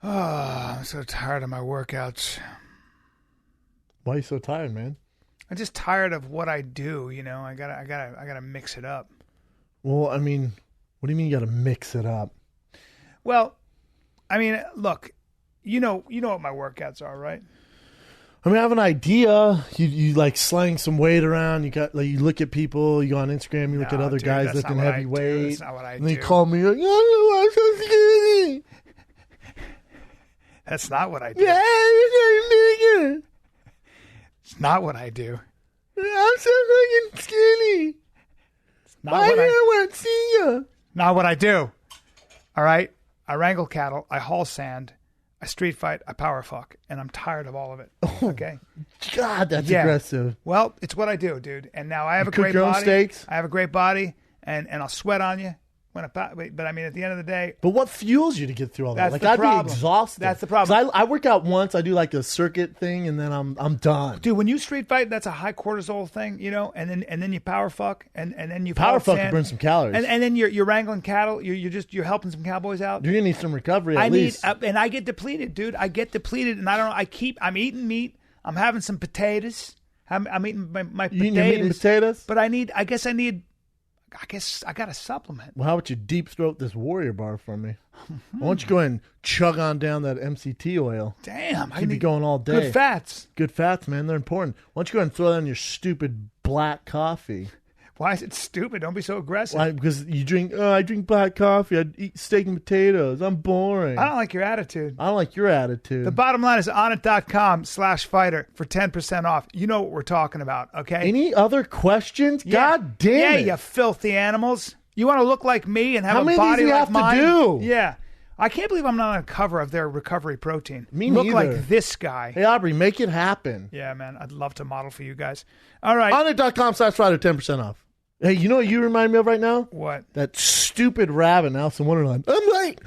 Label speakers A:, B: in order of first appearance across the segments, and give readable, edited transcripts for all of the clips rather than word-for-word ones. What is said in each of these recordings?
A: Oh, I'm so tired of my workouts.
B: Why are you so tired, man?
A: I'm just tired of what I do. You know, I gotta mix it up.
B: Well, I mean, what do you mean you got to mix it up?
A: Well, I mean, look, you know what my workouts are, right?
B: I mean, I have an idea. You like slang some weight around. You got you look at people. You go on Instagram. You look at other guys lifting heavy weight.
A: That's not what I do.
B: And then you call me like, "Oh, I'm so skinny."
A: That's not what I do.
B: Yeah, you're bigger.
A: It's not what I do.
B: I'm so fucking skinny.
A: Not what
B: I won't see you.
A: Not what I do. All right? I wrangle cattle. I haul sand. I street fight. I power fuck. And I'm tired of all of it. Okay?
B: God, that's aggressive.
A: Well, it's what I do, dude. And now I have a great
B: cook your own
A: body.
B: steaks?
A: I have a great body, and I'll sweat on you. But I mean, at the end of the day,
B: But what fuels you to get through all that?
A: That's
B: Like,
A: the
B: I'd
A: problem.
B: be exhausted.
A: That's the problem.
B: 'Cause I work out once. I do like a circuit thing, and then I'm done.
A: dude, when you street fight, that's a high cortisol thing, you know. And then you power fuck, and then you
B: Power
A: haul
B: fuck
A: sand,
B: can burn some calories.
A: and then you're wrangling cattle. You're helping some cowboys out.
B: You're gonna need some recovery at least.
A: And I get depleted, dude. I get depleted, and I don't. I'm eating meat. I'm having some potatoes. I'm eating my potatoes.
B: You're eating potatoes?
A: But I guess I got to supplement.
B: Well, how about you deep throat this Warrior Bar for me? Why don't you go ahead and chug on down that MCT oil?
A: Damn, I
B: Keep
A: need
B: it going all day.
A: Good fats.
B: Good fats, man. They're important. Why don't you go ahead and throw that in your stupid black coffee?
A: Why is it stupid? Don't be so aggressive.
B: Why? Because you drink. Oh, I drink black coffee. I eat steak and potatoes. I'm boring.
A: I don't like your attitude.
B: I don't like your attitude.
A: The bottom line is onnit.com/fighter for 10% off. You know what we're talking about, okay?
B: Any other questions?
A: Yeah.
B: God damn it.
A: Yeah, you filthy animals. You want to look like me and have
B: How
A: a
B: many of these
A: body
B: do you
A: like
B: have to
A: mine?
B: do?
A: Yeah. I can't believe I'm not on a cover of their recovery protein.
B: Me
A: look
B: neither.
A: like this guy.
B: Hey, Aubrey, make it happen.
A: Yeah, man. I'd love to model for you guys. All right.
B: Onnit.com/Friday, 10% off. Hey, you know what you remind me of right now?
A: What?
B: That stupid rabbit in Alice in Wonderland. I'm late.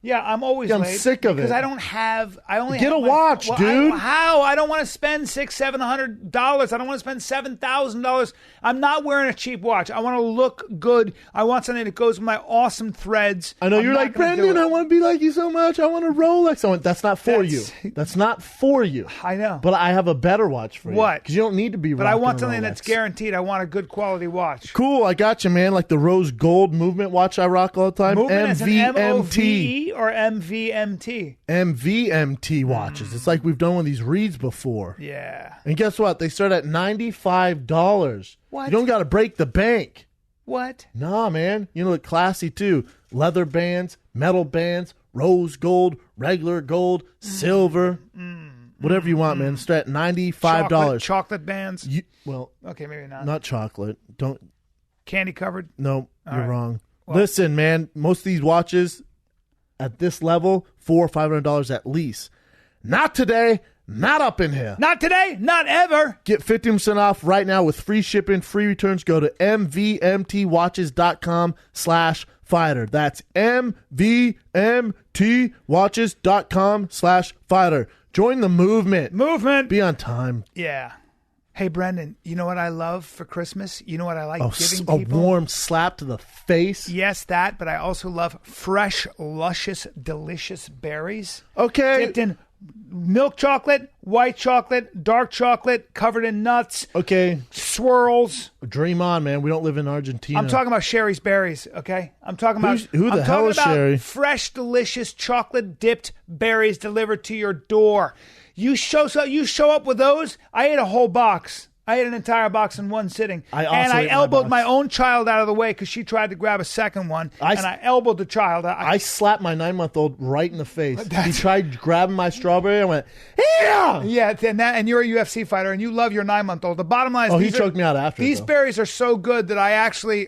A: Yeah, I'm always
B: I'm
A: late.
B: sick of it.
A: Because I don't have. I only
B: Get
A: have
B: a watch, dude.
A: How? I don't want to spend $600-700. I don't want to spend $7,000. I'm not wearing a cheap watch. I want to look good. I want something that goes with my awesome threads.
B: I know
A: I'm
B: you're
A: not
B: like,
A: gonna do
B: Brendan,
A: it.
B: I want to be like you so much. I want a Rolex. That's not for you. That's not for you.
A: I know.
B: But I have a better watch for you.
A: What?
B: Because you don't need to be
A: But I
B: rocking
A: want
B: a
A: something
B: Rolex.
A: that's guaranteed. I want a good quality watch.
B: Cool, I got you, man. Like the rose gold movement watch I rock all the time.
A: Movement as an
B: MVMT.
A: MOVE or MVMT?
B: MVMT watches. It's like we've done one of these reads before.
A: Yeah.
B: And guess what? They start at $95.
A: What?
B: You don't got to break the bank.
A: What?
B: Nah, man. You look classy too. Leather bands, metal bands, rose gold, regular gold, silver, whatever you want, man. Start at $95.
A: Chocolate bands?
B: Well,
A: Okay, maybe not.
B: not chocolate. Don't.
A: Candy covered?
B: No, you're
A: right.
B: wrong.
A: Well-
B: Listen, man. Most of these watches at this level, $400 or $500 at least. Not today. Not up in here.
A: Not today. Not ever.
B: Get 15% off right now with free shipping, free returns. Go to mvmtwatches.com/fighter. That's mvmtwatches.com/fighter. Join the movement.
A: Movement.
B: Be on time.
A: Yeah. Hey, Brendan, you know what I love for Christmas? You know what I like giving
B: A
A: people?
B: warm slap to the face.
A: Yes, that, but I also love fresh, luscious, delicious berries.
B: Okay.
A: Dipped in milk chocolate, white chocolate, dark chocolate, covered in nuts,
B: Okay.
A: swirls.
B: Dream on, man. We don't live in Argentina.
A: I'm talking about Sherry's berries, okay? I'm talking about
B: Who the
A: I'm
B: hell
A: talking
B: is
A: about
B: Sherry?
A: fresh, delicious, chocolate-dipped berries delivered to your door. You show up with those. I ate a whole box. I ate an entire box in one sitting.
B: I also
A: and I
B: ate my
A: elbowed
B: box.
A: my own child out of the way because she tried to grab a second one, and I elbowed the child.
B: I slapped my 9-month-old right in the face. He tried grabbing my strawberry. I went, yeah!
A: Yeah, and you're a UFC fighter, and you love your 9-month-old. The bottom line is,
B: He choked me out after.
A: These berries are so good that I actually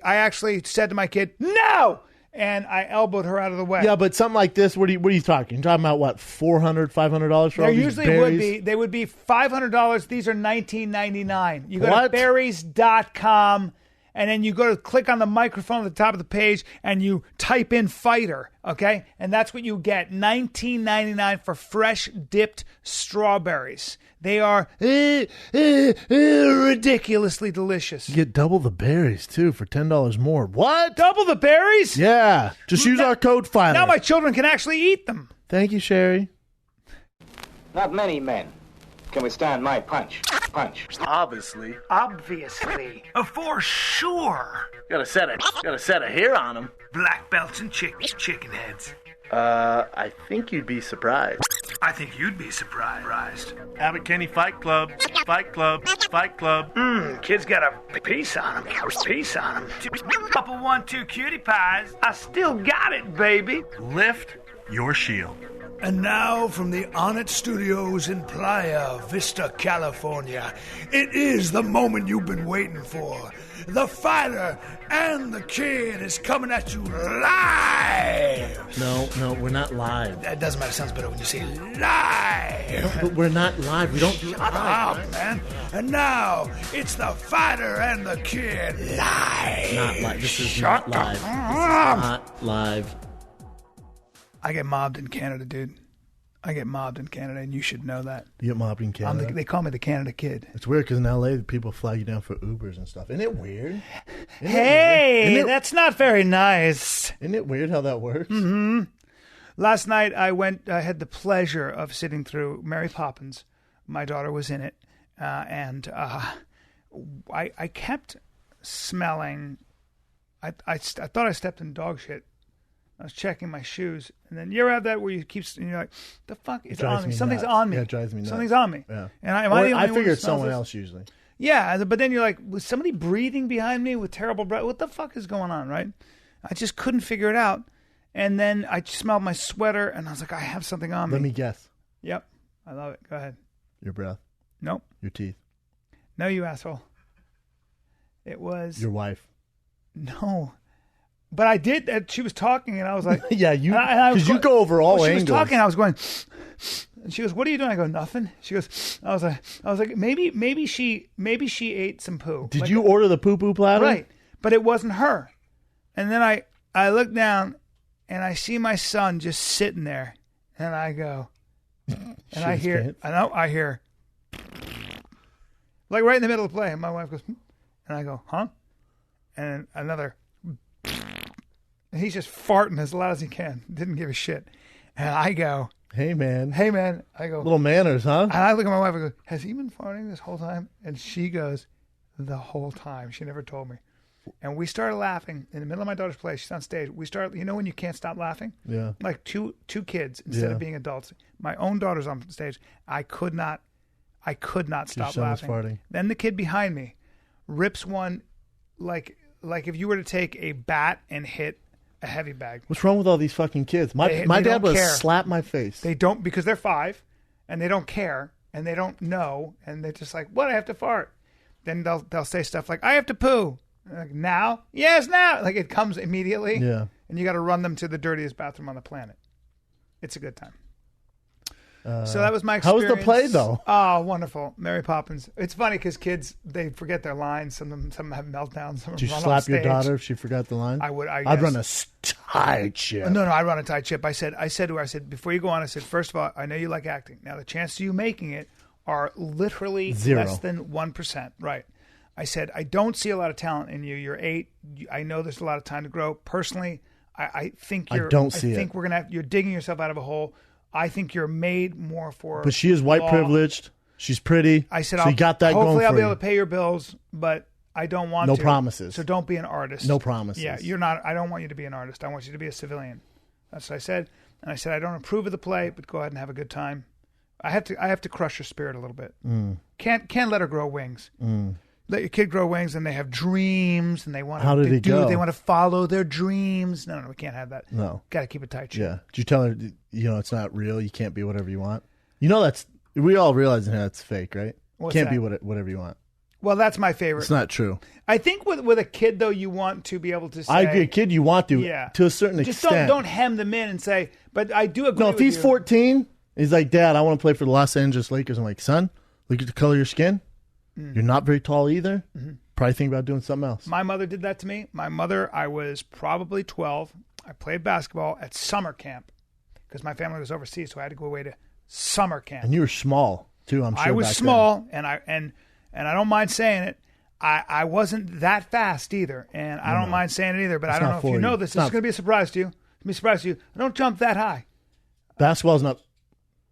A: said to my kid, "No!" and I elbowed her out of the way.
B: Yeah, but something like this, what are you talking? You're talking about what, $400, $500 for all
A: There
B: these
A: usually
B: berries?
A: would be. They would be $500. These are $19.99. You go
B: What?
A: to berries.com and then you go to click on the microphone at the top of the page, and you type in fighter, okay? And that's what you get, $19.99 for fresh dipped strawberries. They are ridiculously delicious.
B: You get double the berries, too, for $10 more. What?
A: Double the berries?
B: Yeah. Just use our code FILER.
A: Now my children can actually eat them.
B: Thank you, Sherry.
C: Not many men can withstand my punch.
B: Obviously.
A: For sure.
B: Got a set of hair on him.
A: Black belts and chicken heads.
B: I think you'd be surprised.
A: I think you'd be surprised.
B: Abbott Kenny Fight Club.
A: Kid's got a piece on him. Couple 1-2 cutie pies. I still got it, baby.
B: Lift your shield.
D: And now from the Onnit Studios in Playa Vista, California, it is the moment you've been waiting for. The Fighter and the Kid is coming at you live.
B: No, we're not live.
D: That doesn't matter. It sounds better when you say live.
B: But we're not live. We don't
D: Shut up, man. And now it's the Fighter and the Kid live.
B: Not live. This is not live. This is not live.
A: I get mobbed in Canada, dude. I get mobbed in Canada, and you should know that.
B: You get mobbed in Canada?
A: They call me the Canada Kid.
B: It's weird because in L.A., people flag you down for Ubers and stuff. Isn't it weird?
A: That's not very nice.
B: Isn't it weird how that works?
A: Mm-hmm. Last night, I had the pleasure of sitting through Mary Poppins. My daughter was in it. And I kept smelling. I thought I stepped in dog shit. I was checking my shoes, and then you ever have that where you keep, and you're like, "The fuck is on me? Something's on me.
B: Yeah, it drives me nuts.
A: Something's on me."
B: Yeah.
A: And
B: I figure it's someone else usually.
A: Yeah, but then you're like, was somebody breathing behind me with terrible breath? What the fuck is going on, right? I just couldn't figure it out, and then I smelled my sweater, and I was like, I have something on me.
B: Let me guess.
A: Yep, I love it. Go ahead.
B: Your breath.
A: Nope.
B: Your teeth.
A: No, you asshole. It was
B: your wife.
A: No. But I did. She was talking, and I was like,
B: "Yeah, you." Because you go over all angles.
A: She was talking. I was going, and she goes, "What are you doing?" I go, "Nothing." She goes, I was like, maybe she ate some poo.
B: Did you order the poo platter?
A: Right, but it wasn't her. And then I look down, and I see my son just sitting there, and I go, and I hear, like right in the middle of the play, and my wife goes, and I go, huh? And another. And he's just farting as loud as he can. Didn't give a shit. And I go,
B: Hey, man.
A: I go,
B: little manners, huh?
A: And I look at my wife and go, has he been farting this whole time? And she goes, the whole time. She never told me. And we started laughing in the middle of my daughter's play. She's on stage. We start, when you can't stop laughing?
B: Yeah.
A: Like two kids instead of being adults. My own daughter's on stage. I could not stop laughing.
B: Farting.
A: Then the kid behind me rips one like if you were to take a bat and hit a heavy bag.
B: What's wrong with all these fucking kids? My dad would slap my face.
A: They don't, because they're 5 and they don't care and they don't know, and they're just like, what, I have to fart. Then they'll say stuff like, I have to poo. Like, now? Yes, now. Like, it comes immediately.
B: Yeah.
A: And you got to run them to the dirtiest bathroom on the planet. It's a good time. So that was my experience.
B: How was the play, though?
A: Oh, wonderful. Mary Poppins. It's funny because kids, they forget their lines. Some of them have meltdowns. Some of them
B: Did you
A: run
B: slap
A: off stage.
B: your daughter if she forgot the line? I'd run a tight ship.
A: No, I'd run a tight ship. I said to her, before you go on, I said, first of all, I know you like acting. Now, the chances of you making it are literally
B: 0.
A: less than 1%. Right. I said, I don't see a lot of talent in you. You're 8. I know there's a lot of time to grow. Personally, I think you're. I think we're gonna. You're digging yourself out of a hole. I think you're made more for.
B: But she is white privileged. She's pretty.
A: I said,
B: so you got that
A: hopefully
B: going
A: I'll
B: for
A: be able
B: you.
A: to pay your bills, but I don't want to.
B: No promises.
A: So don't be an artist.
B: No promises.
A: Yeah, you're not. I don't want you to be an artist. I want you to be a civilian. That's what I said. And I said, I don't approve of the play, but go ahead and have a good time. I have to crush her spirit a little bit. Can't let her grow wings. Let your kid grow wings, and they have dreams, and they want.
B: How did it go?
A: They want to follow their dreams. No, we can't have that.
B: No,
A: got to keep it tight.
B: Yeah. Did you tell her? It's not real. You can't be whatever you want. That's. We all realize that's fake, right? Can't be whatever you want.
A: Well, that's my favorite.
B: It's not true.
A: I think with a kid though, you want to be able to say.
B: I agree. A kid, you want to, to a certain extent.
A: Just don't hem them in and say. But I do agree.
B: No, if he's 14, he's like, Dad, I want to play for the Los Angeles Lakers. I'm like, son, look at the color of your skin. You're not very tall either. probably thinking about doing something else.
A: My mother did that to me. My mother, I was probably 12. I played basketball at summer camp because my family was overseas, so I had to go away to summer camp.
B: And you were small too, I'm sure.
A: I was
B: back
A: small, and I don't mind saying it. I wasn't that fast either, and I don't mind saying it either. But I don't know if you know this. This is going to be a surprise to you. It's going to be a surprise to you. I don't jump that high.
B: Basketball's not.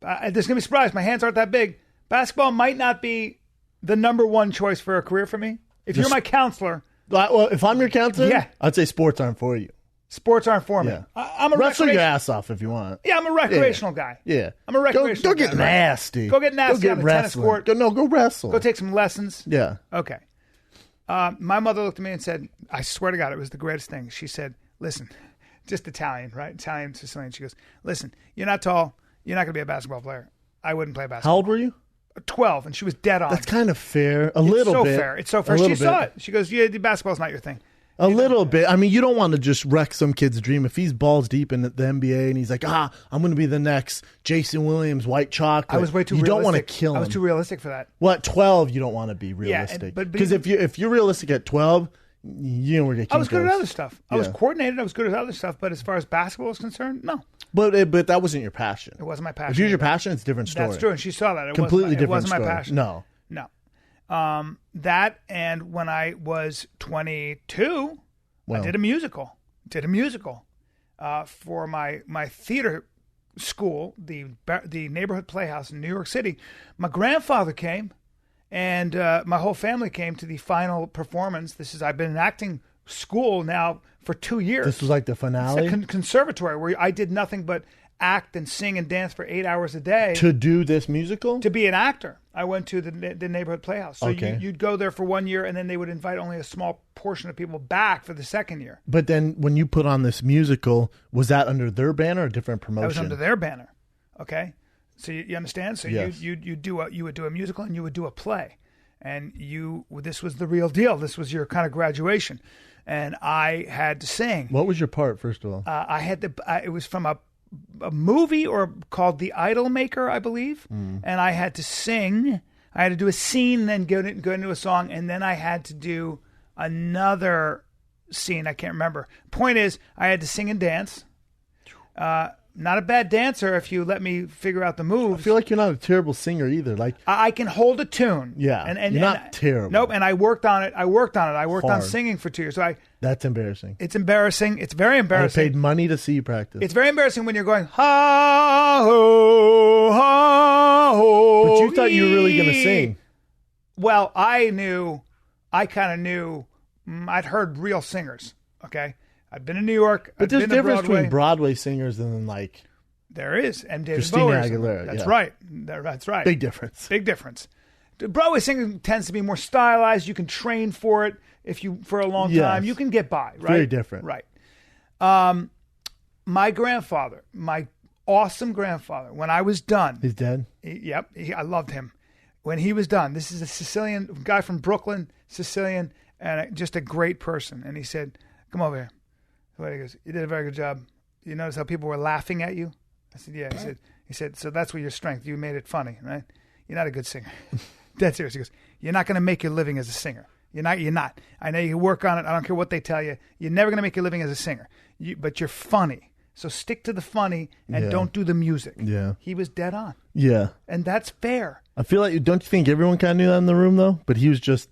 A: There's going to be a surprise. My hands aren't that big. Basketball might not be the number one choice for a career for me. If you're my counselor.
B: Well, if I'm your counselor,
A: yeah.
B: I'd say sports aren't for you.
A: Sports aren't for me.
B: Yeah.
A: I'm a
B: wrestle your ass off if you want.
A: Yeah, I'm a recreational guy.
B: Yeah.
A: I'm a recreational
B: guy. Go get nasty.
A: Go get nasty on the tennis court.
B: Go wrestle.
A: Go take some lessons.
B: Yeah.
A: Okay. My mother looked at me and said, I swear to God, it was the greatest thing. She said, listen, just Italian, right? Italian, Sicilian. She goes, listen, you're not tall. You're not going to be a basketball player. I wouldn't play basketball.
B: How old were you?
A: 12, and she was dead on.
B: That's kind of fair. A little bit.
A: It's so fair. She saw it. She goes, yeah, basketball's not your thing.
B: A little bit. I mean, you don't want to just wreck some kid's dream. If he's balls deep in the NBA and he's like, I'm going to be the next Jason Williams, white chocolate.
A: I was way too realistic.
B: You don't want to kill him.
A: I was too realistic for that.
B: Well, at 12, you don't want to be realistic. Because if you're realistic at 12, you know where your
A: I was good
B: goes.
A: at other stuff. I was coordinated. I was good at other stuff. But as far as basketball is concerned, no.
B: But that wasn't your passion.
A: It wasn't my passion.
B: If you're your passion, it's a different story.
A: That's true. And she saw that.
B: It wasn't my passion. No.
A: That, and when I was 22... I did a musical. For my theater school, the neighborhood playhouse in New York City. My grandfather came, and my whole family came to the final performance. I've been in acting school now for 2 years.
B: This was like the finale?
A: It's a conservatory where I did nothing but act and sing and dance for 8 hours a day.
B: To do this musical?
A: To be an actor. I went to the neighborhood playhouse. So you'd go there for 1 year, and then they would invite only a small portion of people back for the second year.
B: But then when you put on this musical, was that under their banner or a different promotion?
A: That was under their banner. Okay? So you understand? So
B: yes.
A: you would do a musical and you would do a play. And this was the real deal. This was your kind of graduation. And I had to sing.
B: What was your part, first of all?
A: It was from a movie called The Idol Maker, I believe. And I had to sing. I had to do a scene, then go into a song, and then I had to do another scene. I can't remember. Point is, I had to sing and dance. Not a bad dancer if you let me figure out the moves.
B: I feel like you're not a terrible singer either. Like
A: I can hold a tune.
B: Yeah, and you're not terrible.
A: Nope, and I worked on it. I worked on singing for 2 years. So
B: that's embarrassing.
A: It's embarrassing. It's very embarrassing.
B: I paid money to see you practice.
A: It's very embarrassing when you're going, ha, ho, ha, ho.
B: But you thought you were really going to sing.
A: Well, I kind of knew, I'd heard real singers, okay? I'd been in New York.
B: But there's a difference between Broadway singers and like...
A: There is. And David
B: Christina
A: Bowie.
B: Aguilera.
A: That's
B: yeah.
A: right. That's right.
B: Big difference.
A: Big difference. Broadway singing tends to be more stylized. You can train for it for a long time. You can get by, right?
B: Very different.
A: Right. My grandfather, my awesome grandfather, when I was done...
B: He's dead?
A: I loved him. When he was done, this is a Sicilian guy from Brooklyn, Sicilian, and just a great person. And he said, come over here. He goes, you did a very good job. You notice how people were laughing at you? I said, yeah. He said, so that's what your strength. You made it funny, right? You're not a good singer. Dead serious. He goes, you're not going to make your living as a singer. You're not. I know you work on it. I don't care what they tell you. You're never going to make your living as a singer. But you're funny. So stick to the funny and don't do the music.
B: Yeah.
A: He was dead on.
B: Yeah.
A: And that's fair.
B: I feel like, don't you think everyone kind of knew that in the room, though? But he was just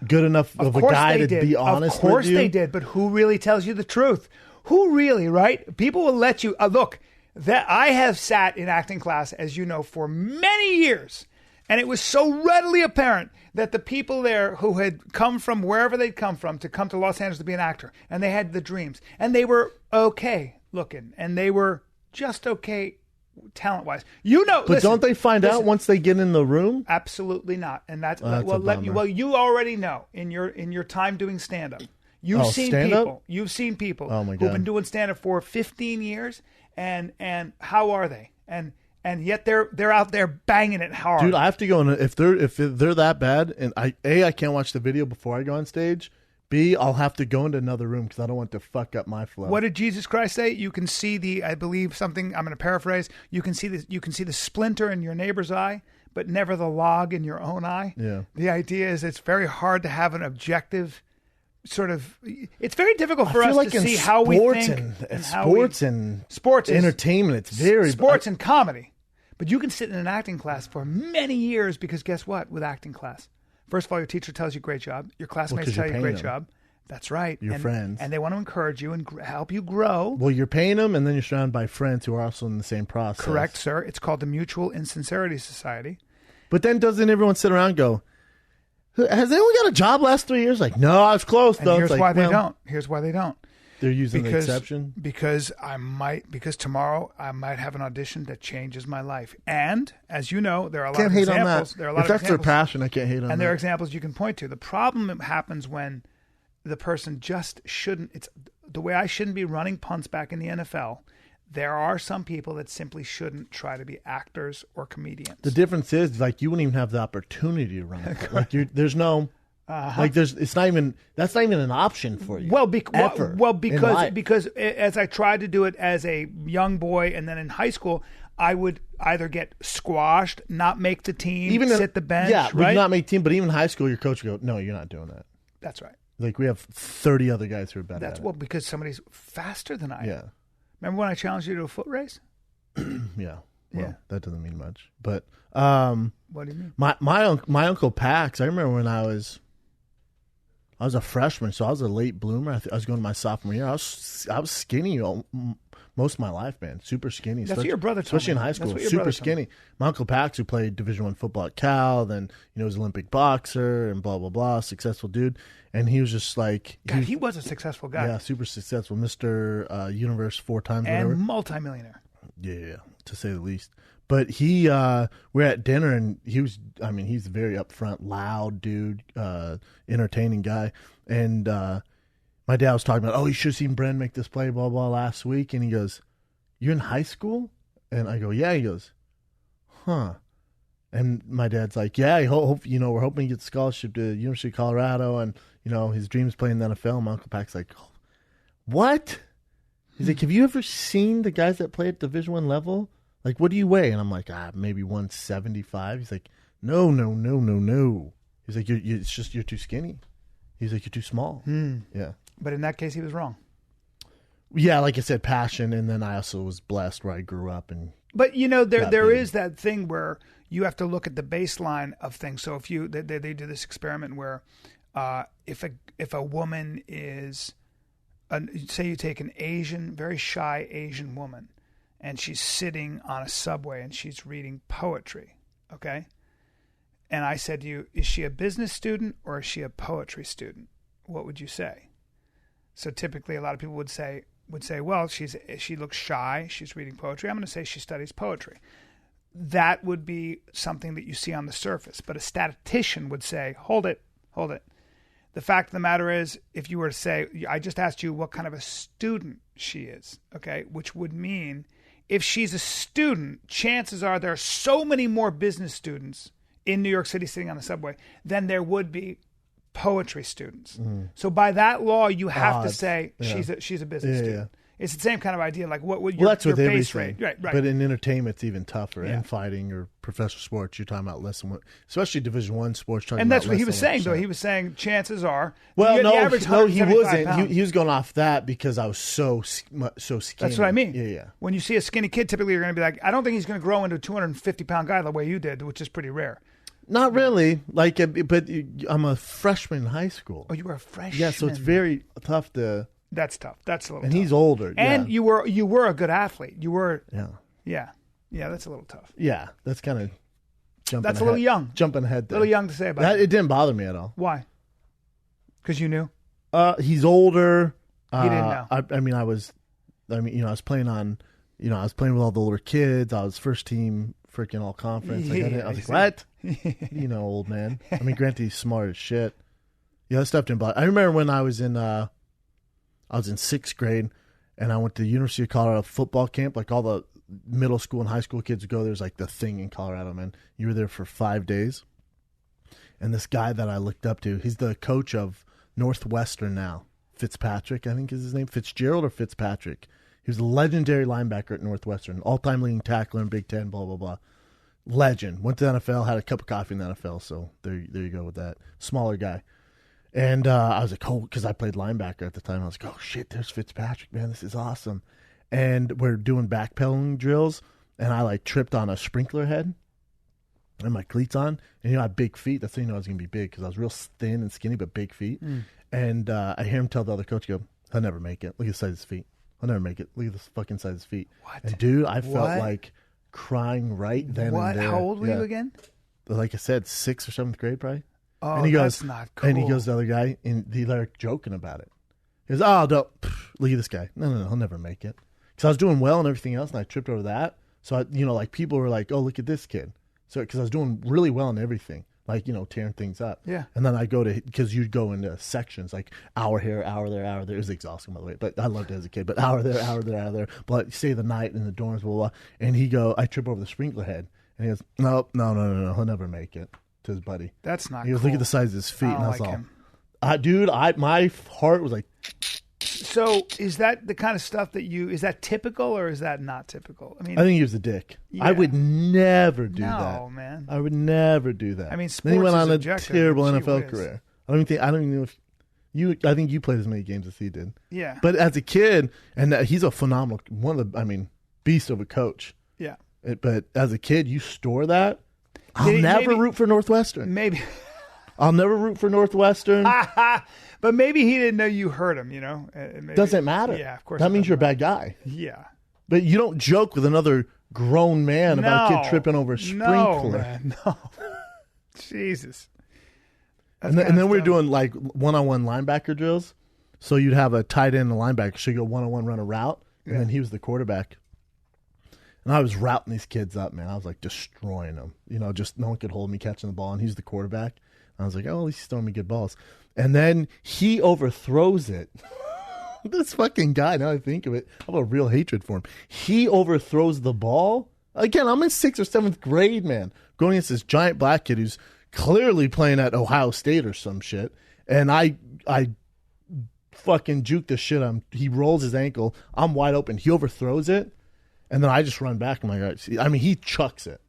B: good enough of a guy to be honest with you.
A: Of course they did, but who really tells you the truth? Who really, right? People will let you... look, that I have sat in acting class, as you know, for many years, and it was so readily apparent that the people there who had come from wherever they'd come from to come to Los Angeles to be an actor, and they had the dreams, and they were okay looking, and they were just okay talent-wise.
B: But don't they find out once they get in the room?
A: Absolutely not. And that's
B: bummer.
A: you already know in your time doing stand-up. You've seen people
B: oh my
A: who've
B: God.
A: been doing stand-up for 15 years, and how are they? And yet they're out there banging it hard.
B: Dude, I have to go, and if they're that bad, and I can't watch the video before I go on stage. B, I'll have to go into another room because I don't want to fuck up my flow.
A: What did Jesus Christ say? You can see I believe something, I'm going to paraphrase. You can see the splinter in your neighbor's eye, but never the log in your own eye.
B: Yeah.
A: The idea is it's very hard to have an objective sort of. It's very difficult for
B: I
A: us
B: feel like
A: to
B: in
A: see how we
B: sports
A: think
B: and
A: how we-
B: sports entertainment. It's very
A: sports and comedy. But you can sit in an acting class for many years because guess what? With acting class, first of all, your teacher tells you great job. Your classmates
B: 'cause
A: tell
B: you're
A: you great
B: paying them.
A: job. That's right.
B: Your friends.
A: And they want to encourage you and help you grow.
B: Well, you're paying them, and then you're surrounded by friends who are also in the same process.
A: Correct, sir. It's called the Mutual Insincerity Society.
B: But then doesn't everyone sit around and go, has anyone got a job last 3 years? Like, no, I was close,
A: And
B: though.
A: here's
B: It's like,
A: why they
B: well,
A: don't. Here's why they don't.
B: They're using the exception?
A: Because tomorrow I might have an audition that changes my life. And, as you know, there are a lot
B: Can't
A: of
B: hate
A: examples.
B: on that.
A: There are a lot
B: If
A: of
B: that's their
A: examples.
B: passion, I can't hate on that.
A: And there are examples you can point to. The problem happens when the person just shouldn't. It's the way I shouldn't be running punts back in the NFL. There are some people that simply shouldn't try to be actors or comedians.
B: The difference is, like, you wouldn't even have the opportunity to run it. Like, there's no, it's not even, that's not even an option for you.
A: Well,
B: because
A: because as I tried to do it as a young boy and then in high school, I would either get squashed, not make the team, sit the bench.
B: Yeah, we
A: right?
B: did not make team, but even in high school, your coach would go, no, you're not doing that.
A: That's right.
B: Like, we have 30 other guys who are better
A: That's
B: at
A: well because somebody's faster than I am.
B: Yeah.
A: Remember when I challenged you to a foot race?
B: Yeah. Well,
A: Yeah.
B: that doesn't mean much. But
A: What do you mean?
B: my Uncle Pax, I remember when I was a freshman, so I was a late bloomer. I was going to my sophomore year. I was skinny most of my life, man. Super skinny.
A: That's what your brother told
B: especially
A: me.
B: in high
A: That's
B: school.
A: what your
B: Super
A: brother told me.
B: skinny. My Uncle Pax, who played Division I football at Cal, then was an Olympic boxer and blah blah blah, successful dude. And he was just like
A: God, he was a successful guy.
B: yeah, super successful, Mr. Universe 4 times,
A: and
B: whatever.
A: multimillionaire.
B: Yeah, to say the least. But we're at dinner, and he's a very upfront, loud dude, entertaining guy. And my dad was talking about, you should have seen Bren make this play, blah, blah, last week. And he goes, you're in high school? And I go, yeah. He goes, huh. And my dad's like, yeah, we're hoping he gets a scholarship to University of Colorado, and, his dreams playing in the NFL. My Uncle Pac's like, what? He's like, have you ever seen the guys that play at Division I level? Like, what do you weigh? And I'm like, maybe 175. He's like, no. He's like, it's just you're too skinny. He's like, you're too small. Yeah.
A: But in that case, he was wrong.
B: Yeah, like I said, passion, and then I also was blessed where I grew up.
A: But there
B: big.
A: is that thing where you have to look at the baseline of things. So if they do this experiment where if a woman is, say you take an Asian, very shy Asian woman, and she's sitting on a subway and she's reading poetry, okay? And I said to you, is she a business student or is she a poetry student? What would you say? So typically a lot of people would say, well, she looks shy, she's reading poetry. I'm going to say she studies poetry. That would be something that you see on the surface. But a statistician would say, hold it. The fact of the matter is, if you were to say, I just asked you what kind of a student she is, okay, which would mean if she's a student, chances are there are so many more business students in New York City sitting on the subway than there would be poetry students. So by that law, you have to say she's a business student. Yeah. It's the same kind of idea. Like what would your,
B: that's
A: your
B: with
A: base
B: everything.
A: rate? Right.
B: But in entertainment, it's even tougher.
A: Yeah.
B: In fighting or professional sports, you're talking about less than especially Division I sports.
A: And that's what he was saying, though. He was saying chances are.
B: Well,
A: the
B: no,
A: average
B: he
A: 175
B: wasn't.
A: pounds.
B: He was going off that because I was so skinny.
A: That's what I mean.
B: Yeah.
A: When you see a skinny kid, typically you're going to be like, I don't think he's going to grow into a 250-pound guy the way you did, which is pretty rare.
B: Not really. But I'm a freshman in high school.
A: Oh, you were a freshman.
B: Yeah, so it's very tough to.
A: That's tough. That's a little.
B: And
A: tough.
B: he's older.
A: And
B: yeah.
A: you were a good athlete. You were.
B: Yeah.
A: Yeah. That's a little tough.
B: Yeah, that's kind of jumping.
A: That's a little young.
B: Jumping ahead.
A: A little young to say about
B: that.
A: it.
B: It didn't bother me at all.
A: Why? Because you knew.
B: He's older.
A: He didn't know.
B: I was playing on. I was playing with all the older kids. I was first team freaking all conference. I was like, what? Old man. I mean, granted, he's smart as shit. Yeah, that stuff didn't bother. I remember when I was in 6th grade, and I went to the University of Colorado football camp. Like all the middle school and high school kids go. There's like the thing in Colorado, man. You were there for 5 days, and this guy that I looked up to, he's the coach of Northwestern now. Fitzpatrick, I think is his name. Fitzgerald or Fitzpatrick. He was a legendary linebacker at Northwestern, all-time leading tackler in Big Ten, blah, blah, blah. legend. Went to the NFL, had a cup of coffee in the NFL. So there you go with that. Smaller guy. And I was like, oh, because I played linebacker at the time. I was like, oh, shit, there's Fitzpatrick, man. This is awesome. And we're doing backpedaling drills, and I, like, tripped on a sprinkler head and my cleats on. And, I had big feet. That's how you know I was going to be big, because I was real thin and skinny, but big feet. And I hear him tell the other coach, go, he'll never make it. Look at the size of his feet. He'll never make it. Look at the fucking size of his feet.
A: What?
B: And, dude, I felt like crying right then and there.
A: How old were you again?
B: Like I said, 6th or 7th grade, probably.
A: Oh,
B: and he goes,
A: that's not cool.
B: And he goes to the other guy, and he's like joking about it. He goes, oh, don't, look at this guy. No, he'll never make it. Because I was doing well and everything else, and I tripped over that. So, like, people were like, oh, look at this kid. So, because I was doing really well in everything, like, tearing things up.
A: Yeah.
B: And then I go to, because you'd go into sections, like hour here, hour there, hour there. It was exhausting, by the way, but I loved it as a kid. But hour there, hour there, hour there. But stay the night in the dorms, blah, blah, blah. And I trip over the sprinkler head. And he goes, no, he'll never make it. To his buddy.
A: That's not
B: He goes,
A: cool.
B: look at the size of his feet. And I was
A: like
B: all,
A: him.
B: Dude, my heart was like.
A: So is that the kind of stuff is that typical or is that not typical? I mean,
B: I think he was a dick.
A: Yeah.
B: I would never do that.
A: No, man.
B: I would never do that.
A: I mean,
B: then he went
A: sports
B: on
A: is
B: a
A: objective,
B: terrible
A: gee
B: NFL
A: whiz.
B: career. I don't even know if I think you played as many games as he did.
A: Yeah.
B: But as a kid, and he's a phenomenal, beast of a coach.
A: Yeah.
B: But as a kid, you store that. I'll never root for Northwestern.
A: Maybe.
B: I'll never root for Northwestern.
A: But maybe he didn't know you hurt him, Maybe.
B: Doesn't matter.
A: Yeah, of course.
B: That means you're a bad guy.
A: Yeah.
B: But you don't joke with another grown man about a kid tripping over a sprinkler.
A: No, man, no. Jesus.
B: And then we're doing like one-on-one linebacker drills. So you'd have a tight end and a linebacker. So you go one-on-one, run a route, and then he was the quarterback. And I was routing these kids up, man. I was like destroying them. Just no one could hold me catching the ball, and he's the quarterback. And I was like, oh, at least he's throwing me good balls. And then he overthrows it. This fucking guy, now I think of it, I have a real hatred for him. He overthrows the ball. Again, I'm in 6th or 7th grade, man, going against this giant black kid who's clearly playing at Ohio State or some shit. And I fucking juke the shit on him. He rolls his ankle. I'm wide open. He overthrows it. And then I just run back. I'm like, all right. I mean, he chucks it.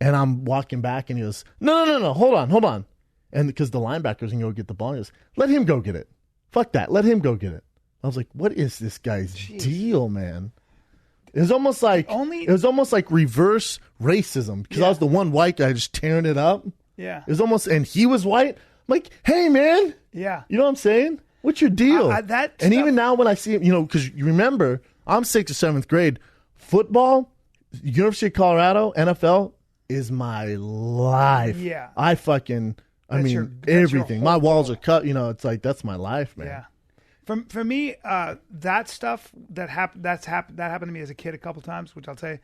B: And I'm walking back, and he goes, no, hold on. And because the linebackers can go get the ball, he goes, let him go get it. Fuck that. Let him go get it. I was like, what is this guy's deal, man? It was almost like reverse racism, because I was the one white guy just tearing it up.
A: Yeah.
B: It was almost, and he was white. I'm like, hey, man.
A: Yeah.
B: You know what I'm saying? What's your deal? Even now when I see him, because you remember, I'm 6th or 7th grade. Football, University of Colorado, NFL is my life.
A: Yeah.
B: Everything. My walls are cut. It's like, that's my life, man.
A: Yeah. For me, that stuff that happened to me as a kid a couple times, which I'll tell you,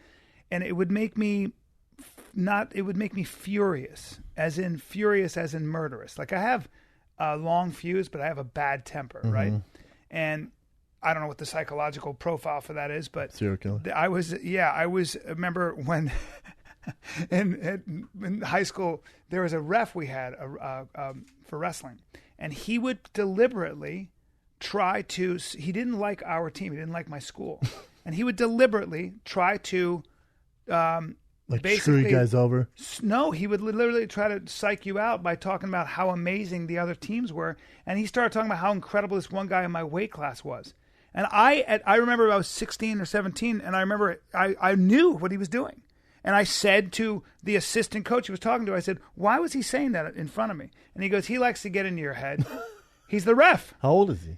A: and it would make me furious, as in murderous. Like, I have a long fuse, but I have a bad temper, right? And I don't know what the psychological profile for that is, but
B: serial killer.
A: I remember when in high school, there was a ref we had for wrestling, and he would deliberately he didn't like our team. He didn't like my school. And he would deliberately try to,
B: screw you guys over.
A: No, he would literally try to psych you out by talking about how amazing the other teams were. And he started talking about how incredible this one guy in my weight class was. And I remember I was 16 or 17, and I remember I knew what he was doing. And I said to the assistant coach he was talking to, I said, why was he saying that in front of me? And he goes, he likes to get into your head. He's the ref.
B: How old is he?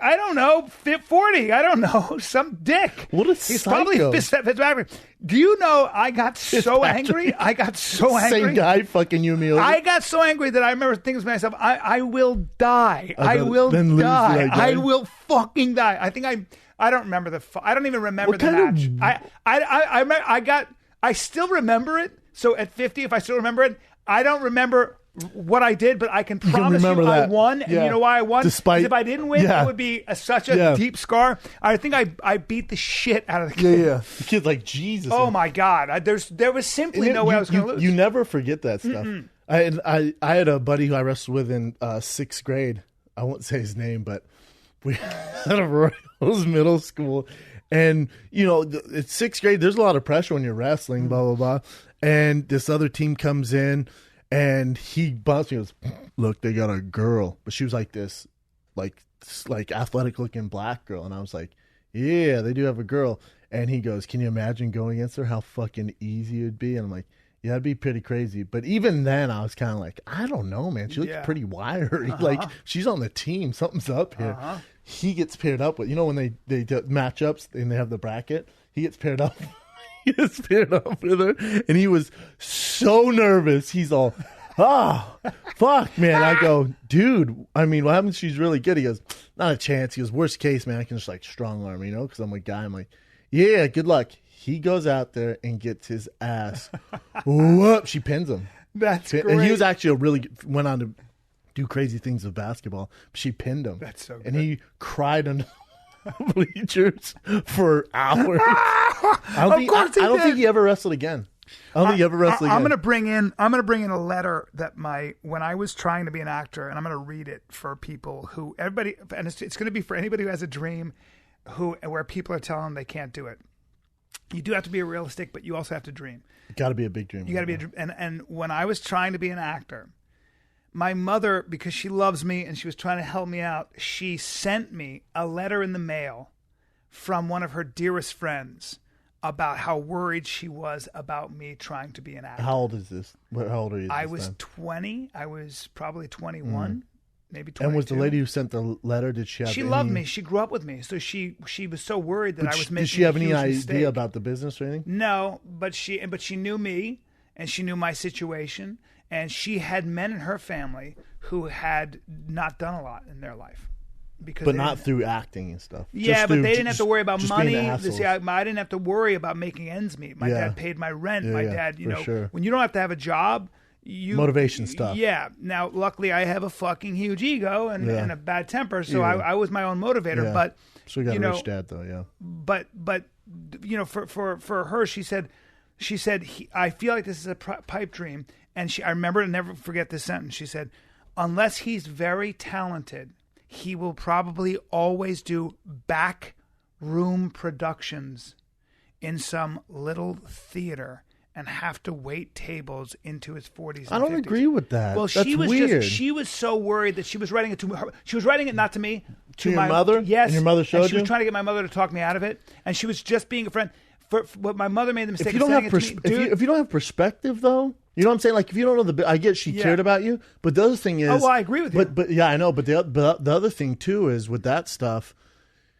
A: I don't know, 40. I don't know, some dick.
B: What a
A: He's
B: psycho.
A: probably Fitzpatrick. Do you know I got so angry?
B: Same guy fucking you me over.
A: I got so angry that I remember thinking to myself, I will die. I will die. I will fucking die. I don't remember I don't even remember the match. I still remember it. So at 50, if I still remember it, I don't remember what I did, but I can promise you I won. And you know why I won? Because if I didn't win, it would be such a deep scar. I think I beat the shit out of the kid.
B: Yeah. The kid's like, Jesus.
A: Oh, my God. There was simply no way I was going to lose.
B: You never forget that stuff. I had a buddy who I wrestled with in 6th grade. I won't say his name, but we had a Royals middle school. And, it's 6th grade. There's a lot of pressure when you're wrestling, blah, blah, blah. And this other team comes in, and he bumps me and goes, look, they got a girl. But she was like this, like athletic-looking black girl. And I was like, yeah, they do have a girl. And he goes, can you imagine going against her? How fucking easy it would be? And I'm like, yeah, it'd be pretty crazy. But even then, I was kind of like, I don't know, man. She looks pretty wiry. Like, she's on the team. Something's up here. He gets paired up with, when they do matchups and they have the bracket, he gets paired up. He gets paired up with her. And he was so nervous. He's all, fuck, man. I go, dude, I mean, what happens if she's really good? He goes, not a chance. He goes, worst case, man, I can just like strong arm, because I'm a guy. I'm like, yeah, good luck. He goes out there and gets his ass whoop. She pins him.
A: That's great.
B: And he was actually went on to do crazy things with basketball. She pinned him.
A: That's so good.
B: And he cried under the bleachers for hours. I don't think he ever wrestled again. I'm gonna bring in
A: a letter that when I was trying to be an actor, and I'm gonna read it for people and it's gonna be for anybody who has a dream, where people are telling them they can't do it. You do have to be realistic, but you also have to dream.
B: You got to be a big dream.
A: You got to be and when I was trying to be an actor, my mother, because she loves me and she was trying to help me out, she sent me a letter in the mail from one of her dearest friends about how worried she was about me trying to be an actor.
B: How old is this? How old are you?
A: I was 20. I was probably 21. Maybe 22.
B: And was the lady who sent the letter, did she have
A: She loved me. She grew up with me. So she was so worried that I was making a
B: Did she have any idea
A: mistake.
B: about the business or anything?
A: No, but she knew me, and she knew my situation, and she had men in her family who had not done a lot in their life.
B: But not through acting and stuff.
A: Yeah, but they didn't have to worry about money.
B: I
A: didn't have to worry about making ends meet. My dad paid my rent. My dad,
B: sure.
A: When you don't have to have a job,
B: motivation stuff.
A: Yeah. Now, luckily, I have a fucking huge ego and a bad temper, so I was my own motivator.
B: Yeah.
A: But
B: so you got a rich dad, though. Yeah.
A: But for her, she said, I feel like this is a pipe dream, and I remember to never forget this sentence. She said, unless he's very talented, he will probably always do back room productions in some little theater and have to wait tables into his 40s.
B: I don't
A: 50s.
B: agree with that.
A: Well,
B: That's weird.
A: She was so worried that she was writing it to her. She was writing it not to me,
B: to your mother.
A: Yes,
B: and your mother showed you.
A: She was trying to get my mother to talk me out of it, and she was just being a friend. For what my mother made the mistake
B: if you
A: of
B: don't
A: saying
B: have
A: it to me, dude.
B: if you don't have perspective, though, you know what I'm saying. Like if you don't know I get she cared about you, but the other thing is,
A: well, I agree with you.
B: But yeah, I know. But the other thing too is with that stuff.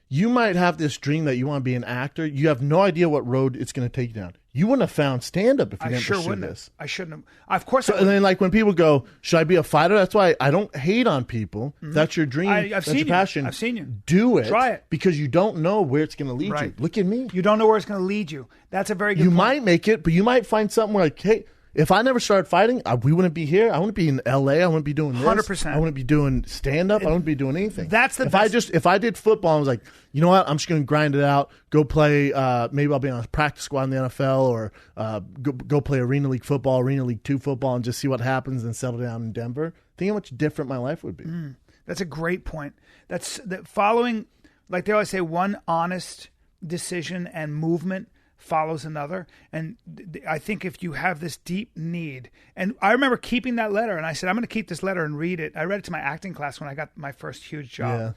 B: You might have this dream that you want to be an actor. You have no idea what road it's going to take you down. You wouldn't have found stand-up if you didn't pursue this.
A: I shouldn't have. Of course.
B: And then, like when people go, "Should I be a fighter?" That's why I don't hate on people. Mm-hmm. That's your dream.
A: I've seen
B: your passion.
A: I've seen you.
B: Do it.
A: Try it
B: because you don't know where it's going to lead you. Look at me.
A: You don't know where it's going to lead you. That's a very good.
B: You
A: point.
B: might make it, but you might find something where, like, hey. If I never started fighting, we wouldn't be here. I wouldn't be in L.A. I wouldn't be doing this.
A: 100%.
B: I wouldn't be doing stand-up. I wouldn't be doing anything.
A: That's the best.
B: If I did football, I was like, you know what? I'm just going to grind it out. Go play. Maybe I'll be on a practice squad in the NFL, or go play Arena League football, Arena League 2 football, and just see what happens and settle down in Denver. Think how much different my life would be.
A: That's a great point. That's that following, like they always say, one honest decision and movement follows another. And I think if you have this deep need, and I remember keeping that letter, and I said, I'm going to keep this letter and read it. I read it to my acting class when I got my first huge job.
B: Yeah.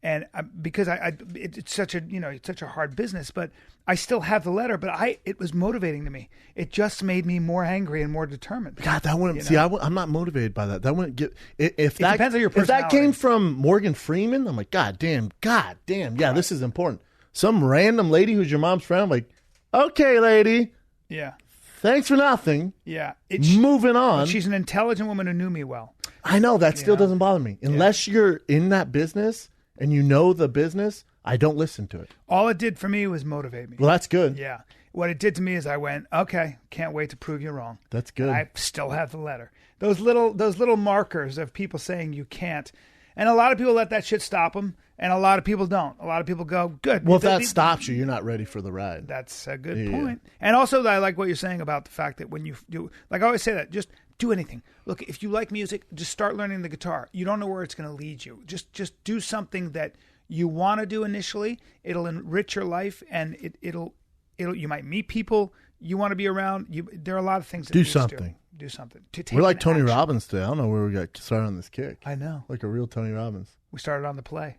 A: And because it's such a hard business, but I still have the letter. But it was motivating to me. It just made me more angry and more determined.
B: God, that wouldn't see. I'm not motivated by that. That wouldn't get. If that
A: depends on your
B: personality. If that came from Morgan Freeman, I'm like, God damn. Yeah, this is important. Some random lady who's your mom's friend, I'm like, okay, lady.
A: Yeah.
B: Thanks for nothing.
A: Yeah.
B: Moving on.
A: She's an intelligent woman who knew me well.
B: I know that still doesn't bother me unless you're in that business. And you know the business, I don't listen to it.
A: All it did for me was motivate me.
B: Well, that's good.
A: Yeah. What it did to me is I went, okay, can't wait to prove you wrong.
B: That's good.
A: And I still have the letter. Those little markers of people saying you can't. And a lot of people let that shit stop them, and a lot of people don't. A lot of people go, good.
B: Well, if that stops you, you're not ready for the ride.
A: That's a good point. And also, I like what you're saying about the fact that when you do, like I always say that, just do anything. Look, if you like music, just start learning the guitar. You don't know where it's going to lead you. Just do something that you want to do initially. It'll enrich your life, and it'll you might meet people you want to be around. There are a lot of things that
B: do
A: you
B: something.
A: Do something.
B: We're like Tony
A: action.
B: Robbins today. I don't know where we got started on this kick.
A: I know.
B: Like a real Tony Robbins.
A: We started on the play.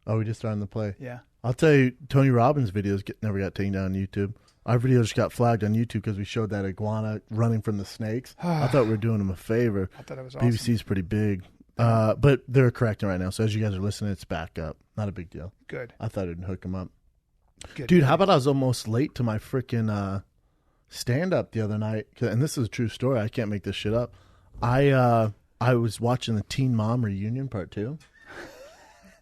B: Oh, we just started on the play.
A: Yeah.
B: I'll tell you, Tony Robbins' videos never got taken down on YouTube. Our videos just got flagged on YouTube because we showed that iguana running from the snakes. I thought we were doing him a favor.
A: I thought it was awesome.
B: BBC's pretty big. But they're correcting right now. So as you guys are listening, it's back up. Not a big deal.
A: Good.
B: I thought it'd hook them up.
A: Good.
B: Dude, how about I was almost late to my freaking stand-up the other night? And this is a true story. I can't make this shit up. I was watching the Teen Mom Reunion Part 2.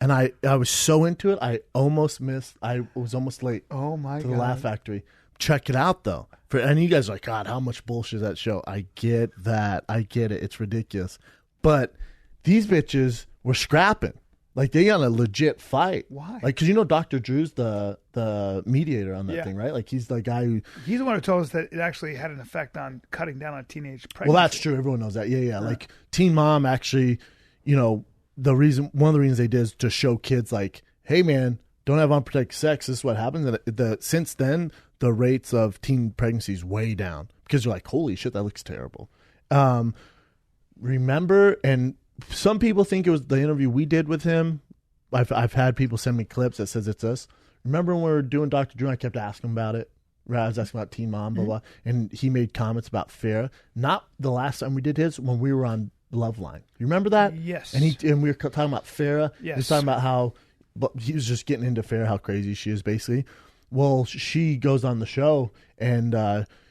B: And I was so into it, I almost missed. I was almost late.
A: Oh my
B: to
A: God.
B: the Laugh Factory. Check it out though. And you guys are like, God, how much bullshit is that show? I get that. I get it. It's ridiculous. But these bitches were scrapping. Like they got a legit fight.
A: Why?
B: Like, cause you know Dr. Drew's the mediator on that thing, right? Like he's the guy who.
A: He's the one who told us that it actually had an effect on cutting down on teenage pregnancy.
B: Well, that's true. Everyone knows that. Yeah. Like Teen Mom actually, one of the reasons they did is to show kids like, hey man, don't have unprotected sex. This is what happens. And since then, the rates of teen pregnancies way down because you're like, holy shit, that looks terrible. Remember, and some people think it was the interview we did with him. I've had people send me clips that says it's us. Remember when we were doing Dr. Drew, I kept asking him about it. I was asking about Teen Mom, blah, blah. And he made comments about Farrah. Not the last time we did his, when we were on Loveline. You remember that?
A: Yes.
B: And we were talking about Farrah.
A: Yes.
B: He was talking about how he was just getting into Farrah, how crazy she is, basically. Well, she goes on the show, and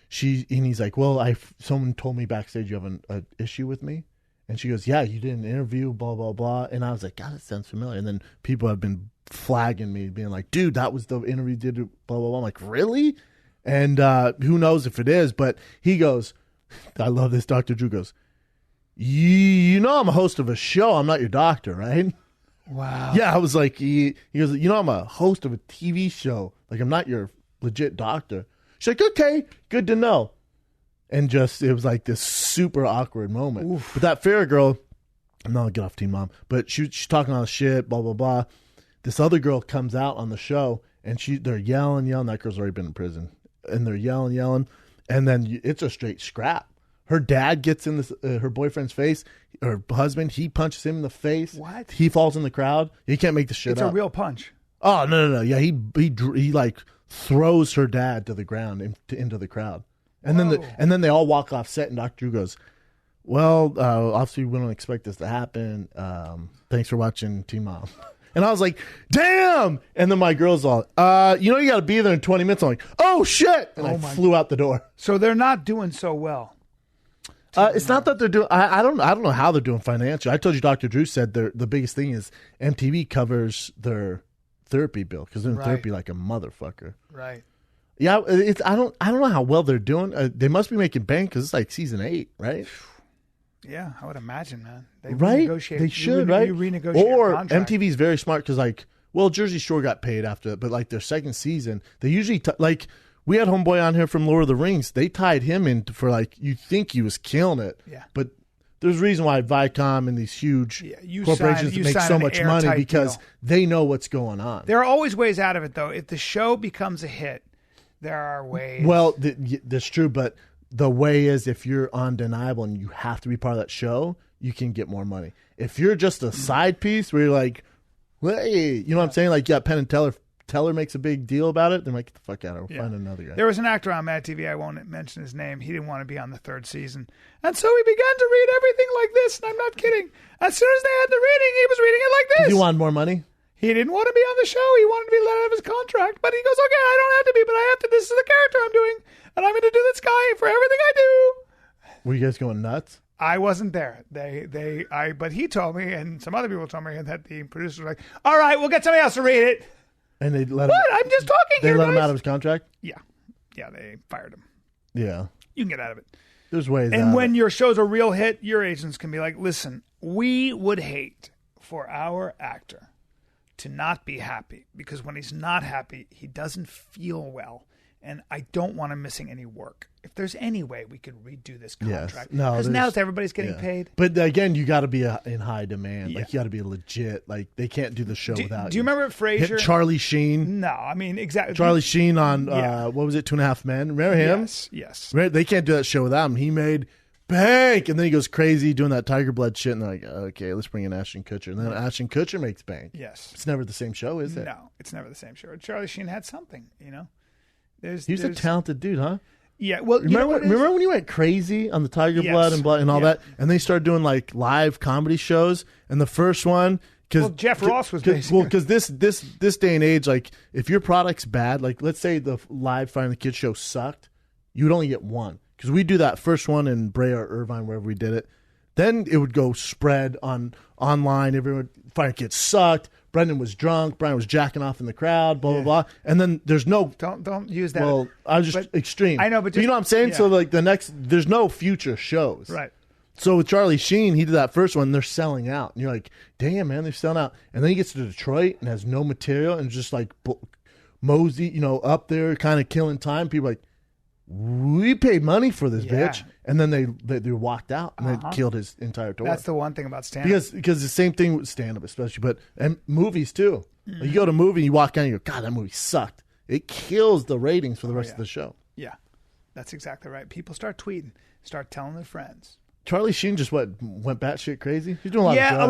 B: he's like, well, someone told me backstage you have an issue with me. And she goes, yeah, you did an interview, blah, blah, blah. And I was like, God, that sounds familiar. And then people have been flagging me, being like, dude, that was the interview you did, blah, blah, blah. I'm like, really? And who knows if it is, but he goes, I love this. Dr. Drew goes, you know I'm a host of a show. I'm not your doctor, right?
A: Wow.
B: Yeah, I was like, he goes, I'm a host of a TV show. Like, I'm not your legit doctor. She's like, okay, good to know. And it was like this super awkward moment. Oof. But that Farrah girl, I'm not going to get off Teen Mom, but she's talking all this shit, blah, blah, blah. This other girl comes out on the show, and they're yelling. That girl's already been in prison. And they're yelling. And then it's a straight scrap. Her dad gets in her boyfriend's face. Her husband, he punches him in the face.
A: What?
B: He falls in the crowd. You can't make the shit up.
A: It's a real punch.
B: Oh, no. Yeah, he like throws her dad to the ground into the crowd. And then they all walk off set, and Dr. Drew goes, well, obviously we don't expect this to happen. Thanks for watching Teen Mom. And I was like, damn! And then my girl's all, you got to be there in 20 minutes. I'm like, oh, shit! And I flew out the door.
A: So they're not doing so well.
B: It's not that they're doing. I don't know how they're doing financially. I told you, Dr. Drew said the biggest thing is MTV covers their therapy bill because they're in therapy like a motherfucker.
A: Right.
B: Yeah, I don't know how well they're doing. They must be making bank because it's like season 8, right?
A: Yeah, I would imagine, man. They
B: right?
A: renegotiate.
B: They should, right?
A: You renegotiate
B: or
A: contract.
B: MTV's very smart because Jersey Shore got paid after it, but like their second season, they usually we had homeboy on here from Lord of the Rings. They tied him in for you think he was killing it.
A: Yeah.
B: But there's a reason why Viacom and these huge corporations make so much money because they know what's going on.
A: There are always ways out of it, though. If the show becomes a hit, there are ways.
B: Well, that's true, but the way is if you're undeniable and you have to be part of that show, you can get more money. If you're just a side piece where you're like, hey, you know what I'm saying? Like, Penn and Teller. Teller makes a big deal about it. They're like, get the fuck out of here. We'll find another guy.
A: There was an actor on Mad TV. I won't mention his name. He didn't want to be on the 3rd season. And so he began to read everything like this. And I'm not kidding. As soon as they had the reading, he was reading it like this.
B: You want more money?
A: He didn't want to be on the show. He wanted to be let out of his contract. But he goes, okay, I don't have to be, but I have to. This is the character I'm doing. And I'm going to do this guy for everything I do.
B: Were you guys going nuts?
A: I wasn't there. But he told me, and some other people told me that the producers were like, all right, we'll get somebody else to read it.
B: And they let him.
A: What? I'm just talking
B: they
A: here,
B: let him
A: guys.
B: out of his contract?
A: Yeah. Yeah, they fired him.
B: Yeah.
A: You can get out of it.
B: There's ways out.
A: And when your show's a real hit, your agents can be like, listen, we would hate for our actor to not be happy because when he's not happy, he doesn't feel well. and I don't want him missing any work. If there's any way we could redo this contract,
B: No,
A: because now everybody's getting paid.
B: But again, you got to be in high demand. Yeah. Like you got to be legit. Like they can't do the show without.
A: Do you remember Frasier?
B: Hit Charlie Sheen.
A: No, I mean exactly.
B: Charlie Sheen on what was it, 2.5 Men? Remember him?
A: Yes.
B: They can't do that show without him. He made bank, and then he goes crazy doing that Tiger Blood shit, and they're like, okay, let's bring in Ashton Kutcher, and then Ashton Kutcher makes bank.
A: Yes,
B: it's never the same show, is it?
A: No, it's never the same show. Charlie Sheen had something,
B: He's a talented dude, huh?
A: Yeah. Well,
B: remember when he went crazy on the Tiger Blood and all that, and they started doing like live comedy shows, and the first one.
A: Jeff Ross was basically
B: because this day and age, like if your product's bad, like let's say the live Finding the Kids show sucked, you would only get one. Because we do that first one in Brea or Irvine, wherever we did it. Then it would go spread online. Everyone, Finding Kids sucked. Brendan was drunk. Brian was jacking off in the crowd. Blah blah blah. And then there's no.
A: Don't use that.
B: Well, I was just extreme.
A: I know, but
B: you know what I'm saying.
A: Yeah.
B: So like there's no future shows.
A: Right.
B: So with Charlie Sheen, he did that first one. They're selling out, and you're like, damn man, they're selling out. And then he gets to Detroit and has no material and just like mosey, up there, kind of killing time. People are like. We paid money for this bitch, and then they walked out and then killed his entire tour.
A: That's the one thing about stand-up.
B: Because the same thing with stand-up, especially, and movies too. Like you go to a movie, and you walk out, and you go, God, that movie sucked. It kills the ratings for the rest of the show.
A: Yeah, that's exactly right. People start tweeting, start telling their friends.
B: Charlie Sheen just went batshit crazy. He's doing a lot of drugs.
A: Yeah,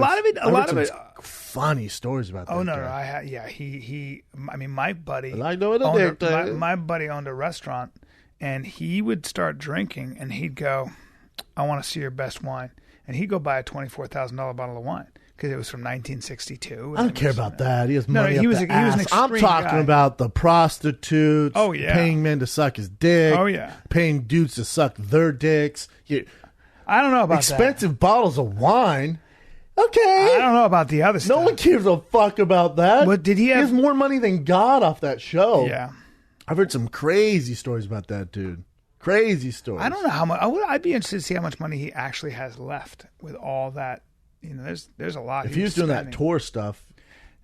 A: a lot of it.
B: Funny stories about that.
A: Oh no,
B: guy.
A: I mean, my buddy.
B: I know what
A: my buddy owned a restaurant. And he would start drinking, and he'd go, I want to see your best wine. And he'd go buy a $24,000 bottle of wine because it was from 1962.
B: I don't care about that. He has money
A: he was
B: the
A: an
B: ass.
A: extreme
B: I'm talking
A: guy.
B: about the prostitutes, paying men to suck his dick, paying dudes to suck their dicks.
A: I don't know about
B: expensive bottles of wine. Okay.
A: I don't know about the other stuff.
B: No one gives a fuck about that.
A: But did he
B: has more money than God off that show.
A: Yeah.
B: I've heard some crazy stories about that dude. Crazy stories.
A: I don't know how much. I'd be interested to see how much money he actually has left with all that. There's a lot.
B: If he was doing that tour stuff,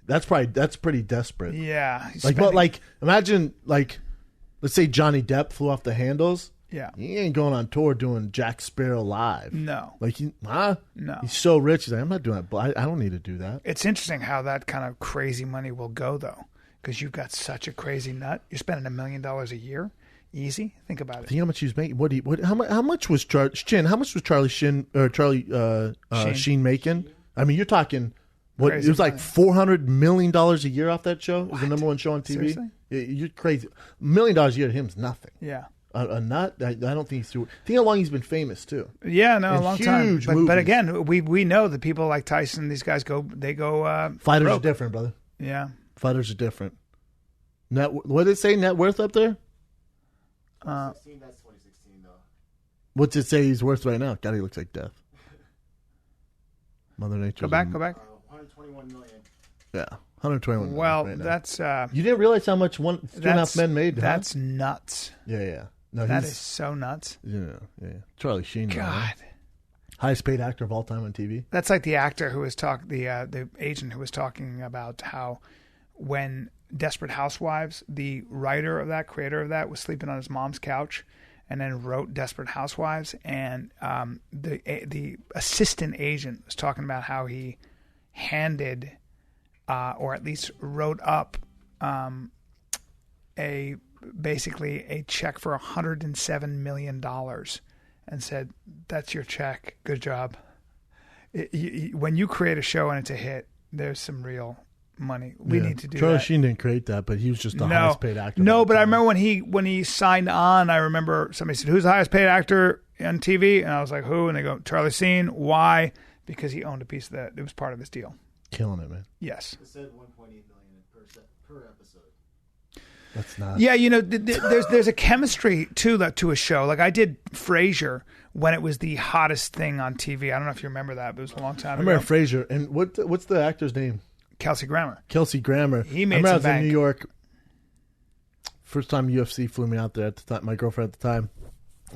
B: that's pretty desperate.
A: Yeah.
B: Imagine let's say Johnny Depp flew off the handles.
A: Yeah.
B: He ain't going on tour doing Jack Sparrow live.
A: No.
B: No. He's so rich. He's like, I'm not doing that. I don't need to do that. It's
A: interesting how that kind of crazy money will go though. Because you've got such a crazy nut. You're spending $1 million a year. Easy. Think about it.
B: Think how much he was making. How much was Charlie Sheen Sheen making? I mean, you're talking it was like $400 million a year off that show. It was the number one show on TV.
A: Seriously?
B: You're crazy. $1 million a year to him is nothing.
A: Yeah.
B: A nut. I don't think he's through. Think how long he's been famous too.
A: Yeah, no, a long time. But again, we know that people like Tyson, these guys go.
B: Fighters
A: broke.
B: are different, brother.
A: Yeah.
B: Fighters are different. What did it say? Net worth up there?
E: 2016, that's 2016 though.
B: What's it say he's worth right now? God, he looks like death. Mother Nature.
A: Go back.
E: 121 million.
B: Yeah, 121 million.
A: Well,
B: right
A: that's
B: you didn't realize how much 2.5 Men made.
A: That's nuts.
B: Yeah. No,
A: that is so nuts.
B: Yeah. Charlie Sheen.
A: God.
B: Highest paid actor of all time on TV.
A: That's like the actor who was the agent who was talking about how when Desperate Housewives, the creator of that, was sleeping on his mom's couch, and then wrote Desperate Housewives, and the assistant agent was talking about how he handed, or at least wrote up, basically a check for $107 million, and said, "That's your check. Good job." When you create a show and it's a hit, there's some real money. We need to do
B: Charlie
A: that.
B: Sheen didn't create that, but he was just the highest paid actor.
A: No, but I remember when he signed on, I remember somebody said, "Who's the highest paid actor on TV?" And I was like, "Who?" And they go, "Charlie Sheen." Why? Because he owned a piece of that. It was part of his deal.
B: Killing it, man.
A: Yes.
E: It said 1.8 million per episode.
B: That's not.
A: Yeah, there's a chemistry to a show. Like I did Frasier when it was the hottest thing on TV. I don't know if you remember that, but it was a long time ago.
B: I remember Frasier. And what's the actor's name?
A: Kelsey Grammer.
B: He made I was in New York. First time UFC flew me out there at the time. My girlfriend at the time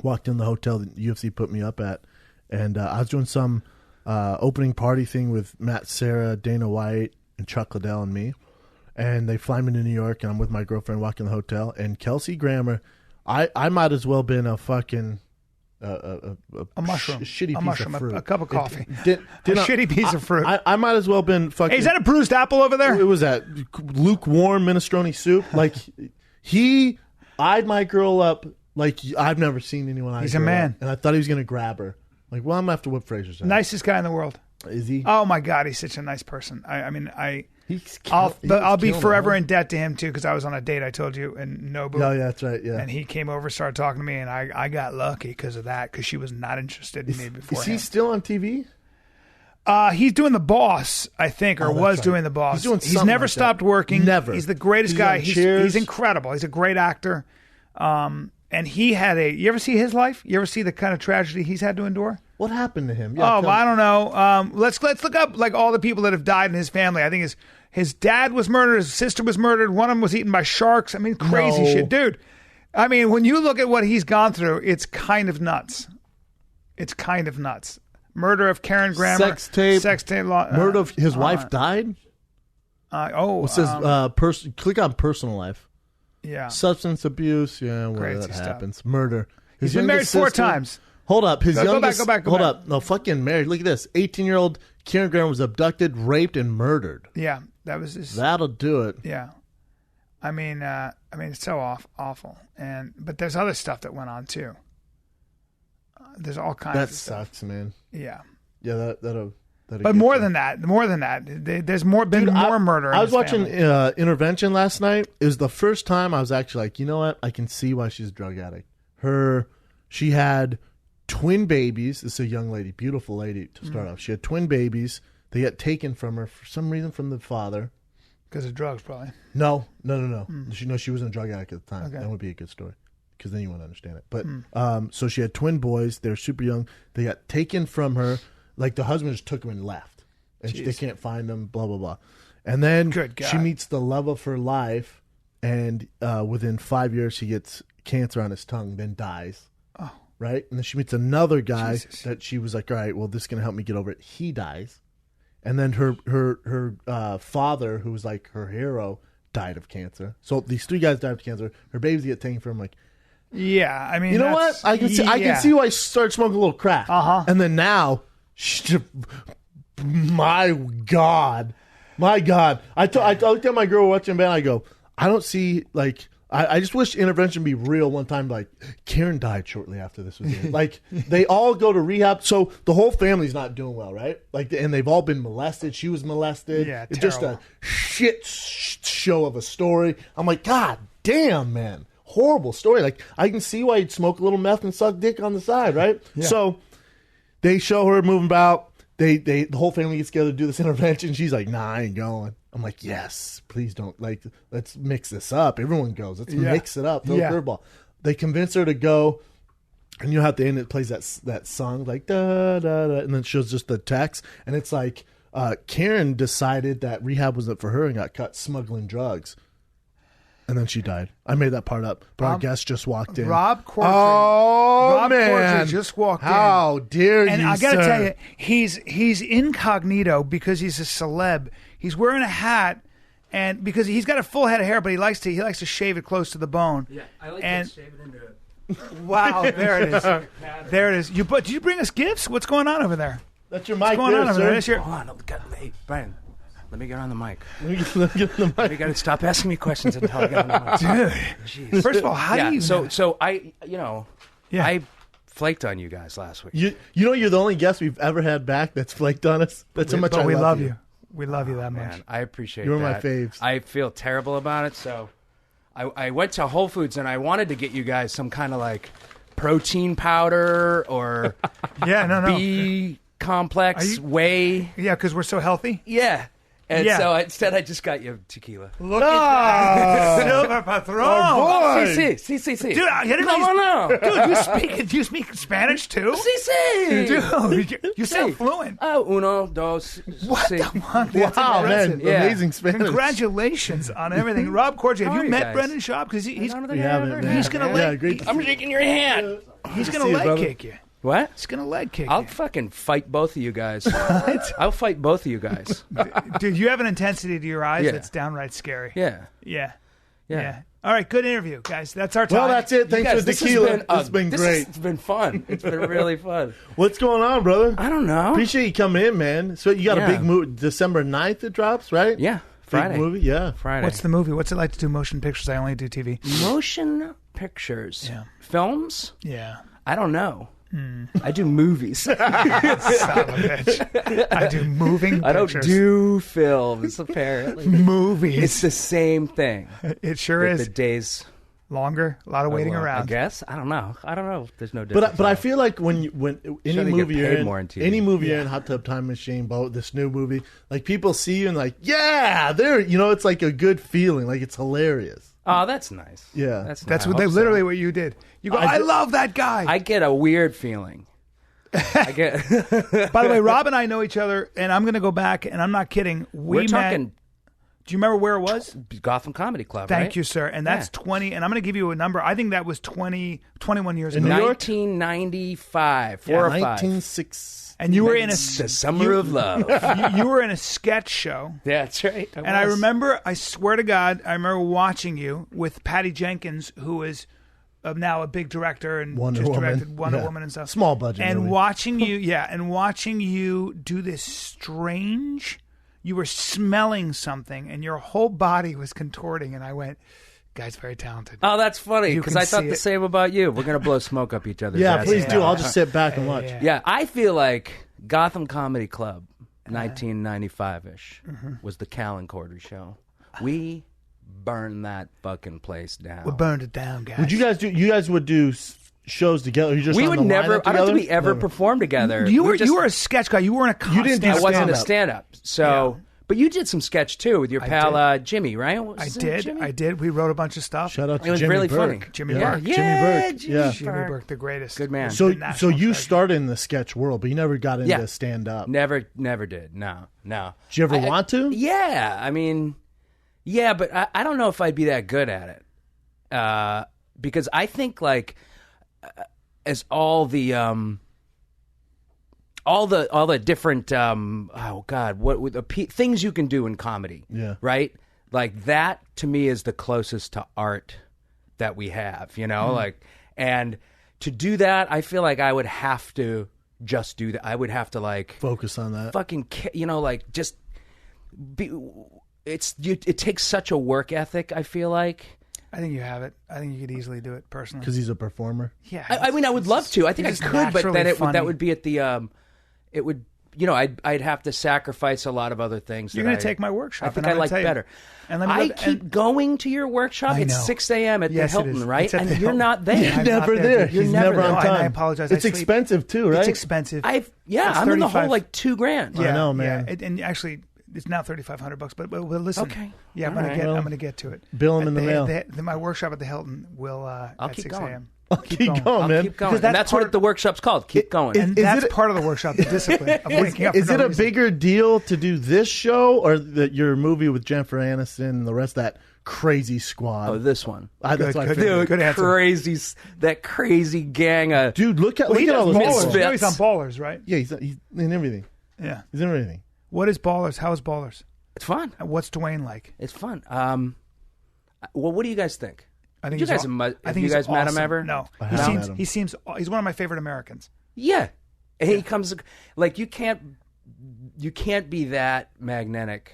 B: walked in the hotel that UFC put me up at, and I was doing some opening party thing with Matt Serra, Dana White, and Chuck Liddell and me. and they fly me to New York, and I'm with my girlfriend walking the hotel, and Kelsey Grammer, I might as well been a fucking a
A: mushroom,
B: shitty
A: a
B: piece
A: mushroom,
B: of fruit,
A: a cup of coffee,
B: a
A: shitty piece of fruit.
B: I might as well been fucking.
A: Hey, is that a bruised apple over there?
B: It was that lukewarm minestrone soup. Like he eyed my girl up like I've never seen anyone.
A: He's a man,
B: up, and I thought he was gonna grab her. Like, well, I'm gonna have to whip Fraser's ass.
A: Nicest guy in the world.
B: Is he?
A: Oh my God, he's such a nice person.
B: I'll
A: I'll be forever in debt to him too, because I was on a date, I told you, in Nobu.
B: Oh yeah, that's right. Yeah,
A: and he came over, started talking to me, and I got lucky because of that, because she was not interested in me before.
B: Is he still on TV?
A: He's doing The Boss, I think, or was doing The Boss. He's never stopped working.
B: Never.
A: He's the greatest guy. He's incredible. He's a great actor. And he had you ever see his life? You ever see the kind of tragedy he's had to endure?
B: What happened to him? Yeah,
A: I don't know. Let's look up like all the people that have died in his family. I think his dad was murdered. His sister was murdered. One of them was eaten by sharks. I mean, crazy shit, dude. I mean, when you look at what he's gone through, it's kind of nuts. It's kind of nuts. Murder of Karen Grammer.
B: Sex tape. Murder of his wife died.
A: It
B: says click on personal life.
A: Yeah.
B: Substance abuse. Yeah, where that
A: stuff.
B: happens. Murder.
A: He's been married 4 times.
B: Hold up. His youngest.
A: Go back.
B: Hold up. No, fucking married. Look at this. 18-year-old Karen Graham was abducted, raped, and murdered.
A: Yeah, that was his.
B: That'll do it.
A: Yeah. I mean, it's so awful. But there's other stuff that went on too. There's all kinds.
B: That
A: of stuff.
B: sucks, man.
A: Yeah.
B: Yeah, that'll.
A: But more than that, there's more murder.
B: I was watching Intervention last night. It was the first time I was actually like, you know what? I can see why she's a drug addict. She had twin babies. This is a young lady, beautiful lady to start off. She had twin babies. They got taken from her for some reason from the father.
A: Because of drugs, probably.
B: No. She wasn't a drug addict at the time. Okay. That would be a good story, because then you wouldn't understand it. But so she had twin boys. They were super young. They got taken from her. Like the husband just took them and left, and they can't find them. Blah blah blah. And then she meets the love of her life, and within 5 years he gets cancer on his tongue, then dies.
A: Oh,
B: right. And then she meets another guy that she was like, all right, well, this is gonna help me get over it. He dies, and then her father, who was like her hero, died of cancer. So these 3 guys died of cancer. Her babies get taken from like.
A: Yeah, I mean,
B: you know what? I can see why she started smoking a little crack. And then now. My God. I looked at my girl watching band. I go, I don't see, like, I just wish Intervention be real one time. Like, Karen died shortly after this was in. Like, they all go to rehab. So the whole family's not doing well, right? Like, and they've all been molested. She was molested.
A: Yeah,
B: it's just a shit show of a story. I'm like, God damn, man. Horrible story. Like, I can see why you'd smoke a little meth and suck dick on the side, right?
A: Yeah.
B: So they show her moving about. The whole family gets together to do this intervention. She's like, nah, I ain't going. I'm like, yes, please don't. Like, let's mix this up. Everyone goes. Let's mix it up. Throw a curveball. They convince her to go. And you know how at the end it plays that song, like, da, da, da, and then it shows just the text. And it's like, Karen decided that rehab wasn't for her and got caught smuggling drugs. And then she died. I made that part up. But our guest just walked in.
A: Rob Corddry.
B: Oh, man.
A: Corddry just walked in.
B: How dare you,
A: And I got to tell you, he's incognito because he's a celeb. He's wearing a hat, and because he's got a full head of hair, but he likes to shave it close to the bone.
F: Yeah, I like to shave it into it.
A: Wow, there it is. There it is. Did you bring us gifts? What's going on over there?
B: That's your mic.
A: What's going on over there?
F: Hold on. Hey, Brian. Let me get on the mic.
B: Let me get on the mic.
F: You got to stop asking me questions until I get on the mic.
A: Dude. Jeez. First of all, how do you...
F: So I flaked on you guys last week.
B: You know you're the only guest we've ever had back that's flaked on us. That's how much
A: we
B: love you.
A: We love you that much.
F: Man, I appreciate
B: You're
F: that.
B: my faves.
F: I feel terrible about it, so I went to Whole Foods and I wanted to get you guys some kind of like protein powder or B complex whey.
A: Yeah, because we're so healthy.
F: Yeah. And so instead, I just got you tequila.
A: Look at that. Silver Patron.
B: Oh, boy.
F: Sí.
A: Dude, I didn't know. Dude, do you speak Spanish too?
F: Sí.
A: Dude, you sound fluent.
F: Uno, dos,
A: what
F: sí.
A: the fuck?
B: Wow, man.
F: Yeah.
B: Amazing Spanish.
A: Congratulations on everything. Rob Corddry, have you met Brendan Schaub? Because he's going to
B: I'm
A: leg
F: I'm shaking your hand.
A: He's going to leg kick you.
F: What?
A: He's gonna leg kick
F: I'll
A: you.
F: fucking fight both of you guys. I'll fight both of you guys.
A: Dude, you have an intensity to your eyes
F: Yeah.
A: that's downright scary.
F: Yeah.
A: Yeah.
F: Yeah.
A: All right, good interview, guys. That's our time.
B: Well, that's it. Thanks
F: You guys,
B: for the tequila. It's been great.
F: It's been fun. It's been really fun.
B: What's going on, brother?
F: I don't know.
B: Appreciate you coming in, man. So you got a big movie. December 9th it drops, right?
F: Yeah. Friday.
B: Big movie, yeah.
F: Friday.
A: What's the movie? What's it like to do motion pictures? I only do TV.
F: Motion pictures.
A: Yeah.
F: Films?
A: Yeah.
F: I don't know. I do movies.
A: Son of a bitch. I do moving pictures.
F: I don't do films, apparently.
A: movies.
F: It's the same thing.
A: It sure
F: But
A: is.
F: the days
A: Longer, a lot of waiting
F: I
A: around.
F: guess. I don't know. There's no difference.
B: But I feel like when any
F: Should've
B: movie
F: get
B: you're
F: paid
B: in,
F: more in TV.
B: any movie you're in, Hot Tub Time Machine, Boat, this new movie, like people see you and like, yeah, there. It's like a good feeling. Like it's hilarious.
F: Oh, that's nice.
B: Yeah.
F: That's
A: That's
F: nice.
A: what
F: I hope so.
A: literally what you did. You go, I love that guy.
F: I get a weird feeling. I get.
A: By the way, Rob and I know each other, and I'm going to go back, and I'm not kidding.
F: We're
A: met.
F: talking
A: Do you remember where it was?
F: Gotham Comedy Club.
A: Thank
F: right?
A: you, sir. And that's 20. And I'm going to give you a number. I think that was 21 years ago.
B: New York?
F: 1995, 4 or 5.
B: 1906.
A: And you were in a
F: The Summer of Love.
A: you were in a sketch show.
F: That's right.
A: And I remember, I swear to God, I remember watching you with Patty Jenkins, who is now a big director and
B: Wonder
A: just
B: Woman.
A: directed Wonder
B: Yeah.
A: Woman and stuff.
B: Small budget
A: And
B: movie.
A: watching you do this strange, you were smelling something and your whole body was contorting. And I went, guy's very talented.
F: Oh, that's funny
A: You
F: because
A: can
F: I thought
A: see
F: the
A: it.
F: same about you. We're gonna blow smoke up each other's
B: Yeah,
F: asses
B: please do.
F: now.
B: I'll just sit back and watch.
F: Yeah, I feel like Gotham Comedy Club, 1995-ish, was the Callan Corddry show. We burned that fucking place down.
A: We burned it down, guys.
B: Would you guys do? You guys would do shows together? You just
F: We
B: on
F: would
B: the
F: never.
B: lineup
F: I don't think we
B: together?
F: ever
B: Never.
F: performed together.
A: You
F: We
A: were
F: just-
A: you were a sketch guy. You weren't a constant.
B: didn't do
F: I wasn't a
B: stand-up.
F: stand-up. So,
A: Yeah.
F: but you did some sketch too with your pal Jimmy, right? What was
A: I
F: his name,
A: did.
F: Jimmy?
A: I did. We wrote a bunch of stuff.
B: Shout out to
F: It was
B: Jimmy
F: really
B: Burke.
F: funny.
A: Jimmy
F: yeah.
A: Burke.
F: Yeah,
B: Jimmy Burke.
F: Jimmy
B: Yeah.
A: Jimmy
F: Burke.
A: Burke, the greatest.
F: Good man.
B: So,
A: The national
B: you
A: treasure.
B: started in the sketch world, but you never got into
F: Yeah.
B: stand up.
F: Never did. No.
B: Did you ever want to?
F: Yeah, I mean, yeah, but I don't know if I'd be that good at it, because I think like as all the different things you can do in comedy,
B: Yeah.
F: right? Like that to me is the closest to art that we have, like, and to do that, I feel like I would have to just do that. I would have to like
B: Focus on that.
F: fucking like just be. It takes such a work ethic. I feel like.
A: I think you have it. I think you could easily do it personally.
B: Because he's a performer.
A: Yeah.
F: I mean, I would love to. I think I
A: he's just
F: could, but then
A: naturally funny.
F: that would be at the. It would. I'd have to sacrifice a lot of other things.
A: You're
F: going
A: to take my workshop.
F: I think
A: and I'm
F: I like
A: gonna tell you.
F: better.
A: And let me
F: I
A: go-
F: keep
A: and-
F: going to your workshop.
A: I
F: It's
A: know.
F: 6 a.m. at
A: Yes,
F: the
A: it
F: Hilton,
A: is.
F: right?
A: It's at
F: And
A: the
F: you're
A: Hilton.
F: not there.
A: I'm
B: He's
A: not
B: never
A: there,
B: there.
A: dude.
B: He's
F: You're
B: never
F: never
B: on
A: there.
B: time.
A: And I apologize. I
B: It's
A: sleep.
B: expensive too, right?
A: It's expensive.
F: It's
A: It's
F: I'm in the hole
A: 35.
F: like $2,000.
A: Yeah,
B: I know, man.
A: Yeah. And actually, it's now $3,500. But listen.
F: Okay.
A: Yeah, I'm
F: All
A: gonna
F: right.
A: I'm gonna get to it.
B: Bill him in the mail.
A: My workshop at the Hilton will.
F: I'll
A: at
F: keep
A: 6
F: going.
A: a.m.
B: Keep going, man.
F: Keep going.
A: Because
F: And that's
A: part
F: what the workshop's called. Keep going.
A: And
B: Is
A: that's
B: it-
A: part of the workshop, the discipline of waking up.
B: Is
A: for
B: it
A: no
B: a
A: reason.
B: bigger deal to do this show or your movie with Jennifer Aniston and the rest of that crazy squad?
F: Oh, this one.
B: That's
A: Good,
B: what I
A: good,
B: figured.
A: good answer.
F: That crazy gang of
B: Dude, look at
A: Well, he
B: all
A: does
B: those
A: Ballers.
F: misfits.
A: You know he's on Ballers, right?
B: Yeah, he's in everything.
A: Yeah.
B: He's in everything.
A: What is Ballers? How is Ballers?
F: It's fun.
A: And what's Dwayne like?
F: It's fun. Well, what do you guys think?
A: I think
F: You guys
A: he's
F: have
A: aw-
F: mu-
A: I
F: have
A: think
F: you
A: he's
F: guys met him
A: awesome.
F: ever?
A: No.
B: I
A: He
B: have
A: seems.
B: met him.
A: He seems. He's one of my favorite Americans.
F: Yeah, and he comes like you can't be that magnetic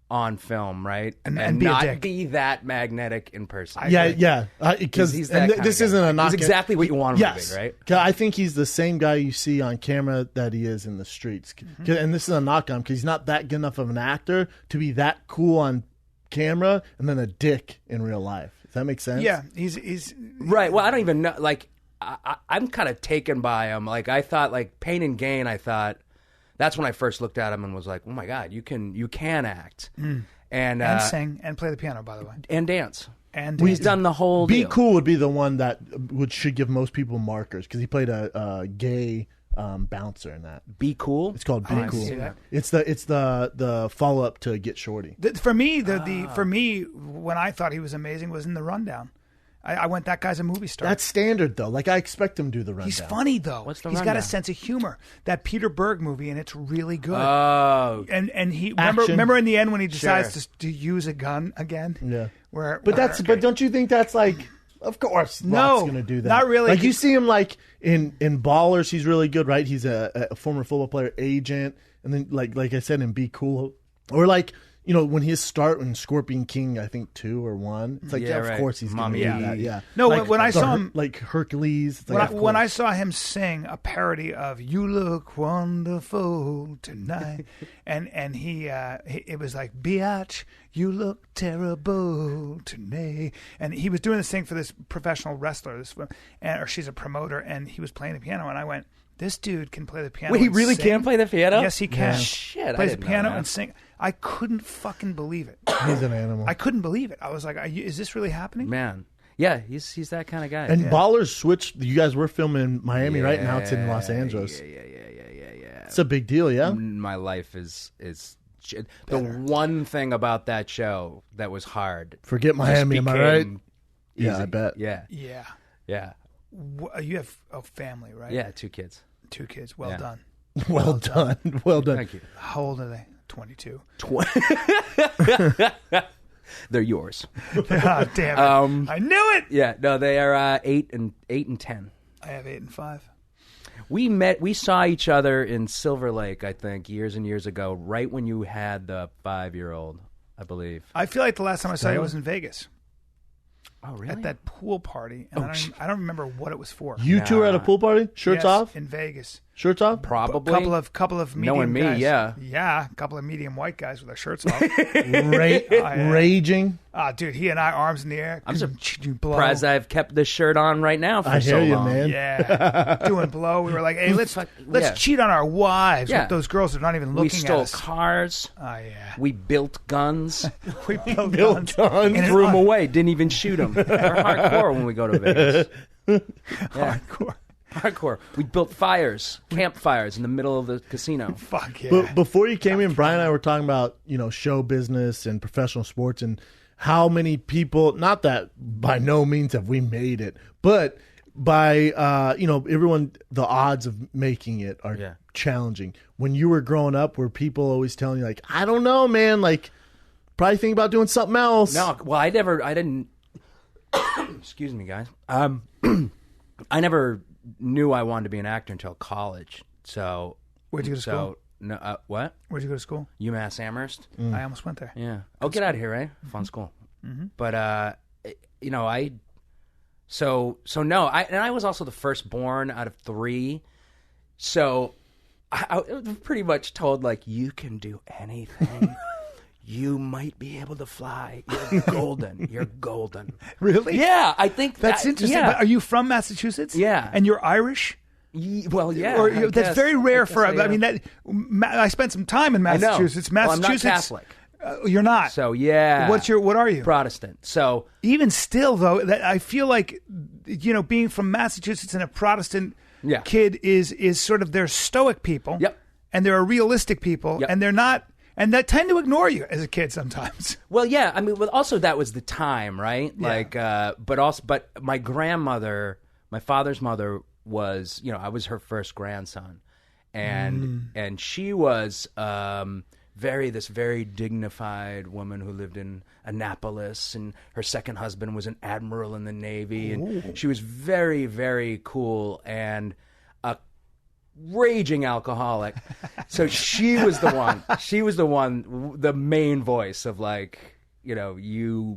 F: on film, right?
A: And be a
F: not
A: dick.
F: be that magnetic in person.
B: Yeah. Because
F: He's that kind
B: this
F: of
B: isn't
F: guy.
B: a knock.
F: He's exactly what you want him
B: Yes,
F: to be, right?
B: 'Cause I think he's the same guy you see on camera that he is in the streets. And this is a knock on him because he's not that good enough of an actor to be that cool on camera and then a dick in real life. Does that make sense?
A: Yeah. He's.
F: Right. Well, I don't even know. Like, I'm kind of taken by him. Like, I thought, like Pain and Gain. I thought that's when I first looked at him and was like, oh my god, you can act and
A: sing and play the piano, by the way.
F: and dance.
A: And
F: He's done the whole
B: Be
F: deal.
B: Cool would be the one that should give most people markers because he played a gay bouncer in that.
F: Be Cool.
B: It's called Be
A: I
B: Cool.
A: see that.
B: It's the follow up to Get Shorty.
A: For me, for me, when I thought he was amazing was in The Rundown, I went, that guy's a movie star.
B: That's standard though. Like I expect him to do the rundown.
A: He's funny though.
F: What's the
A: He's got
F: rundown?
A: a sense of humor. That Peter Berg movie, and it's really good.
F: Oh,
A: And he
B: Action.
A: remember in the end when he decides to use a gun again.
B: Yeah.
A: But
B: don't you think that's like? Of course,
A: No,
B: Rock's gonna do that.
A: not really.
B: Like you see him like in Ballers, he's really good, right? He's a former football player, agent, and then like I said in Be Cool, or like when his start in Scorpion King, I think 2 or 1. It's like of course he's gonna do that. Yeah.
A: No,
B: like,
A: when I saw him,
B: like Hercules, it's
A: when,
B: like,
A: when I saw him sing a parody of "You Look Wonderful Tonight," and he it was like, "Biatch, you look terrible tonight," and he was doing this thing for this professional wrestler, or she's a promoter, and he was playing the piano, and I went, "This dude can play the piano."
F: wait, he
A: and
F: really
A: sing.
F: can play the piano?
A: Yes, he can.
F: Yeah. Shit,
A: plays
F: I
A: the
F: didn't
A: piano
F: know that.
A: and sing. I couldn't fucking believe it.
B: he's an animal.
A: I couldn't believe it. I was like, "Is this really happening?"
F: Man, yeah, he's that kind of guy.
B: And Ballers switched. You guys were filming in Miami right now. It's in Los Angeles.
F: Yeah.
B: It's a big deal, yeah.
F: My life is the one thing about that show that was hard.
B: Forget Miami, am I right?
F: became
B: Yeah,
F: easy.
B: I bet.
F: Yeah,
A: Yeah. You have a family, right?
F: yeah. 2 kids.
A: 2 kids. Well
F: Yeah.
A: done.
B: Well done. Well done.
F: Thank you.
A: How old are they? 22.
F: They're yours.
A: Ah, damn it. I knew it.
F: Yeah, no, they are 8 and 10.
A: I have 8 and 5.
F: We saw each other in Silver Lake, I think, years and years ago, right when you had the 5-year-old, I believe.
A: I feel like the last time I saw you was in Vegas
F: Oh, really?
A: at that pool party. And I don't remember what it was for.
B: You two were at a pool party? Shirts
A: Yes,
B: off?
A: in Vegas.
B: Shirts off?
F: Probably.
A: Couple of medium
F: Knowing me,
A: guys.
F: yeah.
A: Yeah, a couple of medium white guys with their shirts off.
B: Raging.
A: Dude, he and I, arms in the air.
F: I'm
A: blow.
F: surprised I've kept this shirt on right now for
B: I
F: so
B: hear you,
F: long.
B: man.
A: Yeah, doing blow. We were like, "Hey, let's
F: yeah.
A: cheat on our wives
F: Yeah.
A: with those girls that are not even
F: We
A: looking
F: stole
A: at us."
F: cars.
A: Oh yeah,
F: We built guns.
A: we built
B: Guns.
A: And
F: Threw them away. Didn't even shoot them. We're hardcore when we go to Vegas.
A: hardcore.
F: Hardcore. We built campfires in the middle of the casino.
A: Fuck yeah.
B: But before you came in, Brian and I were talking about, show business and professional sports and how many people, not that by no means have we made it, but by, everyone, the odds of making it are challenging. When you were growing up, were people always telling you, like, I don't know, man, like, probably think about doing something else?
F: No, well, I didn't, excuse me, guys. I never knew I wanted to be an actor until college. So
A: Where'd you go to school?
F: No, what?
A: Where'd you go to school?
F: UMass Amherst.
A: I almost went there.
F: Yeah. Oh, get out of here, right? Fun school. Mm-hmm. But I was also the firstborn out of 3, so I was pretty much told, like, you can do anything. You might be able to fly. You're golden. You're golden.
A: Really?
F: Yeah, I think
A: That's interesting.
F: Yeah.
A: But are you from Massachusetts?
F: Yeah.
A: And you're Irish?
F: Well, yeah.
A: Or
F: I
A: that's
F: guess.
A: very rare
F: guess
A: for.
F: I
A: mean, I spent some time in
F: I know.
A: Massachusetts.
F: Well, I'm not
A: Massachusetts.
F: Catholic.
A: You're not.
F: So yeah.
A: What are you?
F: Protestant. So
A: Even still, though, that I feel like being from Massachusetts and a Protestant kid is sort of, they're stoic people.
F: Yep.
A: And they're realistic people,
F: Yep.
A: and they're not. And they tend to ignore you as a kid sometimes.
F: Well, yeah. I mean, also that was the time, right?
A: Yeah.
F: Like, but my grandmother, my father's mother, was, I was her first grandson, and she was this very dignified woman who lived in Annapolis, and her second husband was an admiral in the Navy, and she was very, very cool and a raging alcoholic. So she was the one. She was the main voice of, like, you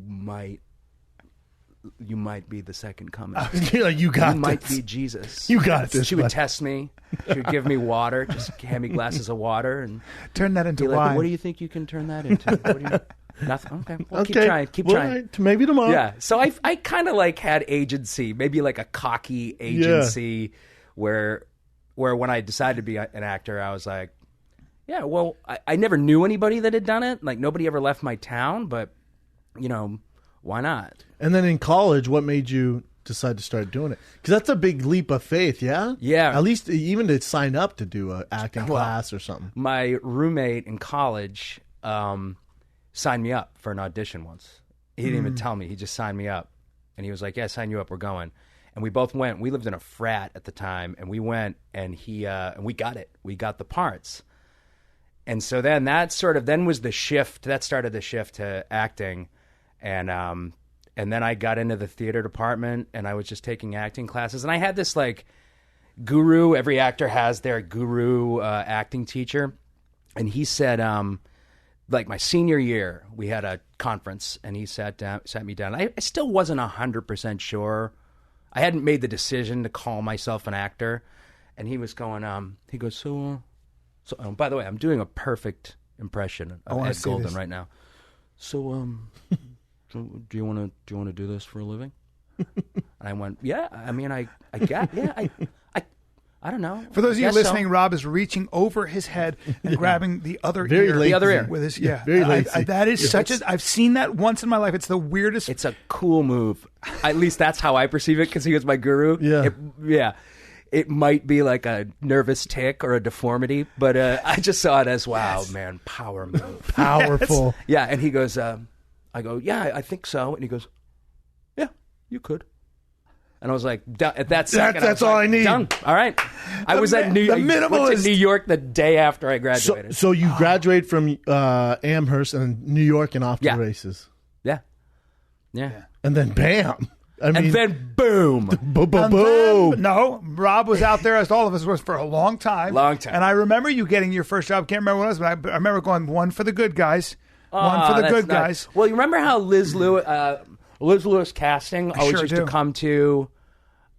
F: might be the second coming.
B: You got
F: You might
B: this.
F: be Jesus.
B: You got this.
F: She would
B: bud.
F: test me. She would give me water, just hand me glasses of water, and
A: Turn that into
F: be like,
A: wine.
F: "What do you think you can turn that into?" What do you... Nothing. Okay. Well,
B: Okay.
F: keep trying. Keep
B: Well,
F: trying.
B: right, maybe tomorrow.
F: Yeah. So I kind of like had agency, maybe like a cocky agency, where when I decided to be an actor, I was like, yeah, well, I never knew anybody that had done it. Like, nobody ever left my town, but why not?
B: And then in college, what made you decide to start doing it? Because that's a big leap of faith, yeah?
F: Yeah.
B: At least even to sign up to do an acting class or something.
F: My roommate in college signed me up for an audition once. He didn't even tell me. He just signed me up. And he was like, yeah, sign you up. We're going. And we both went. We lived in a frat at the time, and we went, and we got it. We got the parts. And so then then was the shift. That started the shift to acting. And then I got into the theater department, and I was just taking acting classes. And I had this like guru. Every actor has their guru acting teacher. And he said, like my senior year, we had a conference, and he sat me down. I still wasn't 100% sure. I hadn't made the decision to call myself an actor. And he was going, he goes, so by the way, I'm doing a perfect impression of Ed Golden right now. So, do you want to do this for a living? And I went, yeah. I mean, I got, yeah. I don't know.
A: For those of you listening, Rob is reaching over his head and grabbing the other ear.
F: The other ear.
A: With his,
B: very lazy.
A: That is I've seen that once in my life. It's the weirdest.
F: It's a cool move. At least that's how I perceive it, because he was my guru.
B: Yeah.
F: It might be like a nervous tick or a deformity, but I just saw it as, wow, man, power move.
B: Powerful.
F: Yeah, and he goes, I go, yeah, I think so. And he goes, yeah, you could. And I was like, at that second,
B: that's all I need.
F: Done. All right. I went to New York the day after I graduated.
B: So you graduated from Amherst and New York and off to the races.
F: Yeah.
B: And then bam.
F: And then boom.
B: Boom.
A: No, Rob was out there, as all of us was, for a long time. And I remember you getting your first job. Can't remember what it was, but I remember going, one for the good guys. One for the good guys.
F: Well, you remember how Liz Lewis casting always used to come to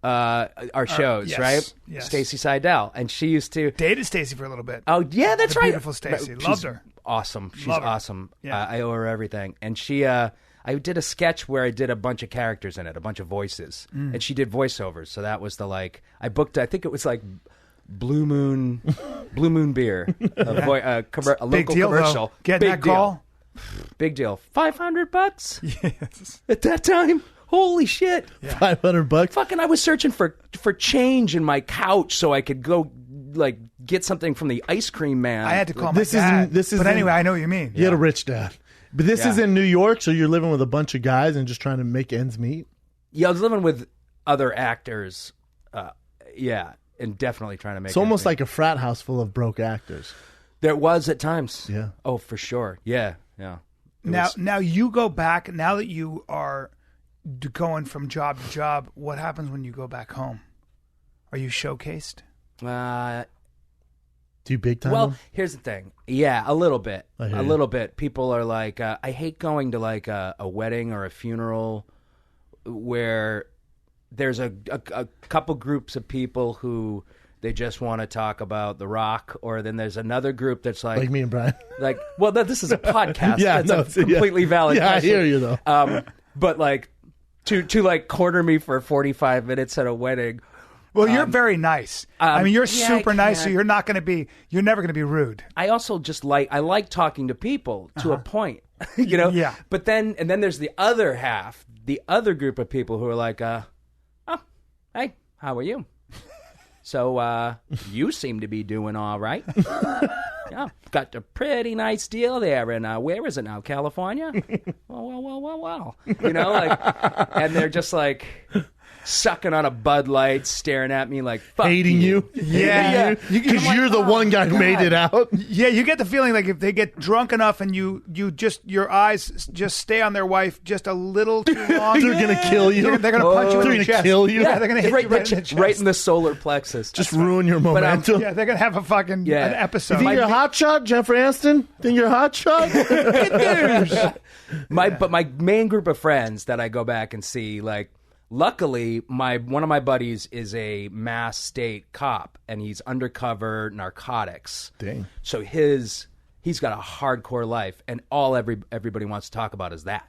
F: our shows,
A: yes,
F: right?
A: Yes.
F: Stacey Seidel. And she used to...
A: Dated Stacey for a little bit.
F: Oh, yeah, that's right.
A: Beautiful Stacey. Loved her.
F: Awesome. She's
A: Love her.
F: awesome.
A: Yeah.
F: I owe her everything. And she... I did a sketch where I did a bunch of characters in it, a bunch of voices. And she did voiceovers. So that was I booked, I think it was like Blue Moon beer, a local commercial.
A: Though. Getting that call?
F: Big deal. $500?
A: Yes.
F: At that time? Holy shit.
B: Yeah. $500?
F: Fucking, I was searching for change in my couch so I could go like get something from the ice cream man.
A: I had to call my dad. But anyway, I know what you mean.
B: You had a rich dad. But this is in New York, so you're living with a bunch of guys and just trying to make ends meet?
F: Yeah, I was living with other actors. And definitely trying to make
B: it's almost like a frat house full of broke actors.
F: There was at times.
B: Yeah.
F: Oh, for sure. Yeah.
A: Now you go back, now that you are going from job to job, what happens when you go back home? Are you showcased?
B: Do you big time?
F: Well,
B: them?
F: here's the thing. Yeah, a little bit. A little bit. People are like, I hate going to like a wedding or a funeral where there's a couple groups of people who they just want to talk about The Rock, or then there's another group that's like
B: me and Brian.
F: Like, well, this is a podcast.
B: Yeah,
F: that's a completely valid question.
B: I hear you though.
F: But like to like corner me for 45 minutes at a wedding.
A: Well, you're very nice. I mean, you're super nice, so you're never going to be rude.
F: I also just I like talking to people to a point, you know?
A: Yeah.
F: But then there's the other half, the other group of people who are like, oh, hey, how are you? So, you seem to be doing all right. Yeah, got a pretty nice deal there. And where is it now? California? Well. You know, like, and they're just like sucking on a Bud Light, staring at me like, fuck
B: hating you.
A: Yeah.
B: Because you're the one guy who made it out.
A: Yeah, you get the feeling like if they get drunk enough and you just, your eyes just stay on their wife just a little too long.
B: They're going to kill you.
A: They're going to punch you in the chest.
B: They're going to kill you.
A: Yeah, they're going to hit you right in the chest.
F: Right in the solar plexus.
B: Just ruin your momentum.
A: Yeah, they're going to have a fucking an episode.
B: You think you're a hot shot, Jennifer Aniston? Think you're a hot shot?
A: Good news.
F: But my main group of friends that I go back and see, like, luckily, one of my buddies is a Mass State cop, and he's undercover narcotics.
B: Dang.
F: So he's got a hardcore life, and all everybody wants to talk about is that.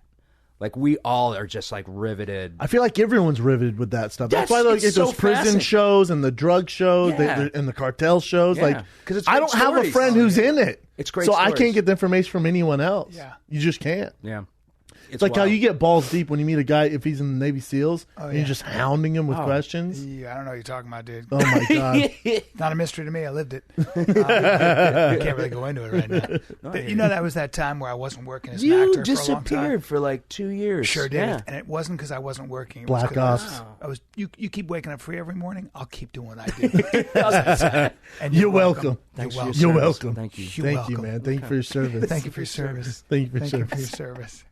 F: Like, we all are just like riveted.
B: I feel like everyone's riveted with that stuff.
F: Yes,
B: That's why they get those prison shows and the drug shows and the cartel shows.
F: Yeah.
B: Like,
F: 'Cause it's
B: I
F: great
B: don't have a
F: stories.
B: friend who's in it.
F: It's great
B: So I
F: stories.
B: can't get the information from anyone else.
A: Yeah.
B: You just can't.
F: Yeah.
B: It's like how you get balls deep when you meet a guy if he's in the Navy SEALs and you're just hounding him with questions.
A: Yeah, I don't know what you're talking about, dude.
B: Oh my god,
A: not a mystery to me. I lived it. I can't really go into it right now. That was that time where I wasn't working as an actor for a long time.
F: You disappeared for like 2 years.
A: Sure did, and it wasn't because I wasn't working. It
B: Black
A: was
B: Ops.
A: I was. You keep waking up free every morning. I'll keep doing what I do. And
B: you're welcome. You're welcome.
F: Thank you.
B: Thank you, man. Thank you for your service.
A: Thank you for your service.
B: Thank you for
A: your service.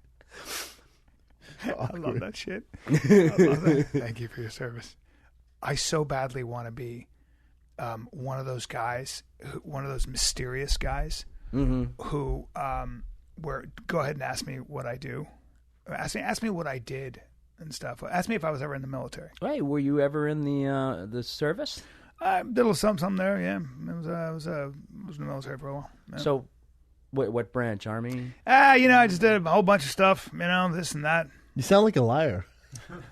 A: I love that shit. I love that. Thank you for your service. I so badly want to be one of those guys, one of those mysterious guys who go ahead and ask me what I do. Ask me what I did and stuff. Ask me if I was ever in the military.
F: Hey, were you ever in the service?
A: I did a little something there, yeah. I was in the military for a while. Yeah.
F: So, what branch? Army?
A: I just did a whole bunch of stuff, this and that.
B: You sound like a liar.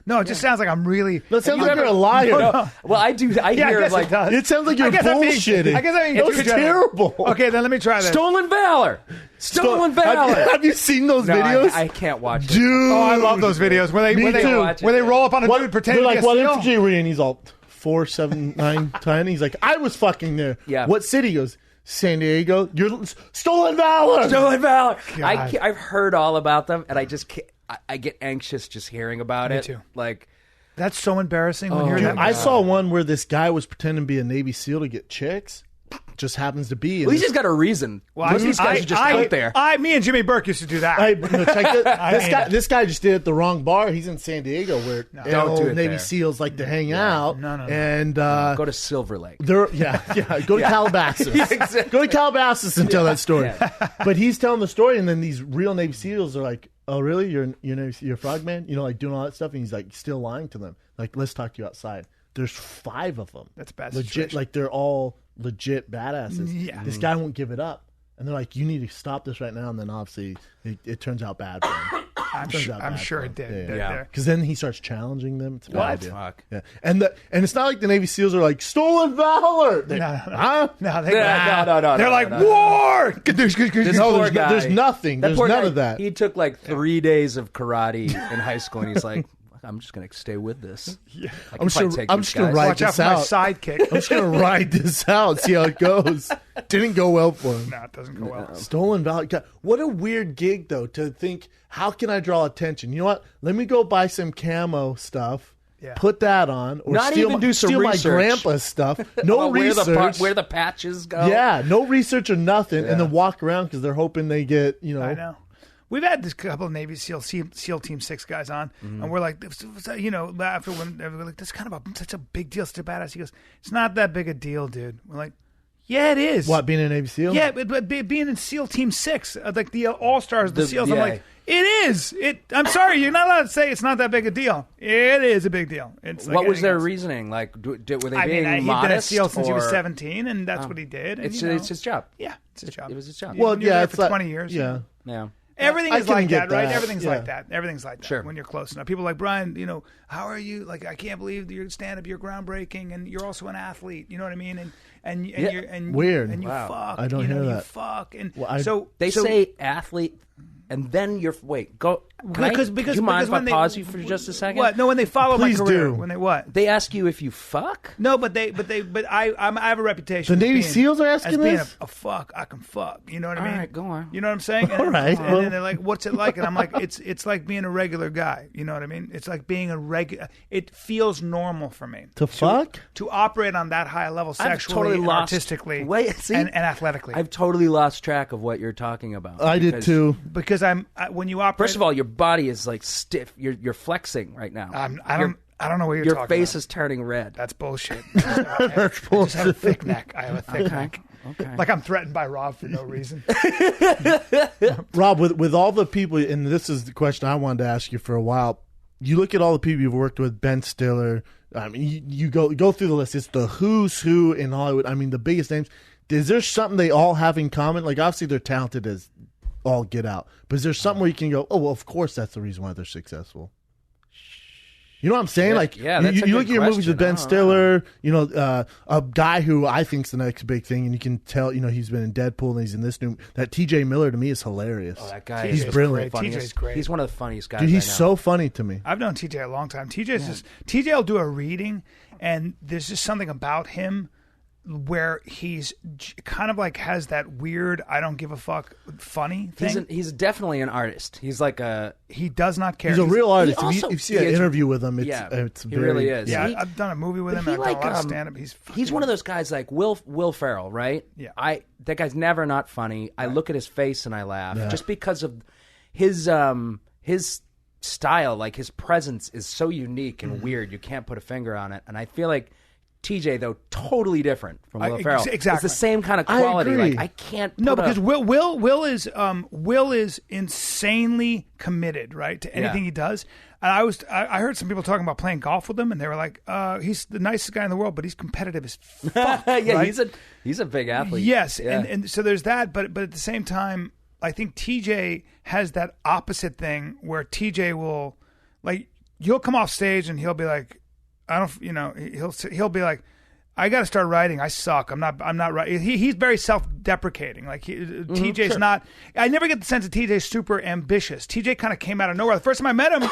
A: No, it just sounds like I'm really.
B: That sounds like you're a liar.
F: No. Well, I do. I hear
A: guess
F: like
B: it sounds like you're bullshitting.
A: I guess I'm being
B: That's terrible.
A: Okay, then let me try this.
F: Stolen Valor. Stolen Valor.
B: Have you seen those videos?
F: I can't watch it.
B: Dude.
A: Oh, I love those videos where they roll up on a dude pretending
B: they're
A: to
B: like,
A: be
B: what
A: a seal.
B: infantry were you? And he's all 4, 7, 9, 10. He's like, I was fucking there.
F: Yeah.
B: What city? He goes, San Diego. You're Stolen Valor.
F: Stolen Valor.
A: God.
F: I've heard all about them, and I just can't. I get anxious just hearing about it.
A: Me too.
F: Like,
A: that's so embarrassing when you're
B: Dude,
A: that.
B: I saw one where this guy was pretending to be a Navy SEAL to get chicks. Just happens to be.
F: well, he's just got a reason.
A: Well,
F: Most of these guys are just out there.
A: Me and Jimmy Burke used to do that.
B: This guy just did it at the wrong bar. He's in San Diego where
F: Don't do it
B: Navy
F: there.
B: SEAls like to hang out.
A: No.
B: And
F: Go to Silver Lake.
B: Go to Calabasas.
F: Exactly.
B: Go to Calabasas and tell that story. But he's telling the story, and then these real Navy SEAls are like, "Oh, really? You're a frogman? Like doing all that stuff?" And he's like still lying to them. Like, let's talk to you outside. There's 5 of them.
A: That's a bad
B: legit.
A: situation.
B: Like they're all legit badasses.
A: Yeah.
B: This guy won't give it up. And they're like, you need to stop this right now. And then obviously it turns out bad for him.
A: I'm sure it did.
F: Yeah.
B: Because then he starts challenging them. It's a bad idea.
F: Fuck.
B: Yeah. And it's not like the Navy SEAls are like, Stolen Valor.
A: No,
F: No.
A: They're like, war.
F: This
B: No,
F: poor guy.
B: there's nothing. There's
F: poor
B: none
F: guy,
B: of that.
F: He took like 3 days of karate in high school, and he's like, I'm just going to stay with this. Yeah.
B: I'm just going to ride
A: Watch out
B: this
A: for my
B: out.
A: sidekick.
B: I'm just going to ride this out, see how it goes. Didn't go well for him.
A: No, it doesn't go well.
B: Stolen Valor. God, what a weird gig, though, to think, how can I draw attention? You know what? Let me go buy some camo stuff, put that on, or
F: Not even do some
B: steal my
F: research.
B: grandpa's stuff. No research.
F: Where the patches go.
B: Yeah, no research or nothing, and then walk around because they're hoping they get,
A: I know. We've had this couple of Navy SEAL Team 6 guys on, and we're like, after when we're like, that's kind of such a big deal, such a badass. He goes, it's not that big a deal, dude. We're like, yeah, it is.
B: What, being a Navy SEAL?
A: Yeah, but being in SEAL Team 6, like the All-Stars, the SEALs, I'm like, it is. I'm sorry, you're not allowed to say it's not that big a deal. It is a big deal. It's like
F: what was their
A: else.
F: reasoning? Like, were they being
A: he'd
F: modest?
A: been a SEAL since he was
F: or-
A: 17, and that's what he did. And,
F: It's his job.
A: Yeah, it's his job.
F: It was his job.
B: Well,
A: When you're
B: yeah,
A: there
B: it's
A: for
B: like,
A: 20 years.
B: Yeah.
F: Yeah.
A: Everything
B: I
A: is
B: can
A: like
B: get
A: that, right?
B: that.
A: Everything's
B: Yeah.
A: like that. Everything's like that
F: Sure.
A: when you're close enough. People are like, Brian, how are you? Like, I can't believe you're stand-up, you're groundbreaking, and you're also an athlete. You know what I mean? And you're
B: Weird.
A: and you
F: Wow.
A: fuck.
B: I don't hear
A: You
B: that.
A: fuck. And
B: Well,
F: They say athlete, and then you're go. Can I,
A: because
F: do you mind if I
A: when they-
F: pause you for just a second?
A: What? No, when they follow
B: Please
A: my career,
B: do.
A: when they what?
F: They ask you if you fuck.
A: No, but I have a reputation.
B: The
A: as
B: Navy
A: being-
B: SEAls are asking
A: as being
B: this?
A: a fuck. I can fuck. You know what I mean?
F: All right, go on.
A: You know what I'm saying? And,
B: All right,
A: And
B: well.
A: then they're like, "What's it like?" And I'm like, "It's like being a regular guy." You know what I mean? It's like being a regular. It feels normal for me
B: To fuck?
A: to operate on that high level sexually, and artistically, and athletically.
F: I've totally lost track of what you're talking about.
B: I did
F: because-
B: too.
A: because when you operate.
F: First of all, your body is like stiff. You're flexing right now.
A: I don't know what you're
F: Your
A: talking
F: face
A: about.
F: is turning red.
A: That's bullshit.
B: That's
A: I just have a thick neck. I have a thick
F: Okay.
A: neck.
F: Okay.
A: Like I'm threatened by Rob for no reason.
B: Rob, with all the people, and this is the question I wanted to ask you for a while. You look at all the people you've worked with, Ben Stiller. I mean, you go through the list. It's the who's who in Hollywood. I mean, the biggest names. Is there something they all have in common? Like, obviously, they're talented as all get out. But is there something where you can go, oh, well, of course that's the reason why they're successful? You know what I'm saying? Like,
F: that's
B: you
F: a
B: look at
F: good
B: your movies
F: question.
B: with Ben Stiller, a guy who I think's the next big thing, and you can tell, he's been in Deadpool and he's in this new. That TJ Miller to me is hilarious.
F: Oh, that guy
B: he's
F: is
B: brilliant.
A: TJ's great.
F: He's one of the funniest guys.
B: Dude, he's
F: I know.
B: so funny to me.
A: I've known TJ a long time. TJ will do a reading, and there's just something about him where he's kind of like has that weird I don't give a fuck funny thing.
F: He's definitely an artist. He's like
A: he does not care.
B: He's a real artist.
F: also-
B: if you see an
F: he is-
B: interview with him, it's
F: he
B: very,
F: really is.
A: Yeah,
F: He-
A: I've done a movie with him.
F: But
A: And I've done a lot of stand-up.
F: He's one of those guys like Will Ferrell, right?
A: Yeah.
F: That guy's never not funny. I look at his face and I laugh just because of his style. Like his presence is so unique and weird. You can't put a finger on it. And I feel like TJ, though, totally different from Will Ferrell.
A: Exactly.
F: It's the same kind of quality.
B: I agree.
F: Like I can't.
A: No,
F: put
A: because
F: a,
A: Will is insanely committed, right, to anything he does. And I heard some people talking about playing golf with him, and they were like, he's the nicest guy in the world, but he's competitive as fuck. right?
F: he's a big athlete.
A: Yes,
F: Yeah.
A: and so there's that, but at the same time, I think TJ has that opposite thing where TJ will, like, you'll come off stage and he'll be like, he'll be like, I got to start writing. I suck. I'm not writing. He's very self-deprecating. Like TJ's not. I never get the sense that TJ's super ambitious. TJ kind of came out of nowhere. The first time I met him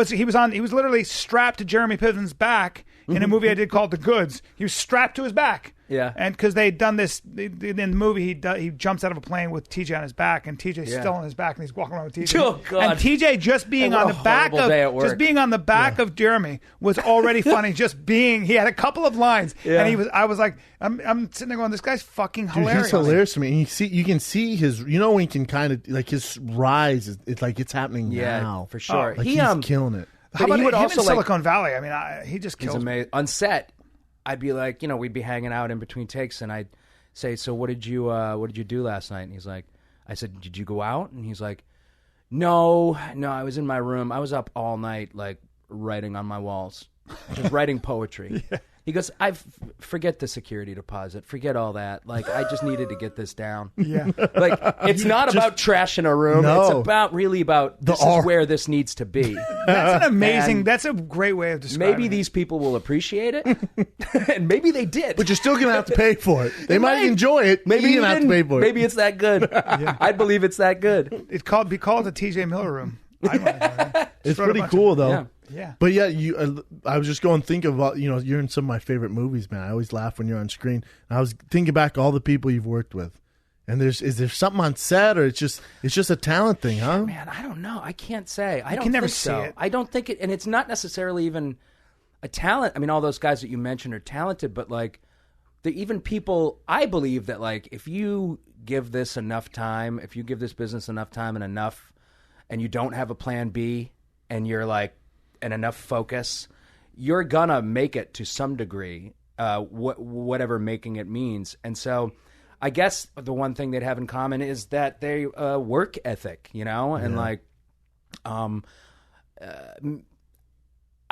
A: he was literally strapped to Jeremy Piven's back in a movie I did called The Goods. He was strapped to his back.
F: Yeah.
A: And because they'd done this in the movie, he jumps out of a plane with TJ on his back, and TJ's still on his back, and he's walking around with TJ.
F: Oh, God.
A: And TJ just being on the back of Jeremy was already funny. Just being, he had a couple of lines, and I was like, I'm sitting there going, this guy's fucking hilarious.
B: Dude, he's hilarious to me. And you can see his, when he can kind of like his rise. It's like it's happening now
F: for sure.
B: Like he's killing it.
A: How about
F: he would
A: him
F: also
A: in Silicon Valley? I mean, he just
F: He's
A: kills me.
F: amazing. On set, I'd be like, we'd be hanging out in between takes, and I'd say, "So what did you do last night?" And he's like, "I said, did you go out?" And he's like, "No, I was in my room. I was up all night, like writing on my walls, just writing poetry." He goes, forget the security deposit. Forget all that. Like, I just needed to get this down.
A: Yeah.
F: Like, it's not about trash in a room.
B: No.
F: It's about this is where this needs to be.
A: That's an amazing, that's a great way of describing
F: Maybe these people will appreciate it. And maybe they did.
B: But you're still gonna have to pay for it. They might enjoy it.
F: Maybe
B: you're gonna have to pay for it.
F: Maybe it's that good. I believe it's that good.
A: It'd be called the TJ Miller Room.
B: It's pretty cool though.
A: Yeah.
B: But yeah, I was just going to think about, you're in some of my favorite movies, man. I always laugh when you're on screen. And I was thinking back all the people you've worked with. And is there something on set, or it's just a talent thing, huh?
F: Man, I don't know. I can't say. I don't
A: can never
F: think so.
A: see it.
F: I don't think it, and it's not necessarily even a talent. I mean, all those guys that you mentioned are talented, but like even people, I believe that like if you give this enough time, if you give this business enough time and you don't have a plan B, and you're like, and enough focus, you're gonna make it to some degree, whatever making it means. And so I guess the one thing they'd have in common is that they work ethic, and like I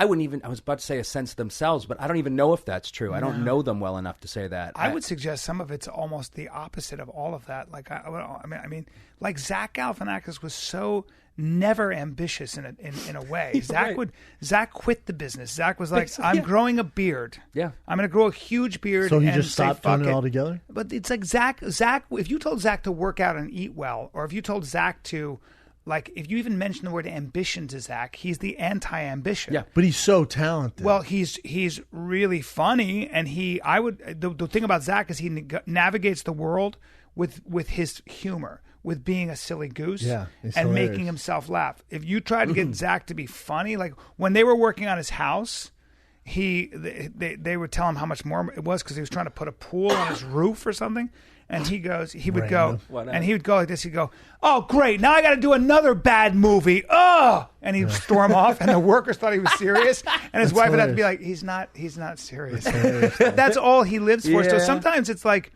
F: was about to say a sense of themselves, but I don't even know if that's true. I don't know them well enough to say that.
A: I would suggest some of it's almost the opposite of all of that. Like I mean, like Zach Galifianakis was so never ambitious in a way. Zach quit the business. Zach was like, I'm growing a beard.
F: Yeah,
A: I'm going to grow a huge beard.
B: So he
A: and
B: just stopped doing it altogether.
A: But it's like Zach. If you told Zach to work out and eat well, or if you told Zach to, like, if you even mention the word ambition to Zach, he's the anti-ambition.
F: Yeah,
B: but he's so talented.
A: Well, he's really funny, and the thing about Zach is he navigates the world with his humor, with being a silly goose, and
B: hilarious.
A: making himself laugh. If you try to get Zach to be funny, like when they were working on his house, they would tell him how much more it was because he was trying to put a pool on his roof or something. And he would go like this. He'd go, "Oh, great! Now I got to do another bad movie." Oh, and he'd storm off, and the workers thought he was serious, and his wife would have to be like, "He's not serious." That's all he lives for. So sometimes it's like,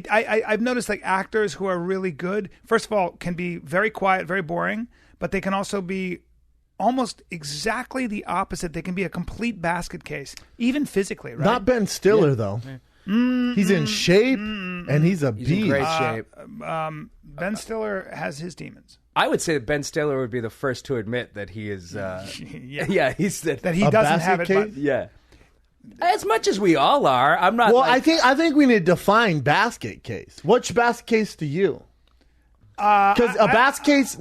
A: I've noticed like actors who are really good. First of all, can be very quiet, very boring, but they can also be almost exactly the opposite. They can be a complete basket case, even physically. Right?
B: Not Ben Stiller though. He's in shape, and he's a beast.
F: He's in great shape.
A: Ben Stiller has his demons.
F: I would say that Ben Stiller would be the first to admit that he is. He's
A: that he doesn't have it. But,
F: yeah. As much as we all are, I'm not.
B: Well, I think we need to define basket case. What's basket case to you? Because a basket case,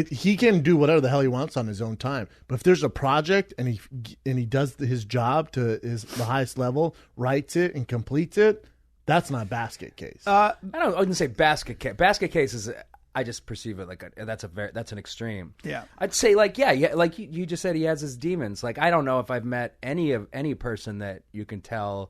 B: he can do whatever the hell he wants on his own time. But if there's a project and he does his job to the highest level, writes it and completes it, that's not basket case.
F: I wouldn't say basket case. Basket case is. I just perceive it like that's an extreme.
A: Yeah,
F: I'd say like you just said he has his demons. Like I don't know if I've met any person that you can tell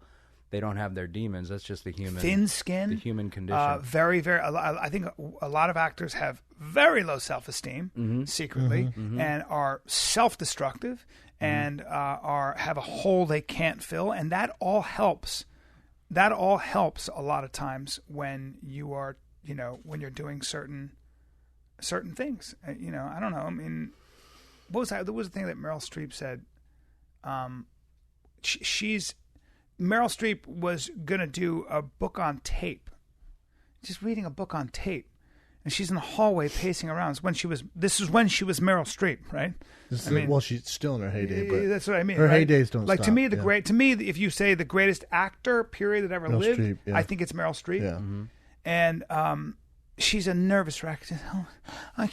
F: they don't have their demons. That's just the human
A: thin skin,
F: the human condition.
A: Very, very. I think a lot of actors have very low self-esteem secretly and are self-destructive and have a hole they can't fill, and that all helps. That all helps a lot of times when you are. When you're doing certain things, I don't know. I mean, what was that? There was a thing that Meryl Streep said. Meryl Streep was gonna do a book on tape, just reading a book on tape, and she's in the hallway pacing around. This is when she was Meryl Streep, right?
B: Well, she's still in her heyday, but
A: that's what I mean.
B: Her
A: right?
B: heydays don't
A: like
B: stop.
A: To me, if you say the greatest actor period that ever
B: Meryl
A: lived,
B: Streep, yeah.
A: I think it's Meryl Streep.
B: Yeah.
A: And she's a nervous wreck. She says, I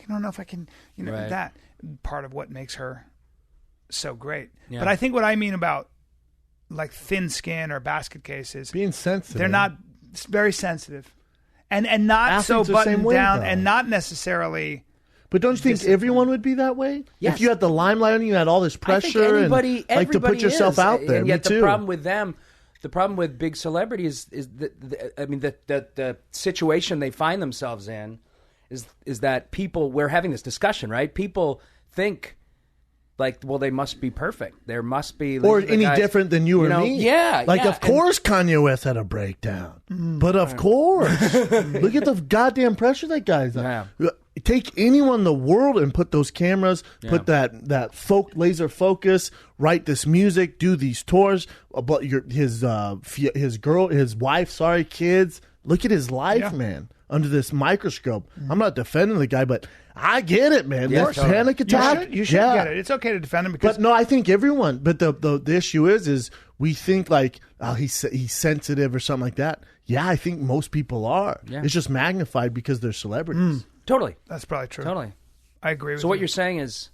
A: don't know if I can,
F: Right.
A: that part of what makes her so great.
F: Yeah.
A: But I think what I mean about like thin skin or basket cases,
B: being sensitive.
A: they're not very sensitive, and not
B: Athletes
A: so
B: are the
A: buttoned
B: same way,
A: down,
B: though.
A: and not necessarily.
B: But don't you think everyone would be that way?
F: Yes.
B: If you had the limelight on you, had all this pressure, and like to put yourself
F: is.
B: out there.
F: And yet
B: Me too.
F: the problem with them. The problem with big celebrities is the situation they find themselves in is that we're having this discussion, right? People think like, well, they must be perfect. There must be
B: or any different than you or me.
F: Yeah,
B: like
F: yeah.
B: of course Kanye West had a breakdown, but of course, look at the goddamn pressure that guy's on.
F: Yeah.
B: Take anyone in the world and put those cameras, put that laser focus, write this music, do these tours about his wife, kids. Look at his life, man, under this microscope. I'm not defending the guy, but I get it, man.
F: Yeah,
B: This panic attack.
A: You should get it. It's okay to defend him because.
B: But no, I think everyone. But the issue is we think like he's sensitive or something like that. Yeah, I think most people are.
F: Yeah.
B: It's just magnified because they're celebrities.
F: Totally.
A: That's probably true.
F: Totally.
A: I agree with you.
F: So what you're saying is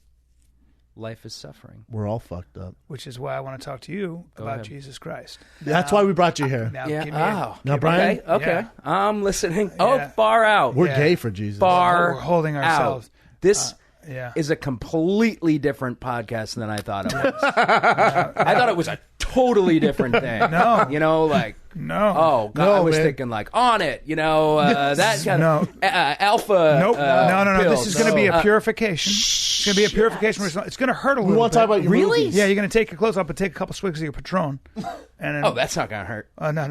F: life is suffering.
B: We're all fucked up.
A: Which is why I want to talk to you about
F: ahead.
A: Jesus Christ.
B: That's why we brought you here.
A: Now,
F: Yeah.
A: give me a-
B: Now, Brian,
F: Okay.
A: Yeah.
F: I'm listening.
A: Yeah.
F: Oh, far out.
B: we're gay for Jesus.
F: Far
A: We're holding ourselves.
F: out. This
A: yeah.
F: is a completely different podcast than I thought it was. I thought it was a totally different thing.
A: No.
F: No. Oh, God,
B: No,
F: I was
B: man.
F: thinking like on it, that kind of alpha.
A: Nope. No.
F: pills.
A: This is going to be a purification. It's going to be a purification. It's going to hurt a little
B: We want to talk
A: bit.
B: about your
F: Really?
B: movies.
A: Yeah, you're going to take your clothes off and take a couple swigs of your Patron. And then,
F: Oh, that's not going to hurt.
A: no. We're
F: No,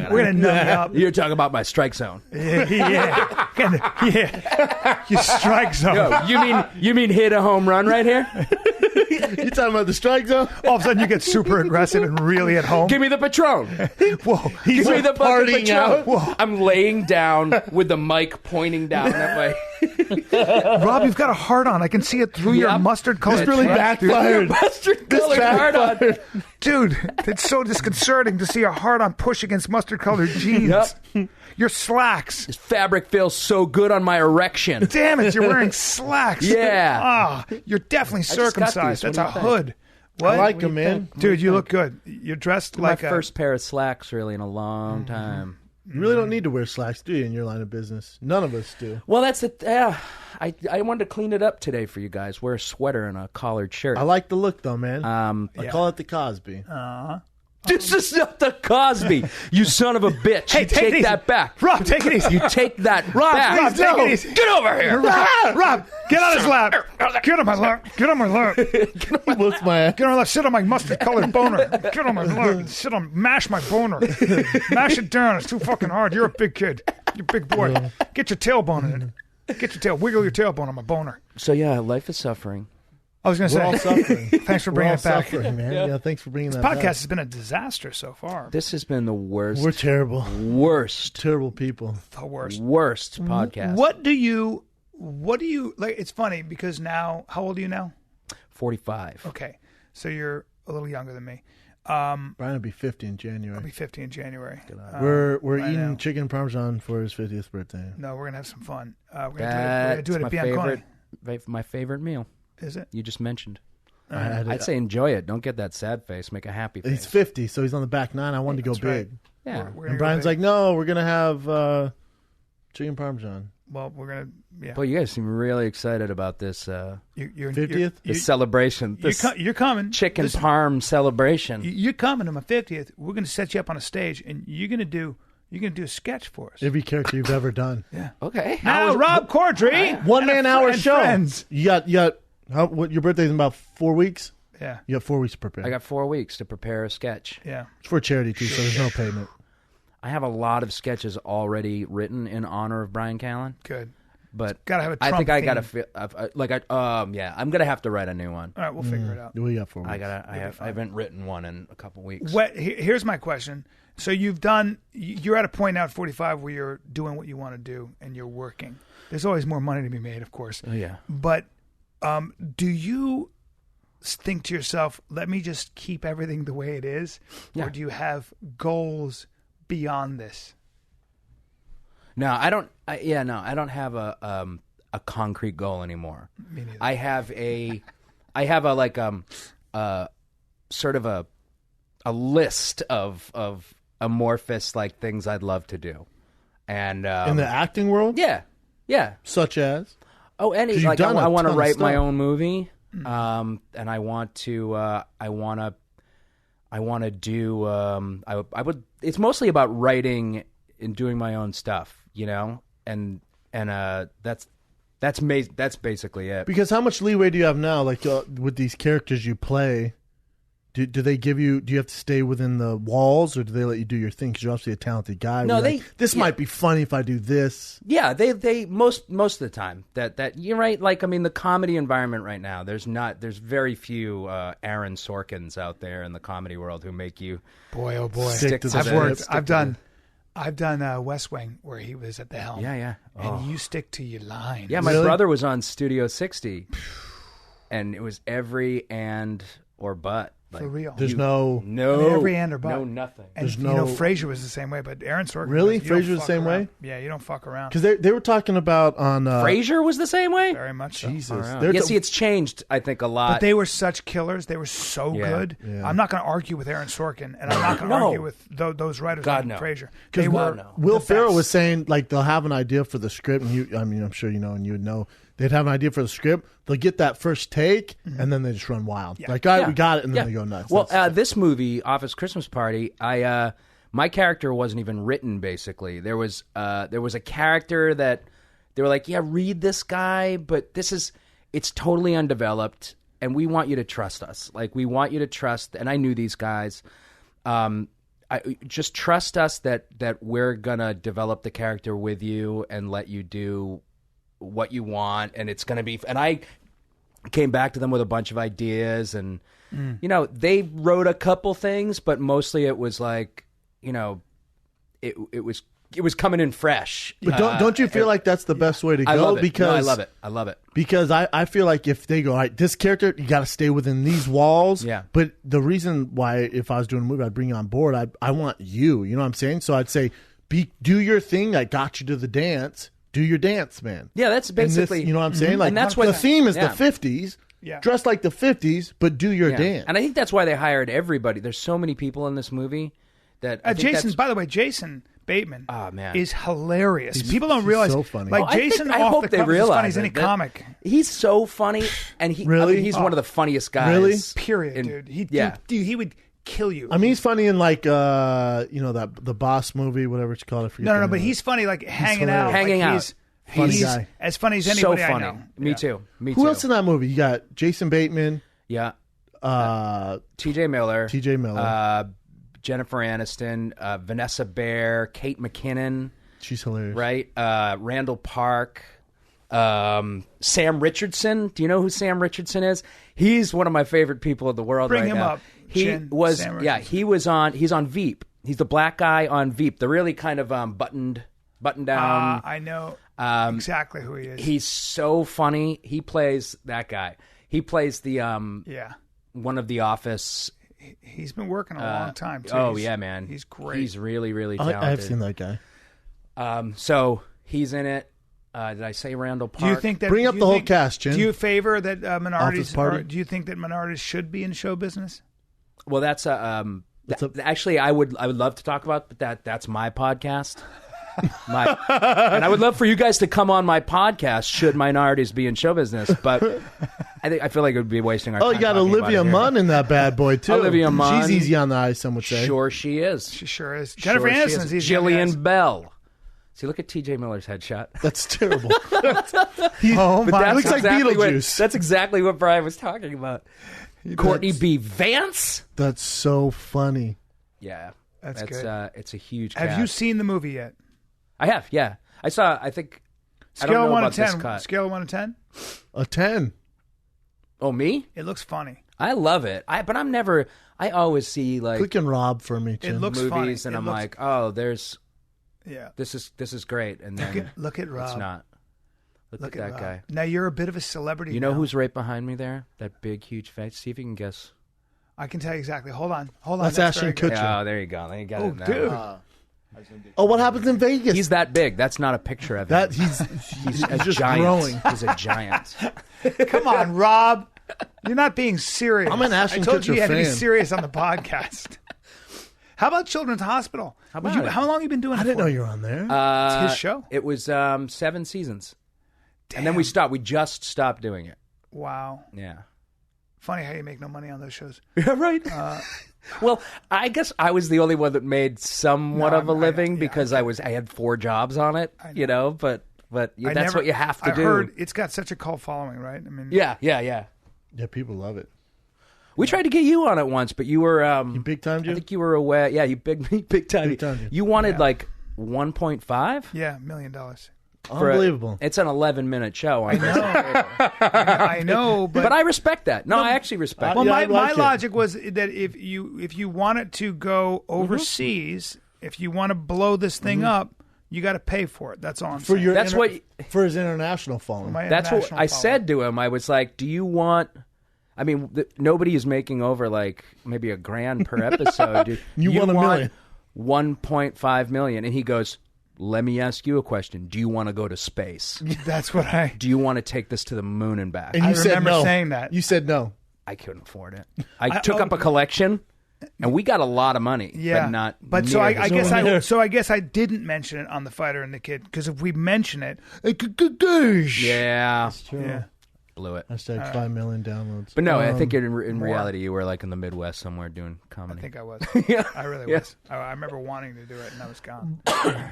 A: going
F: no.
A: to numb you up.
F: You're talking about my strike zone.
A: Yeah. You strike zone.
F: Yo, you mean hit a home run right here?
B: You talking about the strike zone?
A: All of a sudden, you get super aggressive and really at home.
F: Give me the Patron.
A: Whoa.
F: Give me the fucking
B: partying
F: Patron.
B: out.
A: Whoa.
F: I'm laying down with the mic pointing down that way.
A: Rob, you've got a heart on. I can see it through your
F: Yep.
A: mustard colored.
B: This really backfired.
F: Mustard colored hard on.
A: Dude, it's so disconcerting to see a heart on push against mustard colored jeans.
F: Yep.
A: Your slacks.
F: This fabric feels so good on my erection.
A: Damn it, you're wearing slacks.
F: Yeah.
A: Ah, you're definitely
F: just got
A: circumcised.
F: these.
A: That's
F: What
A: a
F: do you think?
A: hood. What?
B: I like him, man.
A: Dude, you look good. You're dressed
F: My
A: like
F: first pair of slacks, really, in a long time.
B: You really don't need to wear slacks, do you, in your line of business? None of us do.
F: Well, that's it. I wanted to clean it up today for you guys. Wear a sweater and a collared shirt.
B: I like the look, though, man. I
A: Yeah.
B: call it the Cosby.
F: This is not the Cosby. You son of a bitch.
A: Hey,
F: You
A: take it
F: take
A: easy.
F: that back.
A: Rob, take it easy.
F: You take that
A: Rob,
F: back.
A: Rob, take it easy.
F: Get over here.
A: Rob, get on his lap. Get on my lap. Get on my lap.
B: He looks my ass.
A: Get on my lap. Sit on my mustard colored boner. Get on my lap. Mash my boner. Mash it down. It's too fucking hard. You're a big kid. You're a big boy. Get your tailbone in it. Get your tail. Wiggle your tailbone on my boner.
F: So, yeah, life is suffering.
A: I was going to
B: We're all
A: say,
B: suffering.
A: thanks for
B: We're
A: bringing
B: all
A: it back.
B: suffering, man. Yeah, thanks for bringing
A: This
B: that
A: podcast
B: back.
A: has been a disaster so far.
F: This has been the worst.
B: We're terrible.
F: Worst.
B: Terrible people.
A: The worst.
F: Worst podcast.
A: What do you like? It's funny because now, how old are you now?
F: 45.
A: Okay, so you're a little younger than me.
B: Brian will be 50 in January.
A: I'll be 50 in January.
B: We're
A: I
B: eating
A: know.
B: chicken parmesan for his 50th birthday.
A: No, we're gonna have some fun. We're gonna
F: That's
A: do it
F: my
A: at Bianconi.
F: my favorite meal.
A: Is it?
F: You just mentioned.
B: I
F: I'd say enjoy it. Don't get that sad face. Make a happy face.
B: He's 50, so he's on the back nine. I wanted to go
A: That's right.
B: big.
F: Yeah.
A: We're gonna
B: And
A: go
B: Brian's
A: big.
B: like, no, we're going to have chicken parmesan.
A: well, we're gonna, yeah.
F: Well, you guys seem really excited about this
A: You're
B: 50th?
F: this celebration. This
A: You're coming.
F: chicken
A: Listen,
F: parm celebration.
A: You're coming to my 50th. We're gonna set you up on a stage, and you're gonna do a sketch for us.
B: Every character you've ever done.
F: Okay.
A: Now, Rob Corddry,
B: One man hour
A: and
B: show.
A: friends.
B: You got what? Your birthday's in about 4 weeks.
A: Yeah,
B: You got 4 weeks to prepare.
F: I got 4 weeks to prepare a sketch.
A: yeah.
B: It's for charity too, so there's no payment.
F: I have a lot of sketches already written in honor of Brian Callen,
A: Good.
F: but
A: Gotta have a
F: I
A: Trump
F: think I gotta
A: theme.
F: yeah. I'm gonna have to write a new one.
A: All right, we'll figure it out.
B: We got 4 weeks.
F: I haven't written one in a couple weeks.
A: Here's my question. So you're at a point now at 45 where you're doing what you want to do and you're working. There's always more money to be made, of course.
F: Oh yeah.
A: But do you think to yourself, let me just keep everything the way it is?
F: Yeah.
A: Or do you have goals beyond this?
F: No, I don't. I don't have a concrete goal anymore.
A: Me neither.
F: I have a sort of a list of amorphous like things I'd love to do, and
B: In the acting world,
F: yeah.
B: such as
F: Oh, any
B: 'Cause you've
F: like
B: done
F: I
B: a
F: want to
B: ton of
F: write my
B: stuff.
F: own movie, and I want to do I would. It's mostly about writing and doing my own stuff, you know, and that's basically it.
B: because how much leeway do you have now? Like with these characters you play, do they give you? Do you have to stay within the walls, or do they let you do your thing? Because you're obviously a talented guy.
F: No,
B: Where you're like, this might be funny if I do this.
F: Yeah, they most of the time that you're right. Like I mean, the comedy environment right now, there's very few Aaron Sorkins out there in the comedy world who make you
A: Boy, oh boy.
B: Stick to the
A: I've
B: script.
A: worked. I've done West Wing where he was at the helm.
F: Yeah.
A: And you stick to your lines.
F: Yeah, my
B: Really?
F: brother was on Studio 60, and it was every and or but.
A: For real.
B: There's no.
F: No.
A: Every and or but.
F: No, nothing.
A: And
B: There's
A: you know,
B: no-
A: Frasier was the same way, but Aaron Sorkin.
B: Really?
A: you don't
B: Frasier was the
A: fuck
B: same
A: around.
B: way?
A: Yeah, you don't fuck around.
B: Because they were talking about on
F: Frasier was the same way?
A: Very much so.
B: Jesus.
F: Yeah,
B: They're
F: see, it's changed, I think, a lot.
A: But they were such killers. They were so
F: Yeah.
A: good.
B: Yeah.
A: I'm not going to argue with Aaron Sorkin, and I'm not going to
F: No.
A: argue with those writers
F: God,
A: on
F: no.
A: Frasier. They
F: God,
A: were
F: no.
B: Will
A: the
B: Ferrell
A: best.
B: was saying like they'll have an idea for the script, and I'm sure you know, and you would know. They'd have an idea for the script. They'll get that first take, and then they just run wild.
A: Yeah.
B: Like, all right,
F: Yeah.
B: we got it, and then
F: Yeah.
B: they go nuts.
F: Well,
B: That's-
F: this movie, Office Christmas Party, my character wasn't even written. Basically, there was a character that they were like, "Yeah, read this guy," but it's totally undeveloped, and we want you to trust us. Like, we want you to trust. And I knew these guys. Just trust us that we're gonna develop the character with you and let you do what you want, and it's gonna be. And I came back to them with a bunch of ideas, and you know, they wrote a couple things, but mostly it was like, you know, it was coming in fresh.
B: but don't you feel like that's the best way to go?
F: I love it.
B: Because
F: No, I love it.
B: Because I feel like if they go, all right, this character, you got to stay within these walls.
F: Yeah.
B: But the reason why, if I was doing a movie, I'd bring you on board. I want you. You know what I'm saying? So I'd say, do your thing. I got you to the dance. Do your dance, man.
F: Yeah, that's
B: And this-
F: basically.
B: you know what I'm saying? Like,
F: And that's what
B: the theme is
F: yeah.
B: the 50s.
A: Yeah.
B: Dress like the 50s, but do your
F: Yeah.
B: dance.
F: And I think that's why they hired everybody. There's so many people in this movie that I think
A: Jason.
F: that's-
A: By the way, Jason Bateman
F: man.
A: is hilarious. People don't
B: he's
A: realize.
B: so funny.
A: Like
F: Oh, I think-
A: Jason
F: I
A: off
F: hope
A: the
F: they
A: cuff is as
F: realize
A: funny as any
F: it, that-
A: comic.
F: He's so funny, and he
B: Really?
F: he's one of the funniest guys.
B: Really?
A: Period,
F: in-
A: dude.
F: yeah.
A: He would kill you.
B: I mean, he's funny in like, that the Boss movie, whatever it's called. I forget.
A: no,
B: the
A: but
B: name of it.
A: he's funny. Like hanging out,
B: hilarious.
F: Hanging
A: like,
F: out.
B: Funny
A: He's
B: guy.
A: as funny as
F: so
A: anybody
F: funny.
A: I know.
F: Me
A: Yeah.
F: too. Me
B: Who
F: too.
B: else in that movie? You got Jason Bateman,
F: Yeah.
B: uh,
F: T.J. Miller.
B: T.J. Miller.
F: Jennifer Aniston. Vanessa Bayer. Kate McKinnon.
B: She's hilarious.
F: Right. Randall Park. Sam Richardson. Do you know who Sam Richardson is? He's one of my favorite people in the world
A: Bring
F: right
A: him
F: now.
A: up.
F: He
A: Chin,
F: was,
A: Sam
F: yeah,
A: Richardson.
F: he's on Veep. He's the black guy on Veep. The really kind of buttoned down.
A: I know exactly who he is.
F: He's so funny. He plays that guy. He plays the one of the Office.
A: He's been working a long time, too.
F: Oh,
A: He's-
F: yeah, man.
A: He's great.
F: He's really, really talented.
B: I've seen that guy.
F: So he's in it. Did I say Randall Park?
A: Do you think that
B: Bring up
A: do you
B: the whole
A: think-
B: cast, Jen.
A: Do you favor that
B: Office
A: minorities?
B: Party?
A: Or do you think that minorities should be in show business?
F: Well, that's actually I would love to talk about, but that's my podcast. And I would love for you guys to come on my podcast should minorities be in show business, but I feel like it would be wasting our time.
B: Oh, you got
F: talking
B: Olivia
F: about it
B: Munn in that bad boy too.
F: Olivia Munn.
B: She's easy on the eyes, some would
F: here.
B: say.
F: Sure she is.
A: She sure is.
F: Sure
A: Jennifer
F: she
A: Aniston's
F: is.
A: easy on the eyes.
F: Jillian Bell. See, look at T.J. Miller's headshot.
B: That's terrible.
A: Oh my!
B: It looks like Beetlejuice.
F: That's exactly what Brian was talking about. Courtney B. Vance.
B: That's so funny.
F: Yeah,
A: That's good.
F: It's a huge.
A: Have
F: cast.
A: you seen the movie yet?
F: I have. Yeah, I saw. I think. I don't
A: Scale of
F: know
A: 1
F: about
A: to
F: this
A: 10.
F: cut.
A: Scale of 1 to 10.
B: A 10.
F: Oh, me?
A: It looks funny.
F: I love it. But I'm never. I always see like
B: Click and Rob for me, Jen.
A: It looks
F: movies,
A: funny.
F: and
A: It
F: I'm
A: looks-
F: like, oh, there's
A: Yeah.
F: this is great, and then
A: Look at Rob.
F: it's not. Look at that
A: Rob.
F: guy.
A: Now you're a bit of a celebrity.
F: You know
A: now.
F: who's right behind me there? That big, huge face. See if you can guess.
A: I can tell you exactly. Hold on.
B: That's
A: very
B: Ashton
A: good.
B: Kutcher.
F: Oh, there you go. There you got
A: Oh,
F: it now.
A: dude.
B: Oh, what happens in Vegas?
F: He's that big. That's not a picture of him.
B: that he's
F: a
B: just
F: giant.
B: growing.
F: He's a giant.
A: Come on, Rob. You're not being serious.
B: I'm an Ashton
A: I told you
B: Kutcher
A: you had to be
B: fan.
A: serious on the podcast. How about Children's Hospital?
F: How about it?
A: How long have you been doing it
B: I didn't
A: for?
B: know you were on there.
A: It's his show.
F: It was 7 seasons, and then we stopped. We just stopped doing it.
A: Wow.
F: Yeah.
A: Funny how you make no money on those shows.
F: Yeah, right. Well, I guess I was the only one that made somewhat
A: No,
F: of a
A: I know,
F: living
A: yeah,
F: because I had 4 jobs on it, you know. But that's what you have to
A: I
F: do.
A: heard it's got such a cult following, right? I mean,
F: Yeah.
B: yeah, people love it.
F: We tried to get you on it once, but you were
B: You big time,
F: I
B: Jim?
F: think you were away. Yeah, you big time.
B: Big time,
F: You wanted like 1.5.
A: Yeah, $1 million.
B: Unbelievable.
F: It's an 11-minute show. I know.
A: I know,
F: But I respect that. No, I actually respect
A: Well,
F: it.
B: Yeah, I
A: my
B: like it.
A: logic was that if you want it to go overseas, if you want to blow this thing up, you got to pay for it. That's all I'm
B: For
A: saying.
B: your
F: That's
B: for his international following.
A: My
F: That's what
A: international
F: I
A: following.
F: said to him. I was like, "Do you want?" I mean, nobody is making over like maybe $1,000 per episode. Dude.
B: You want $1 million.
F: 1.5 million, and he goes, "Let me ask you a question. Do you want to go to space?
A: That's what I.
F: Do you want to take this to the moon and back?"
B: And you
A: I
B: said
A: remember
B: no.
A: saying that.
B: You said no.
F: I couldn't afford it. I took up a collection, and we got a lot of money.
A: Yeah,
F: but not.
A: But so
F: near
A: I
F: the-
A: guess I guess I didn't mention it on the Fighter and the Kid because if we mention it,
F: Yeah,
A: yeah.
F: blew it.
B: Hashtag 5 million downloads.
F: But no, I think in reality, you were like in the Midwest somewhere doing comedy.
A: I think I was.
F: Yeah.
A: I really
F: Yeah.
A: was. I remember wanting to do it, and I was gone.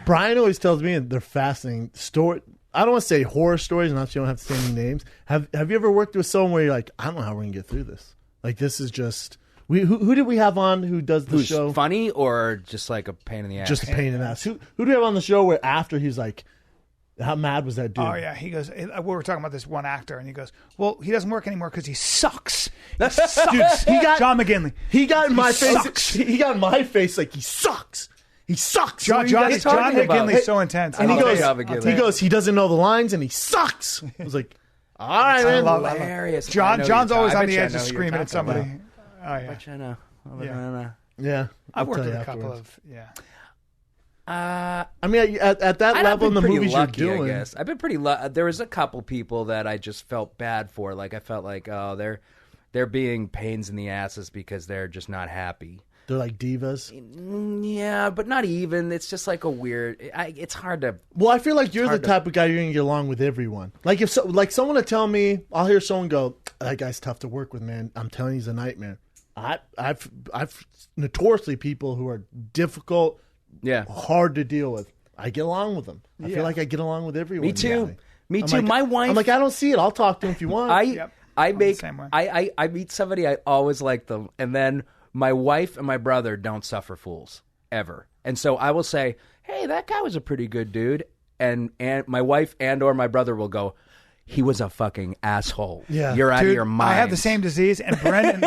B: Brian always tells me they're fascinating story. I don't want to say horror stories, not so you don't have to say any names. Have you ever worked with someone where you're like, I don't know how we're gonna get through this? Like this is just who did we have on who does the
F: Who's
B: show?
F: funny or just like a pain in the ass?
B: Just a pain in the ass. Who do we have on the show where after he's like, how mad was that dude?
A: Oh yeah, he goes. We were talking about this one actor, and he goes, "Well, he doesn't work anymore because he sucks. He sucks."
B: he got
A: John McGinley.
B: He got in my face.
A: sucks.
B: He got in my face like he sucks. He sucks.
A: John
B: What are you guys talking about?
A: McGinley's so intense.
B: And he
F: love
B: goes,
F: John McGinley.
B: he doesn't know the lines and he sucks. I was like, all right, man.
A: love it.
F: Hilarious. I
A: John.
F: know
A: John's
F: you're
A: always
F: ta- I
A: on
F: bet
A: the
F: you I
A: edge
F: know
A: of
F: who you're
A: screaming at
F: talking
A: somebody.
F: about.
A: Oh yeah,
F: Bet you I know.
A: Yeah.
B: Yeah,
A: I've worked
B: tell
A: with
B: you
A: a couple
B: afterwards.
A: of yeah.
B: I mean, at that
F: I've
B: level in
F: been
B: the
F: pretty
B: movies
F: lucky,
B: you're doing,
F: I guess. I've been pretty lucky. There was a couple people that I just felt bad for. Like I felt like, oh, they're being pains in the asses because they're just not happy.
B: they're like divas.
F: Yeah, but not even. It's just like a weird. It's hard to.
B: Well, I feel like you're the
F: hard to-
B: type of guy you're gonna get along with everyone. Like if someone to tell me, I'll hear someone go, "That guy's tough to work with, man. I'm telling you, he's a nightmare." I've notoriously people who are difficult,
F: Yeah.
B: hard to deal with. I get along with them. I feel like I get along with everyone.
F: Me too.
B: Yeah.
F: Me
B: I'm
F: too.
B: like-
F: My wife.
B: I'm like, I don't see it. I'll talk to him if you want.
F: I make
A: the same way.
F: I meet somebody, I always like them, and then my wife and my brother don't suffer fools ever, and so I will say, hey, that guy was a pretty good dude, and my wife and or my brother will go, he was a fucking asshole.
B: Yeah.
F: You're out of
A: Dude,
F: your mind.
A: I have the same disease, and Brendan.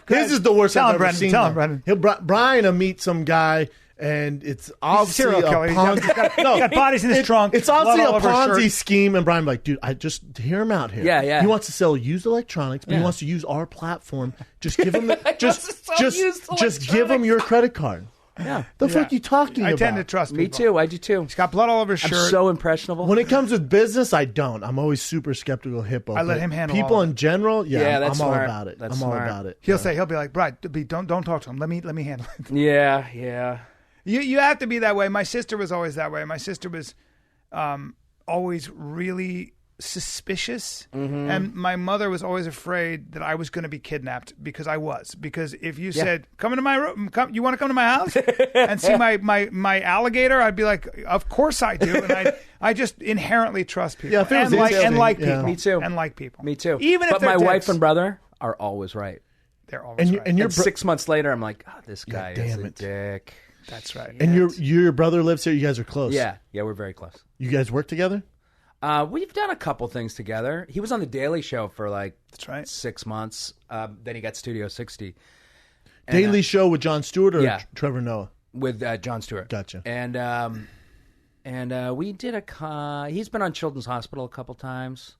B: This is the worst
A: Tell
B: I've
A: him,
B: ever
A: Brendan.
B: seen.
A: Tell him,
B: though.
A: Brendan.
B: Brian will meet some guy, and it's obviously
A: serial killer.
B: a
A: He's
B: Ponzi.
A: he's got bodies in his trunk.
B: It's obviously
A: blood all
B: a
A: over his
B: Ponzi
A: shirt.
B: scheme, and Brian like, dude, I just hear him out here.
F: Yeah, yeah.
B: He wants to sell used electronics, but
F: Yeah.
B: he wants to use our platform. Just give him, just
F: used
B: give him your credit card.
F: Yeah.
B: The fuck you talking
A: I
B: about?
A: tend to trust people.
F: Me too. I do too.
A: He's got blood all over his
F: I'm
A: shirt.
F: so impressionable.
B: When it comes with business, I don't. I'm always super skeptical of Hippo.
A: I let
B: but
A: him handle
B: people
A: all of
B: in general. Yeah,
F: Yeah, that's
B: I'm all
F: smart.
B: about it.
F: That's
B: I'm all
F: smart.
B: about it.
A: He'll be like, Brad, don't talk to him. Let me handle it.
F: Yeah, yeah.
A: You have to be that way. My sister was always that way. My sister was always really suspicious, and my mother was always afraid that I was going to be kidnapped because I was. Because if you said, "Come into my room," you want to come to my house and see my alligator, I'd be like, "Of course I do," and I just inherently trust people.
B: Yeah, if it was
A: and like
B: interesting, yeah.
A: people.
F: Me too.
A: And like people.
F: Me too.
A: Even if
F: but
A: they're
F: my wife
A: dicks,
F: and brother are always right.
A: they're always right.
B: And your
F: And 6 months later, I'm like, oh, this guy is
B: damn
F: a
B: it.
F: dick.
A: That's right.
B: and your brother lives here. You guys are close.
F: Yeah, we're very close.
B: You guys work together.
F: We've done a couple things together. He was on the Daily Show for like
A: That's right.
F: 6 months. Then he got Studio 60.
B: Daily Show with Jon Stewart or
F: yeah.
B: Trevor Noah.
F: With Jon Stewart.
B: Gotcha.
F: And we did he's been on Children's Hospital a couple times.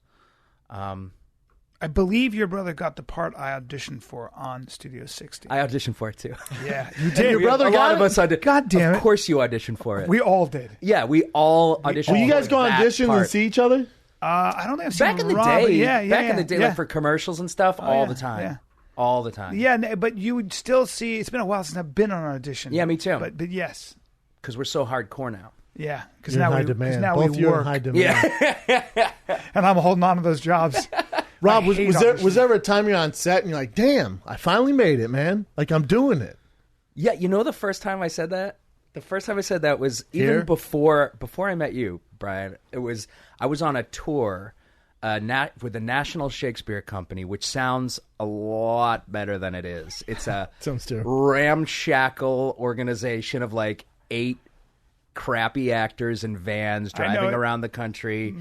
A: I believe your brother got the part I auditioned for on Studio 60.
F: I auditioned for it too.
A: Yeah, you did.
B: your brother
F: a
B: got
F: lot
B: it?
F: of us auditioned.
A: God damn it.
F: Of course you auditioned for it.
A: We all did.
F: Yeah, we all auditioned.
B: Will you guys
F: for
B: go on
F: that
B: auditions
F: part.
B: and see each other?
A: I don't think I've seen
F: Back in the
A: Rob, but
F: day,
A: yeah,
F: in the day,
A: yeah.
F: like for commercials and stuff, all
A: yeah,
F: the time,
A: yeah.
F: all the time.
A: Yeah, but you would still see. It's been a while since I've been on an audition.
F: Yeah, me too.
A: But yes,
F: Because we're so hardcore now.
A: yeah, because
B: You're in
A: now
B: high
A: we
B: demand.
A: now
B: Both
A: we
B: you're
A: work,
B: in high demand.
F: Yeah,
A: and I'm holding on to those jobs.
B: Rob,
A: I hate
B: was
A: auditions.
B: there ever a time you're on set and you're like, damn, I finally made it, man. Like, I'm doing it.
F: yeah. You know, the first time I said that, was even
B: Here?
F: before I met you, Brian. I was on a tour. With the National Shakespeare Company, which sounds a lot better than it is. It's a
B: Sounds terrible.
F: ramshackle organization of like 8 crappy actors in vans
A: I know
F: driving
A: it.
F: around the country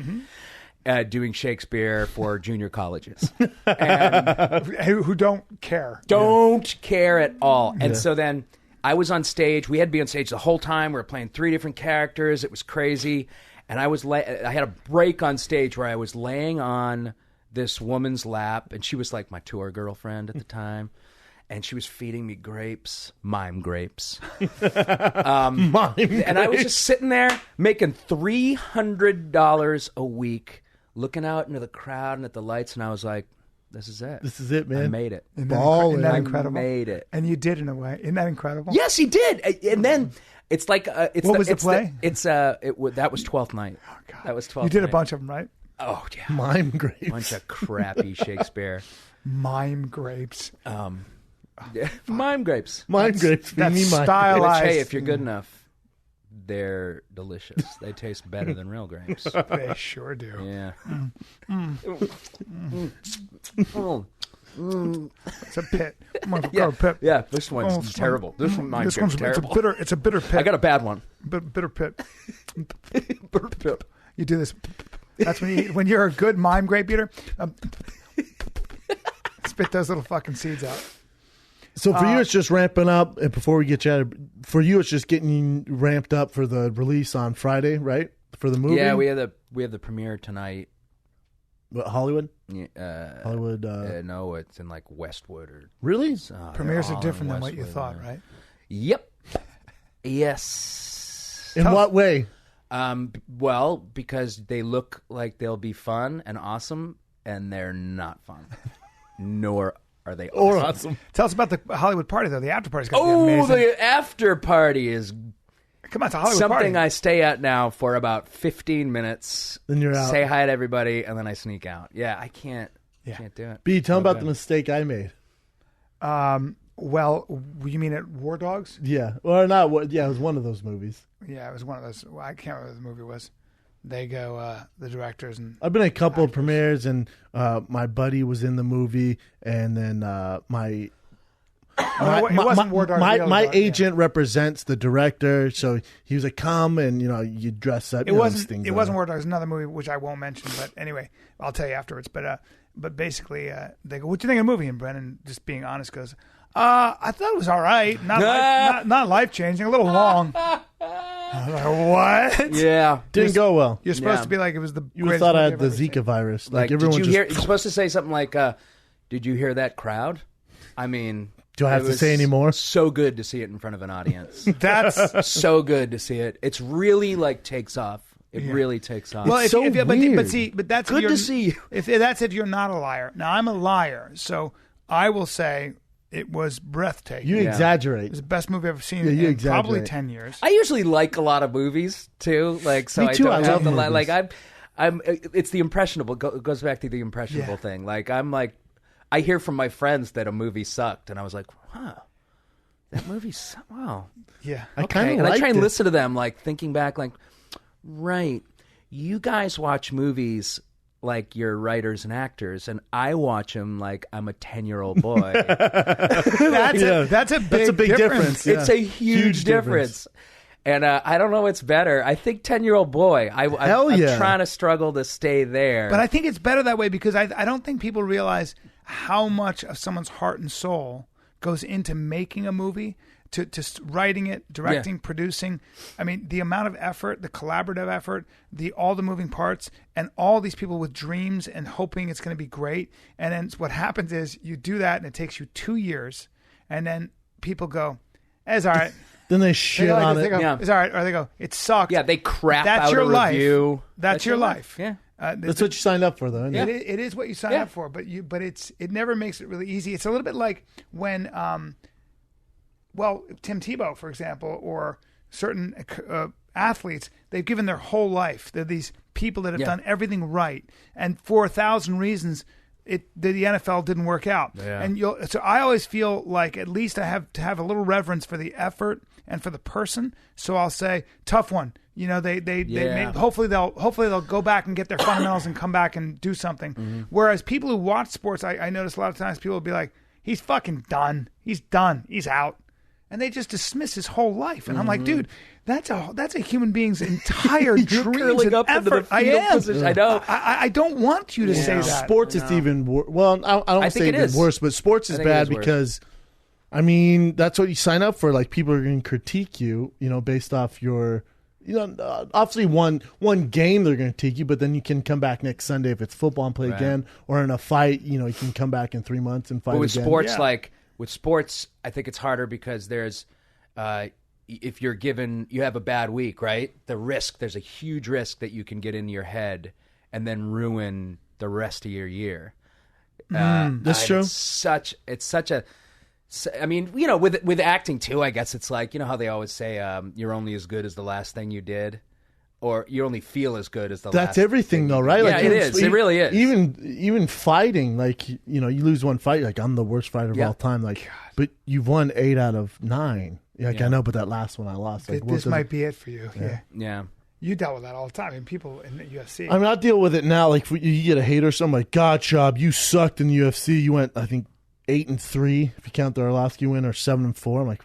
F: doing Shakespeare for junior colleges. And
A: who don't care.
F: don't care at all. And so then I was on stage. We had to be on stage the whole time. We were playing 3 different characters. It was crazy. And I had a break on stage where I was laying on this woman's lap, and she was like my tour girlfriend at the time, and she was feeding me grapes, mime grapes. And I was just sitting there making $300 a week, looking out into the crowd and at the lights, and I was like, this is it.
B: This is it, man.
F: I made it.
A: Isn't
B: Ballin'.
A: that
F: I
A: incredible?
F: made it.
A: And you did in a way. Isn't that incredible?
F: Yes, he did. And then it's like
A: What was the play?
F: That was 12th Night.
A: Oh, God.
F: That was 12th
A: You did a
F: Night.
A: bunch of them, right?
F: Oh yeah,
B: Mime grapes.
F: bunch of crappy Shakespeare.
A: Mime grapes.
F: Mime grapes.
B: Mime grapes.
A: That's
B: Feed me mime.
A: stylized.
F: Which, hey, if you're good enough, they're delicious. They taste better than real grapes.
A: They sure do.
F: Yeah.
A: It's a pit. Go pit.
F: Yeah, this one's
A: Oh, it's
F: terrible. This one mine's
A: This one's
F: terrible.
A: It's a bitter pit.
F: I got a bad one.
A: bitter pit. You do this. That's when you're a good mime grape eater. Spit those little fucking seeds out.
B: So for you, it's just ramping up. And before we get you out of, for you, it's just getting ramped up for the release on Friday, right? For the movie?
F: Yeah, we have the premiere tonight.
B: What, Hollywood?
F: Yeah,
B: Hollywood.
F: no, it's in like Westwood or
B: Really?
A: Premieres
F: all
A: are
F: in
A: different than what you
F: Westwood,
A: thought,
F: yeah.
A: right?
F: Yep. Yes.
B: In what way?
F: Well, because they look like they'll be fun and awesome, and they're not fun. Nor are they
B: Or
F: awesome.
B: awesome.
A: Tell us about the Hollywood party, though. The after party's going to be
F: Oh,
A: amazing.
F: the after party is
A: Come on, it's a Hollywood
F: something
A: party.
F: I stay at now for about 15 minutes.
B: Then you're out.
F: Say hi to everybody, and then I sneak out. Yeah, I can't do it.
B: B, tell me
F: No
B: about the
F: good.
B: mistake I made.
A: Well, you mean at War Dogs?
B: Yeah. Or not. Yeah, it was one of those movies.
A: Yeah, it was one of those. Well, I can't remember what the movie was. They go, the directors and
B: I've been at a couple of premieres, and my buddy was in the movie, and then my
A: It wasn't War Dog Real,
B: my
A: but,
B: agent represents the director, so he was like, "Come and you dress up."
A: It wasn't. It wasn't War Dog. It was another movie which I won't mention. But anyway, I'll tell you afterwards. But basically, they go, "What do you think of the movie?" And Brendan, just being honest, goes, "I thought it was all right. Not life changing. A little long." I was like, what?
F: Yeah,
B: didn't go well.
A: You're supposed to be like, it was the.
B: You thought I had the Zika virus. Like everyone.
F: Did you hear? You're supposed to say something like, "Did you hear that crowd?" I mean,
B: do I have to say any more?
F: So good to see it in front of an audience.
A: That's
F: so good to see it. It's really like takes off. It really takes off.
A: Well,
F: it's
A: so weird. But that's
F: good to see you.
A: If that's if you're not a liar. Now I'm a liar, so I will say it was breathtaking.
B: You exaggerate.
A: It was the best movie I've ever seen
B: you
A: in
B: exaggerate.
A: Probably 10 years.
F: I usually like a lot of movies too. Like so,
B: Me too.
F: I don't
B: I
F: have
B: love
F: the
B: movies.
F: like. I'm. It's the impressionable. It goes back to the impressionable thing. Like I'm like, I hear from my friends that a movie sucked, and I was like, huh. That movie sucked. Wow.
A: Yeah.
B: I kind of
F: and I try and
B: it.
F: listen to them, like thinking back, like, right, you guys watch movies like you're writers and actors, and I watch them like I'm a 10-year-old boy.
A: That's a big difference.
F: It's a huge difference. And I don't know what's better. I think 10-year-old boy. I'm trying to struggle to stay there.
A: But I think it's better that way because I don't think people realize how much of someone's heart and soul goes into making a movie, to writing it, directing, producing. I mean, the amount of effort, the collaborative effort, all the moving parts, and all these people with dreams and hoping it's going to be great. And then what happens is you do that and it takes you 2 years, and then people go, "It's all right."
B: Then they shit on it.
A: It's all right. Or they go, "It sucks."
F: Yeah, they crap
A: That's
F: out
A: your
F: a
A: life.
F: review.
A: That's your life.
F: Yeah.
B: That's what you signed up for, though. Isn't it?
A: It is what you sign up for, but it never makes it really easy. It's a little bit like when, Tim Tebow, for example, or certain athletes, they've given their whole life. They're these people that have done everything right, and for 1,000 reasons, the NFL didn't work out. Yeah. And so I always feel like at least I have to have a little reverence for the effort and for the person. So I'll say, tough one. You know, they hopefully they'll go back and get their fundamentals and come back and do something. Mm-hmm. Whereas people who watch sports, I notice a lot of times people will be like, "He's fucking done. He's done. He's out," and they just dismiss his whole life. And I'm like, dude, that's a human being's entire dreams and
F: up into the
A: effort. I am.
F: Position. I know.
A: I don't want you to say that.
B: Sports is even worse. Well, I don't want to say even worse, but sports is bad because, I mean, that's what you sign up for. Like, people are going to critique you, based off your, obviously one game they're going to critique you, but then you can come back next Sunday if it's football and play again, or in a fight, you can come back in 3 months and fight again.
F: With sports, I think it's harder because there's, if you have a bad week, right? There's a huge risk that you can get into your head and then ruin the rest of your year.
B: That's true.
F: It's such a, I mean, with acting too, I guess it's like, how they always say, you're only as good as the last thing you did. Or you only feel as good as the last.
B: That's everything, though, right?
F: Yeah,
B: like,
F: it is. It really is.
B: Even fighting, like you lose one fight, like I'm the worst fighter of all time. Like, but you've won 8 out of 9. Like I know, but that last one I lost. Like,
A: this might be it for you.
F: Yeah.
A: You dealt with that all the time, and people in the UFC.
B: I mean, I deal with it now. Like, you get a hater, so I'm like, "God, Chab, you sucked in the UFC. You went, I think, 8-3 if you count the Arlovsky win, or 7-4." I'm like,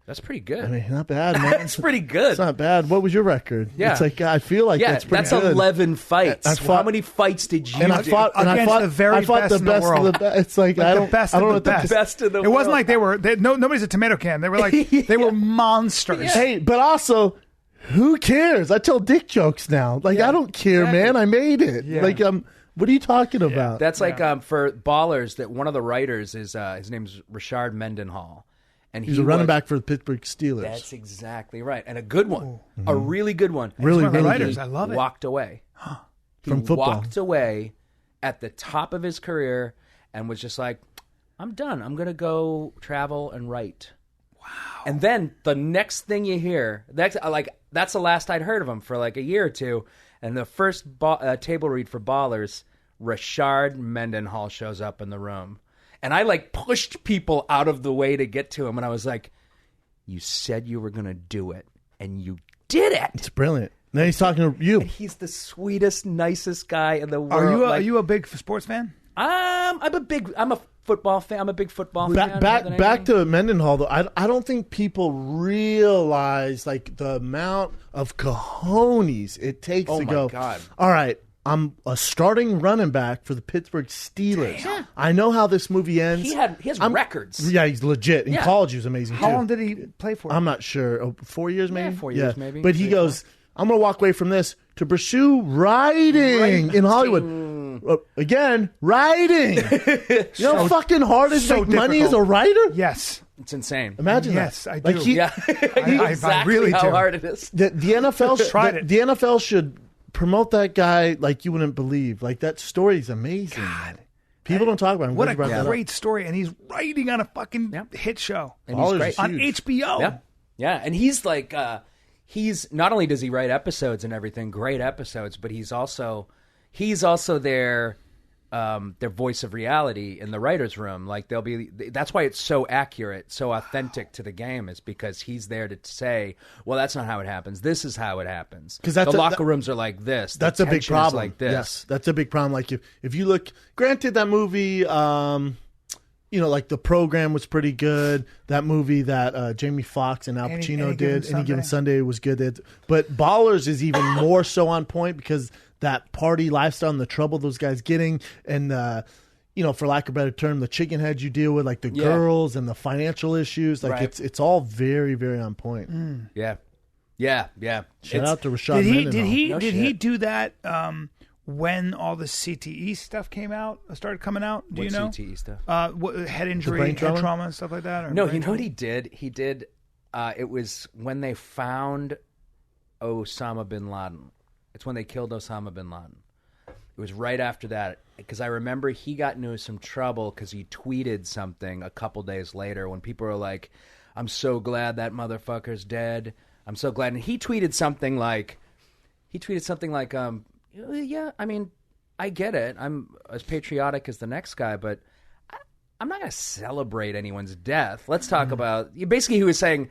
F: that's pretty good.
B: I mean, not bad, man.
F: That's pretty good.
B: It's not bad. What was your record?
F: Yeah.
B: It's like, I feel like that's pretty good.
F: 11 fights. How many fights did you do?
A: Against the very best in the world.
B: It's like
A: the best of the best.
F: Best in the world.
A: It wasn't like nobody's a tomato can. They were like, they were monsters.
B: Yeah. Hey, but also, who cares? I tell dick jokes now. Like, I don't care, man. I made it.
A: Yeah.
B: Like, what are you talking about?
F: That's like for Ballers, that one of the writers is, his name's Richard Mendenhall. And
B: he's a running back for the Pittsburgh Steelers.
F: That's exactly right. And a good one. A really good one.
B: Really,
A: one of the
B: really
A: writers.
B: good.
A: I love it.
F: Walked away.
B: From football.
F: Walked away at the top of his career and was just like, I'm done. I'm going to go travel and write. Wow. And then the next thing you hear, that's the last I'd heard of him for like a year or two. And the first table read for Ballers, Richard Mendenhall shows up in the room. And I pushed people out of the way to get to him. And I was like, you said you were going to do it. And you did it.
B: It's brilliant. Now he's talking to you.
F: And he's the sweetest, nicest guy in the world.
A: Are you a big sports fan?
F: I'm a football fan. I'm a big football fan.
B: Back to Mendenhall though. I don't think people realize like the amount of cojones it takes to go.
F: God.
B: All right, I'm a starting running back for the Pittsburgh Steelers.
F: Damn.
B: I know how this movie ends.
F: He has records.
B: Yeah, he's legit. In college, he was amazing
A: How
B: too.
A: long did he play for?
B: I'm not sure. 4 years maybe?
F: 4 years maybe.
B: But he goes, I'm going to walk away from this to pursue writing in Hollywood. Again, writing. You know how fucking hard it is to make money as a writer?
A: Yes.
F: It's insane.
B: Imagine that.
A: Yes, I do.
F: Exactly
A: I really
F: how
A: do.
F: hard it is.
B: The NFL
A: Tried it.
B: the NFL should promote that guy like you wouldn't believe. Like that story is amazing.
A: God.
B: People don't talk about him.
A: What a
B: Glad you brought that up.
A: great story. And he's writing on a fucking hit show.
F: And he's
B: Ballers
F: great.
B: is
A: On
B: huge.
A: HBO.
F: Yeah, yeah, and he's like, he's not only does he write episodes and everything, great episodes, but he's also their voice of reality in the writers' room. Like that's why it's so accurate, so authentic to the game, is because he's there to say, well, that's not how it happens. This is how it happens. Because
B: that's
F: the locker rooms are like this. The
B: That's a big
F: tension is
B: problem.
F: Like this.
B: Yes, that's a big problem. Like if you look, granted that movie, like The Program was pretty good. That movie that Jamie Foxx and Al Pacino did, Any Given Sunday, was good. But Ballers is even more so on point because that party lifestyle and the trouble those guys getting, and for lack of a better term, the chicken heads you deal with, like the girls and the financial issues. Like it's all very, very on point.
F: Yeah.
B: Shout out to Rashad Mendenhall.
A: Did he do that when all the CTE stuff started coming out? Do you know?
F: CTE stuff?
A: Head injury,
B: brain
A: head
B: trauma?
A: trauma and stuff like that? Or
F: No,
A: brain
F: you know
A: trauma?
F: what he did? He did. It was when they found Osama bin Laden. It's when they killed Osama bin Laden. It was right after that, because I remember he got into some trouble because he tweeted something a couple days later when people were like, "I'm so glad that motherfucker's dead. I'm so glad." And he tweeted something like, "Yeah, I mean, I get it. I'm as patriotic as the next guy, but I'm not going to celebrate anyone's death. Let's talk about." Basically, he was saying,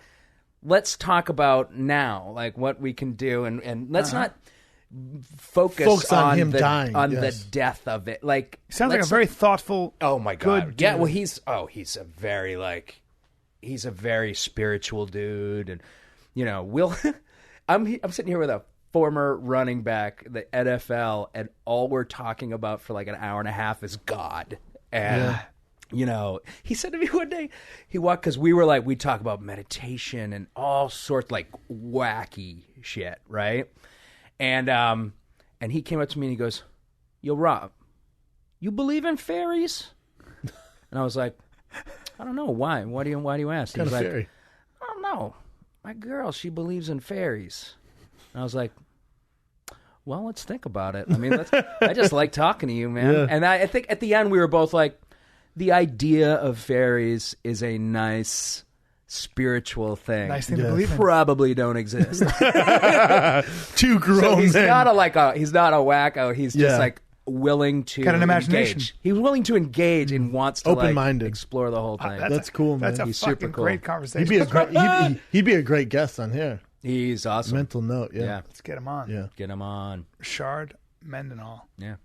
F: let's talk about now, like what we can do, and let's not focus
B: on him
F: the,
B: dying,
F: on
B: yes.
F: the death of it. Like,
A: Sounds like a very thoughtful.
F: Oh my god!
A: good
F: Yeah,
A: dude.
F: well, he's a very spiritual dude, and I'm sitting here with a former running back, the NFL, and all we're talking about for like an hour and a half is God. And he said to me one day, he walked, because we talk about meditation and all sorts like wacky shit, right? And he came up to me and he goes, "Yo, Rob, you believe in fairies?" And I was like, "I don't know. Why? Why do you ask?" He was like,
B: fairy?
F: "I don't know. My girl, she believes in fairies." And I was like, "Well, let's think about it. I mean, I just like talking to you, man."
B: Yeah.
F: And I think at the end we were both like, the idea of fairies is a nice spiritual thing.
A: Nice thing to believe in.
F: Probably don't exist.
B: Two grown
F: So he's
B: men.
F: he's not a wacko. He's just like willing to
A: Got an imagination.
F: engage. He's willing to engage and wants to
B: Open-minded.
F: explore the whole thing.
B: That's cool, man.
A: That's a
F: He's
A: fucking
F: super cool.
A: great conversation.
B: He'd be a great. He'd be a great guest on here.
F: He's awesome.
B: Mental note. Yeah.
A: Let's get him on.
B: Yeah.
F: Get him on.
A: Shard Mendenhall.
F: Yeah.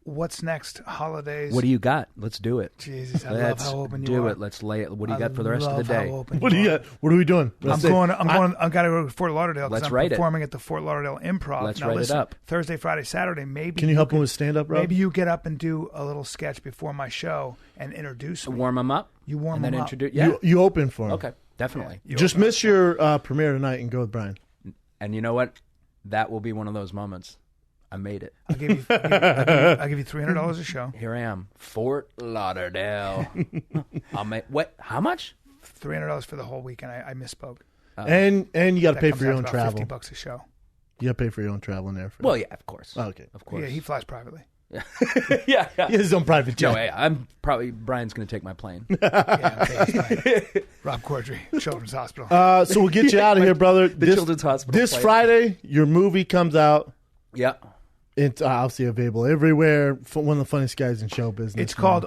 A: What's next? Holidays.
F: What do you got? Let's do it.
A: Jesus, I
F: Let's
A: love how open you
F: do
A: are.
F: it. Let's lay it. What do you got for the rest of the day?
B: What do you got? What are we doing?
A: I've got to go to Fort Lauderdale because
F: Let's
A: I'm
F: write it.
A: performing at the Fort Lauderdale Improv.
F: Let's
A: now,
F: write it
A: listen,
F: up.
A: Thursday, Friday, Saturday. Maybe
B: Can you help him with stand-up, Rob?
A: Maybe you get up and do a little sketch before my show and introduce me.
F: Warm them up.
A: You warm
F: and then
A: them up.
F: introduce. Yeah.
B: You open for him.
F: Okay. Definitely.
A: You
B: Just
A: open
B: miss your premiere tonight and go with Brian.
F: And you know what? That will be one of those moments. I made it.
A: I'll give you $300 a show.
F: Here I am, Fort Lauderdale. I'll make what? How much?
A: $300 for the whole weekend. I misspoke.
B: And you got to
A: That
B: pay
A: comes
B: for your
A: out
B: own
A: to about
B: travel.
A: $50 a show.
B: You got to pay for your own travel in there.
F: Well, yeah, of course.
B: Oh, okay.
F: Of course.
A: Yeah, he flies privately.
F: yeah.
B: He has his own private jet.
F: No, hey, I'm probably Brian's going to take my plane.
A: Yeah, okay, it's fine. Rob Corddry, Children's Hospital.
B: So we'll get you out of here, brother.
F: The Children's Hospital
B: This
F: flight.
B: Friday, your movie comes out.
F: Yeah.
B: It's obviously available everywhere. One of the funniest guys in show business.
A: It's called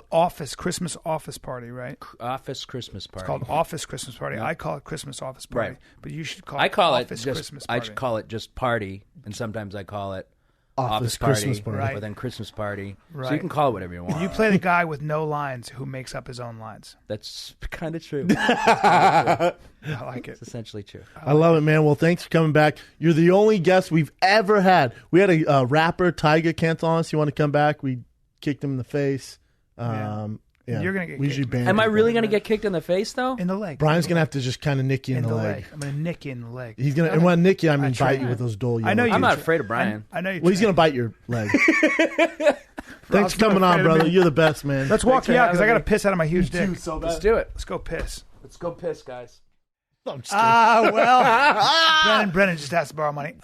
A: Christmas Office Party, right?
F: Office Christmas Party.
A: It's called Office Christmas Party. I call it Christmas Office Party,
F: Right.
A: but you should call
F: I
A: it
F: call it
A: Office
F: just.
A: Christmas
F: I
A: Party.
F: call it just party, and sometimes I call it office
B: Christmas party.
A: Right.
F: or then Christmas party.
A: Right.
F: So you can call it whatever you want.
A: You play the guy with no lines who makes up his own lines.
F: That's kind of true.
A: I like it.
F: It's essentially true.
B: I love it, man. Well, thanks for coming back. You're the only guest we've ever had. We had a rapper, Tyga, cancel on us. You want to come back? We kicked him in the face. Yeah.
A: You're gonna get
B: we usually
A: kicked.
B: ban
F: Am I
B: people.
F: really going to get kicked in the face, though?
A: In the leg.
B: Brian's going to have to just kind of nick you in the leg.
A: I'm going to nick you in the leg.
B: He's going to, and when nick you, I mean
A: try.
B: bite you with those dull
A: I know
B: yellow
A: you.
F: I'm not
A: tra-
F: afraid of Brian.
A: I know you.
B: Well, he's going to bite your leg. Thanks for coming
A: not
B: on,
A: afraid of
B: brother.
A: me.
B: You're the best, man.
A: Let's walk
F: Thanks for
A: you out because I
F: having
A: got to piss out of my huge dick.
F: Let's do it.
A: Let's go piss.
F: Let's go piss, guys.
B: I'm just kidding.
A: Well, Brendan just has to borrow money.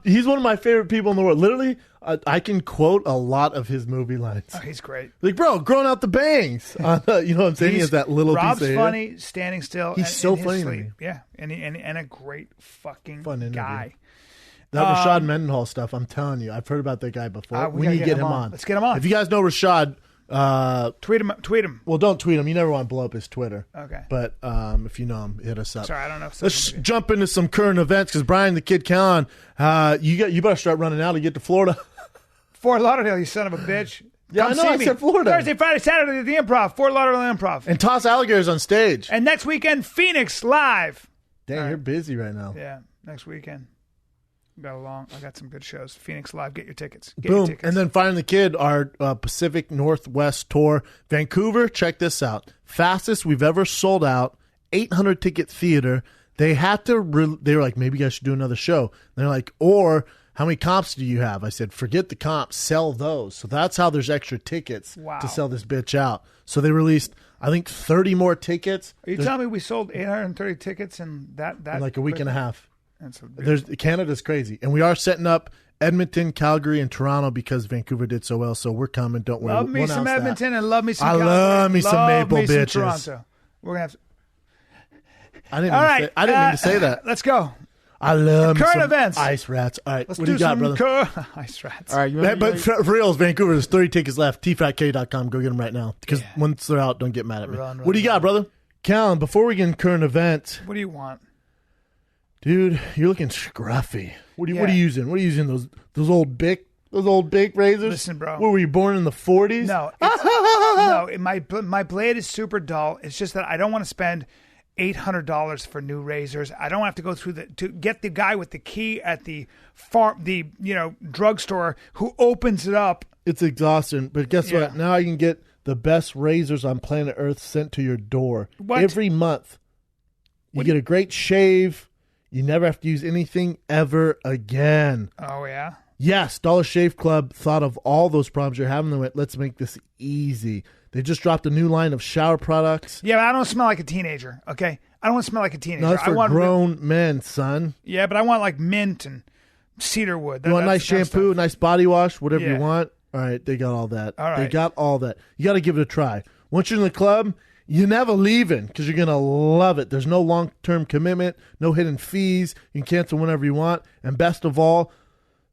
B: He's one of my favorite people in the world. Literally, I can quote a lot of his movie lines.
A: Oh, he's great.
B: Like, bro, growing out the bangs. You know what I'm saying? He has that little
A: Rob's
B: piece of
A: funny, standing still.
B: He's
A: and,
B: so
A: in his
B: funny to
A: sleep.
B: me.
A: Yeah, and a great fucking
B: Fun interview.
A: guy.
B: That Rashad Mendenhall stuff, I'm telling you. I've heard about that guy before.
A: we
B: We
A: gotta
B: need to get him on.
A: Let's get him on.
B: If you guys know Rashad,
A: Tweet him.
B: well, don't tweet him. You never want to blow up his Twitter.
A: Okay.
B: But if you know him, hit us up.
A: Sorry, I don't know. If
B: Let's
A: social media-
B: jump into some current events because Brian the Kid Callen, you better start running out to get to Florida.
A: Fort Lauderdale, you son of a bitch.
B: Yeah,
A: Come
B: I know,
A: see
B: I
A: me.
B: said Florida.
A: Thursday, Friday, Saturday at the Improv, Fort Lauderdale Improv.
B: And toss alligators on stage.
A: And next weekend, Phoenix live.
B: Dang, you're busy right now.
A: Yeah, next weekend. I got some good shows. Phoenix live. Get your tickets. Get
B: Boom.
A: your tickets.
B: And then Finding the Kid, our Pacific Northwest tour. Vancouver, check this out. Fastest we've ever sold out. 800 ticket theater. They had to, they were like, maybe you guys should do another show. And they're like, or how many comps do you have? I said, forget the comps, sell those. So that's how there's extra tickets
A: Wow.
B: to sell this bitch out. So they released, I think, 30 more tickets.
A: Are you telling me we sold 830 tickets in that
B: in like a week and a half.
A: That's
B: Canada's crazy. And we are setting up Edmonton, Calgary, and Toronto because Vancouver did so well. So we're coming. Don't worry.
A: Love me
B: We'll
A: some
B: announce that.
A: Edmonton and love me some
B: I
A: Calgary.
B: love me some Maple
A: me some
B: bitches.
A: Toronto. We're gonna have to.
B: I didn't
A: All
B: mean
A: right.
B: to say, I didn't mean to say that.
A: Let's go.
B: I love me
A: Current
B: some
A: events.
B: ice rats. All right,
A: Let's
B: what do
A: do
B: you got,
A: some
B: brother?
A: ice rats.
F: All right,
B: But for reals, Vancouver, there's 30 tickets left. TFATK.com. Go get them right now because once they're out, don't get mad at me.
A: Run,
B: what do you got, brother? Callan, before we get in current events,
A: What do you want?
B: dude, you're looking scruffy. What are you
A: Yeah.
B: using? What are you using? Those old Bic razors?
A: Listen, bro.
B: What, were you born in the 40s?
A: No, my blade is super dull. It's just that I don't want to spend $800 for new razors. I don't have to go through to get the guy with the key at the drugstore who opens it up.
B: It's exhausting, but guess
A: Yeah.
B: what? Now I can get the best razors on planet Earth sent to your door
A: What?
B: every month. You get a great shave. You never have to use anything ever again.
A: Oh yeah.
B: Yes, Dollar Shave Club thought of all those problems you're having. They went, let's make this easy. They just dropped a new line of shower products.
A: Yeah, but I don't smell like a teenager. Okay, I don't want to smell like a teenager.
B: No, that's for
A: I want
B: grown men, son.
A: Yeah, but I want like mint and cedar wood.
B: You want nice shampoo, nice body wash, whatever
A: Yeah.
B: you want. All right, they got all that.
A: All
B: They
A: right.
B: got all that. You got to give it a try. Once you're in the club, you're never leaving because you're going to love it. There's no long-term commitment, no hidden fees. You can cancel whenever you want. And best of all,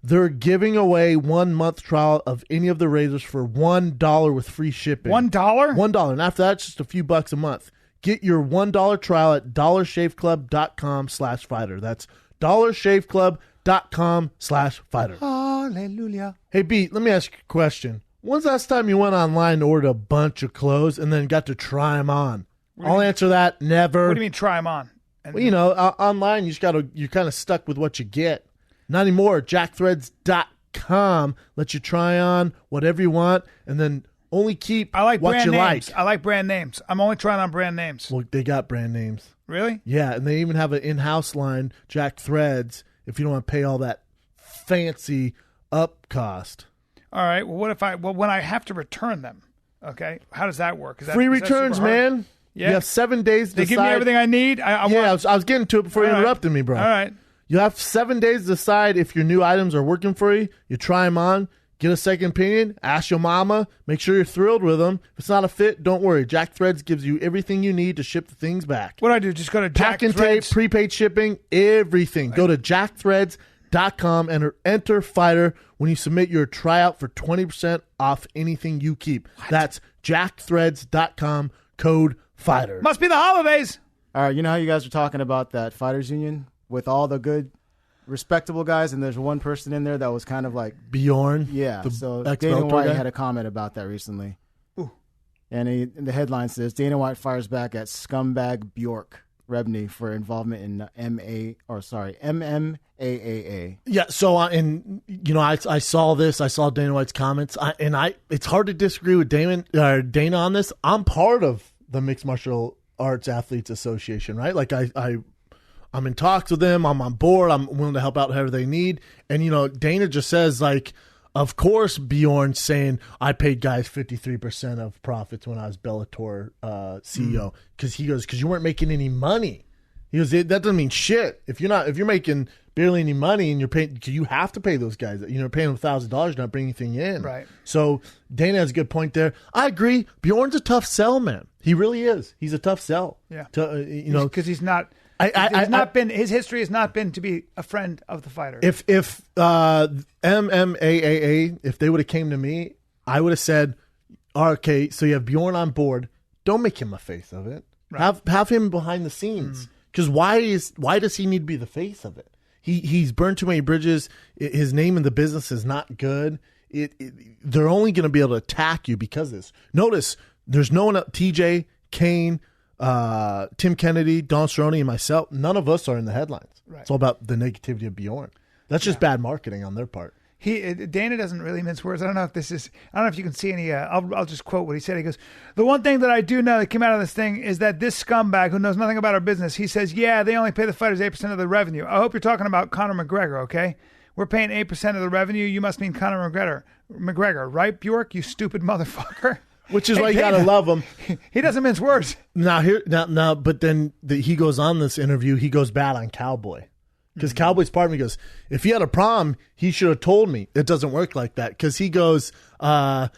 B: they're giving away 1 month trial of any of the razors for $1 with free shipping.
A: $1?
B: $1. And after that, it's just a few bucks a month. Get your $1 trial at dollarshaveclub.com/fighter. That's dollarshaveclub.com/fighter.
A: Hallelujah.
B: Hey, Beat, let me ask you a question. When's the last time you went online and ordered a bunch of clothes and then got to try them on? I'll answer that. Never.
A: What do you mean try them on? And
B: Well, online, you're kind of stuck with what you get. Not anymore. JackThreads.com lets you try on whatever you want and then only keep
A: I like
B: what
A: brand
B: you
A: names.
B: like.
A: I like brand names. I'm only trying on brand names.
B: Well, they got brand names.
A: Really?
B: Yeah, and they even have an in-house line, Jack Threads, if you don't want to pay all that fancy up cost.
A: All right. Well, when I have to return them? Okay. How does that work?
B: Free returns, man.
A: Yeah.
B: You have 7 days to
A: They give me everything I need. I
B: was getting to it before you
A: All right.
B: interrupted me, bro.
A: All right.
B: You have 7 days to decide if your new items are working for you. You try them on, get a second opinion, ask your mama, make sure you're thrilled with them. If it's not a fit, don't worry. Jack Threads gives you everything you need to ship the things back.
A: What do I do? Just go to
B: Pack and tape,
A: Threads?
B: prepaid shipping, everything. Go to jackthreads.com and enter Fighter when you submit your tryout for 20% off anything you keep. That's jackthreads.com, code Fighter.
A: Must be the holidays.
E: All right, you know how you guys were talking about that fighters union with all the good
G: respectable guys, and there's one person in there that was kind of like
B: Bjorn.
G: Yeah. So
B: ex-Bellator
G: Dana White
B: guy?
G: had a comment about that recently. And the headline says, Dana White fires back at scumbag Bjork Rebney for involvement in MMAAA.
B: Yeah, so I saw this. I saw Dana White's comments, it's hard to disagree with Dana on this. I'm part of the Mixed Martial Arts Athletes Association, right? Like I'm in talks with them. I'm on board. I'm willing to help out however they need. And Dana just says like, of course, Bjorn's saying I paid guys 53% of profits when I was Bellator CEO because you weren't making any money. He goes, that doesn't mean shit. If you're making barely any money and you're paying, you have to pay those guys. Paying them $1,000, not bringing anything in.
A: Right.
B: So Dana has a good point there. I agree. Bjorn's a tough sell, man. He really is. He's a tough sell.
A: Yeah.
B: Because
A: he's not. His history has not been to be a friend of the fighter.
B: If MMAAA, if they would have came to me, I would have said, okay, so you have Bjorn on board. Don't make him a face of it. Right. Have him behind the scenes. Because why does he need to be the face of it? He's burned too many bridges. His name in the business is not good. They're only going to be able to attack you because of this. Notice there's no one. TJ, Kane, Tim Kennedy, Don Cerrone, and myself, none of us are in the headlines. Right. It's all about the negativity of Bjorn. That's just bad marketing on their part.
A: Dana doesn't really mince words. I don't know if you can see any. I'll just quote what he said. He goes, "The one thing that I do know that came out of this thing is that this scumbag who knows nothing about our business, he says, yeah, they only pay the fighters 8% of the revenue. I hope you're talking about Conor McGregor, okay? We're paying 8% of the revenue. You must mean Conor McGregor, right, Bjork? You stupid motherfucker."
B: Which is why you gotta love him.
A: He doesn't mince words.
B: Now, but then he goes on this interview. He goes bad on Cowboy because Cowboy's part of me goes, if he had a problem, he should have told me. It doesn't work like that because he goes, blah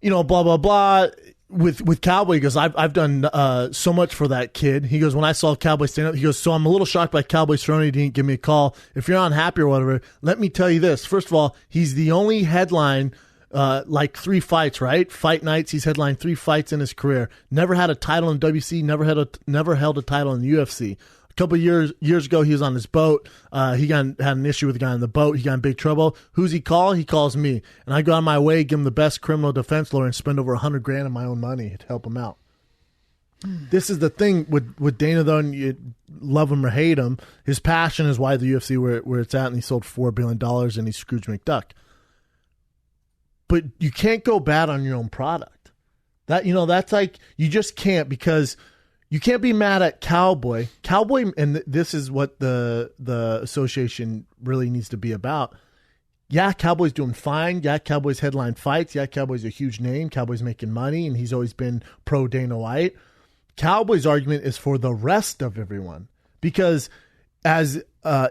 B: blah blah. With Cowboy, he goes, I've done so much for that kid. He goes, when I saw Cowboy stand up, he goes, so I'm a little shocked by Cowboy Cerrone didn't give me a call. If you're unhappy or whatever, let me tell you this. First of all, he's the only headline. 3 fights, right? Fight nights. He's headlined 3 fights in his career. Never had a title in WC. Never held a title in the UFC. A couple of years ago, he was on his boat. He had an issue with a guy on the boat. He got in big trouble. Who's he call? He calls me, and I go on my way, give him the best criminal defense lawyer, and spend over $100,000 of my own money to help him out. This is the thing with Dana, though, and you love him or hate him. His passion is why the UFC where it's at, and he sold $4 billion, and he's Scrooge McDuck. But you can't go bad on your own product. That's like, you just can't, because you can't be mad at Cowboy. Cowboy, and this is what the association really needs to be about. Yeah, Cowboy's doing fine. Yeah, Cowboy's headline fights. Yeah, Cowboy's a huge name. Cowboy's making money, and he's always been pro Dana White. Cowboy's argument is for the rest of everyone, because as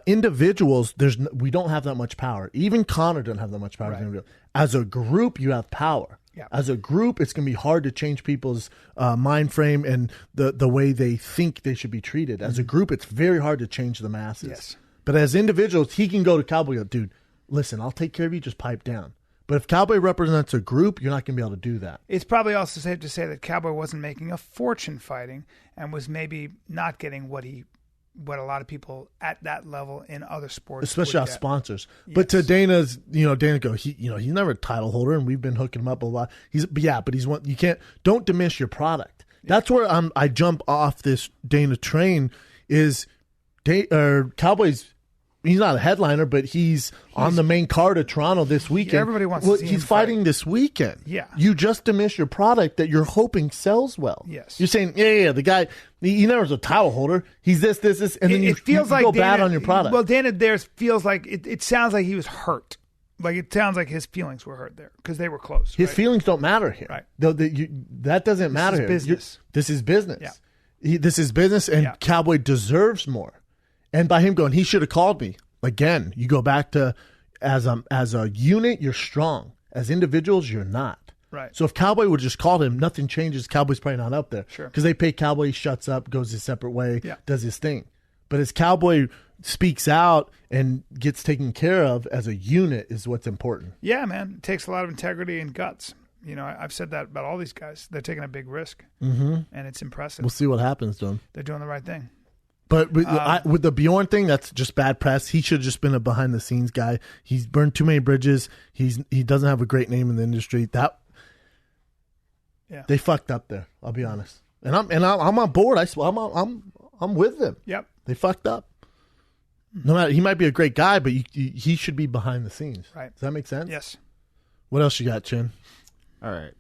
B: individuals, we don't have that much power. Even Conor doesn't have that much power. Right. As a group, you have power. Yeah. As a group, it's going to be hard to change people's mind frame and the way they think they should be treated. As a group, it's very hard to change the masses.
A: Yes.
B: But as individuals, he can go to Cowboy and go, dude, listen, I'll take care of you, just pipe down. But if Cowboy represents a group, you're not going to be able to do that.
A: It's probably also safe to say that Cowboy wasn't making a fortune fighting and was maybe not getting what a lot of people at that level in other sports,
B: especially our sponsors. Yes. But to Dana go, he's never a title holder, and we've been hooking him up a lot. But he's one. You don't diminish your product. Yeah. That's where I jump off this Dana train. Cowboys. He's not a headliner, but he's on the main card of Toronto this weekend.
A: Yeah, everybody wants to see him
B: he's fighting this weekend.
A: Yeah.
B: You just diminish your product that you're hoping sells well.
A: Yes.
B: You're saying, the guy, he never was a title holder. He's this, and then you go bad on your product.
A: Well, Dana there feels like, it sounds like he was hurt. Like, it sounds like his feelings were hurt there because they were close.
B: His feelings don't matter here.
A: Right.
B: That doesn't matter here.
A: Business.
B: This is business.
A: Yeah.
B: This is business, and Cowboy deserves more. And by him going, he should have called me. Again, you go back to as a unit, you're strong. As individuals, you're not.
A: Right.
B: So if Cowboy would just call him, nothing changes. Cowboy's probably not up there.
A: Sure.
B: Because they pay Cowboy, he shuts up, goes his separate way,
A: yeah.
B: does his thing. But as Cowboy speaks out and gets taken care of as a unit is what's important.
A: Yeah, man. It takes a lot of integrity and guts. I've said that about all these guys. They're taking a big risk, and it's impressive.
B: We'll see what happens to them.
A: They're doing the right thing.
B: But with the Bjorn thing, that's just bad press. He should have just been a behind the scenes guy. He's burned too many bridges. He doesn't have a great name in the industry. They fucked up there. I'll be honest. And I'm on board. I'm with them.
A: Yep.
B: They fucked up. No matter, he might be a great guy, but he should be behind the scenes.
A: Right.
B: Does that make sense?
A: Yes.
B: What else you got, Chin?
G: All right.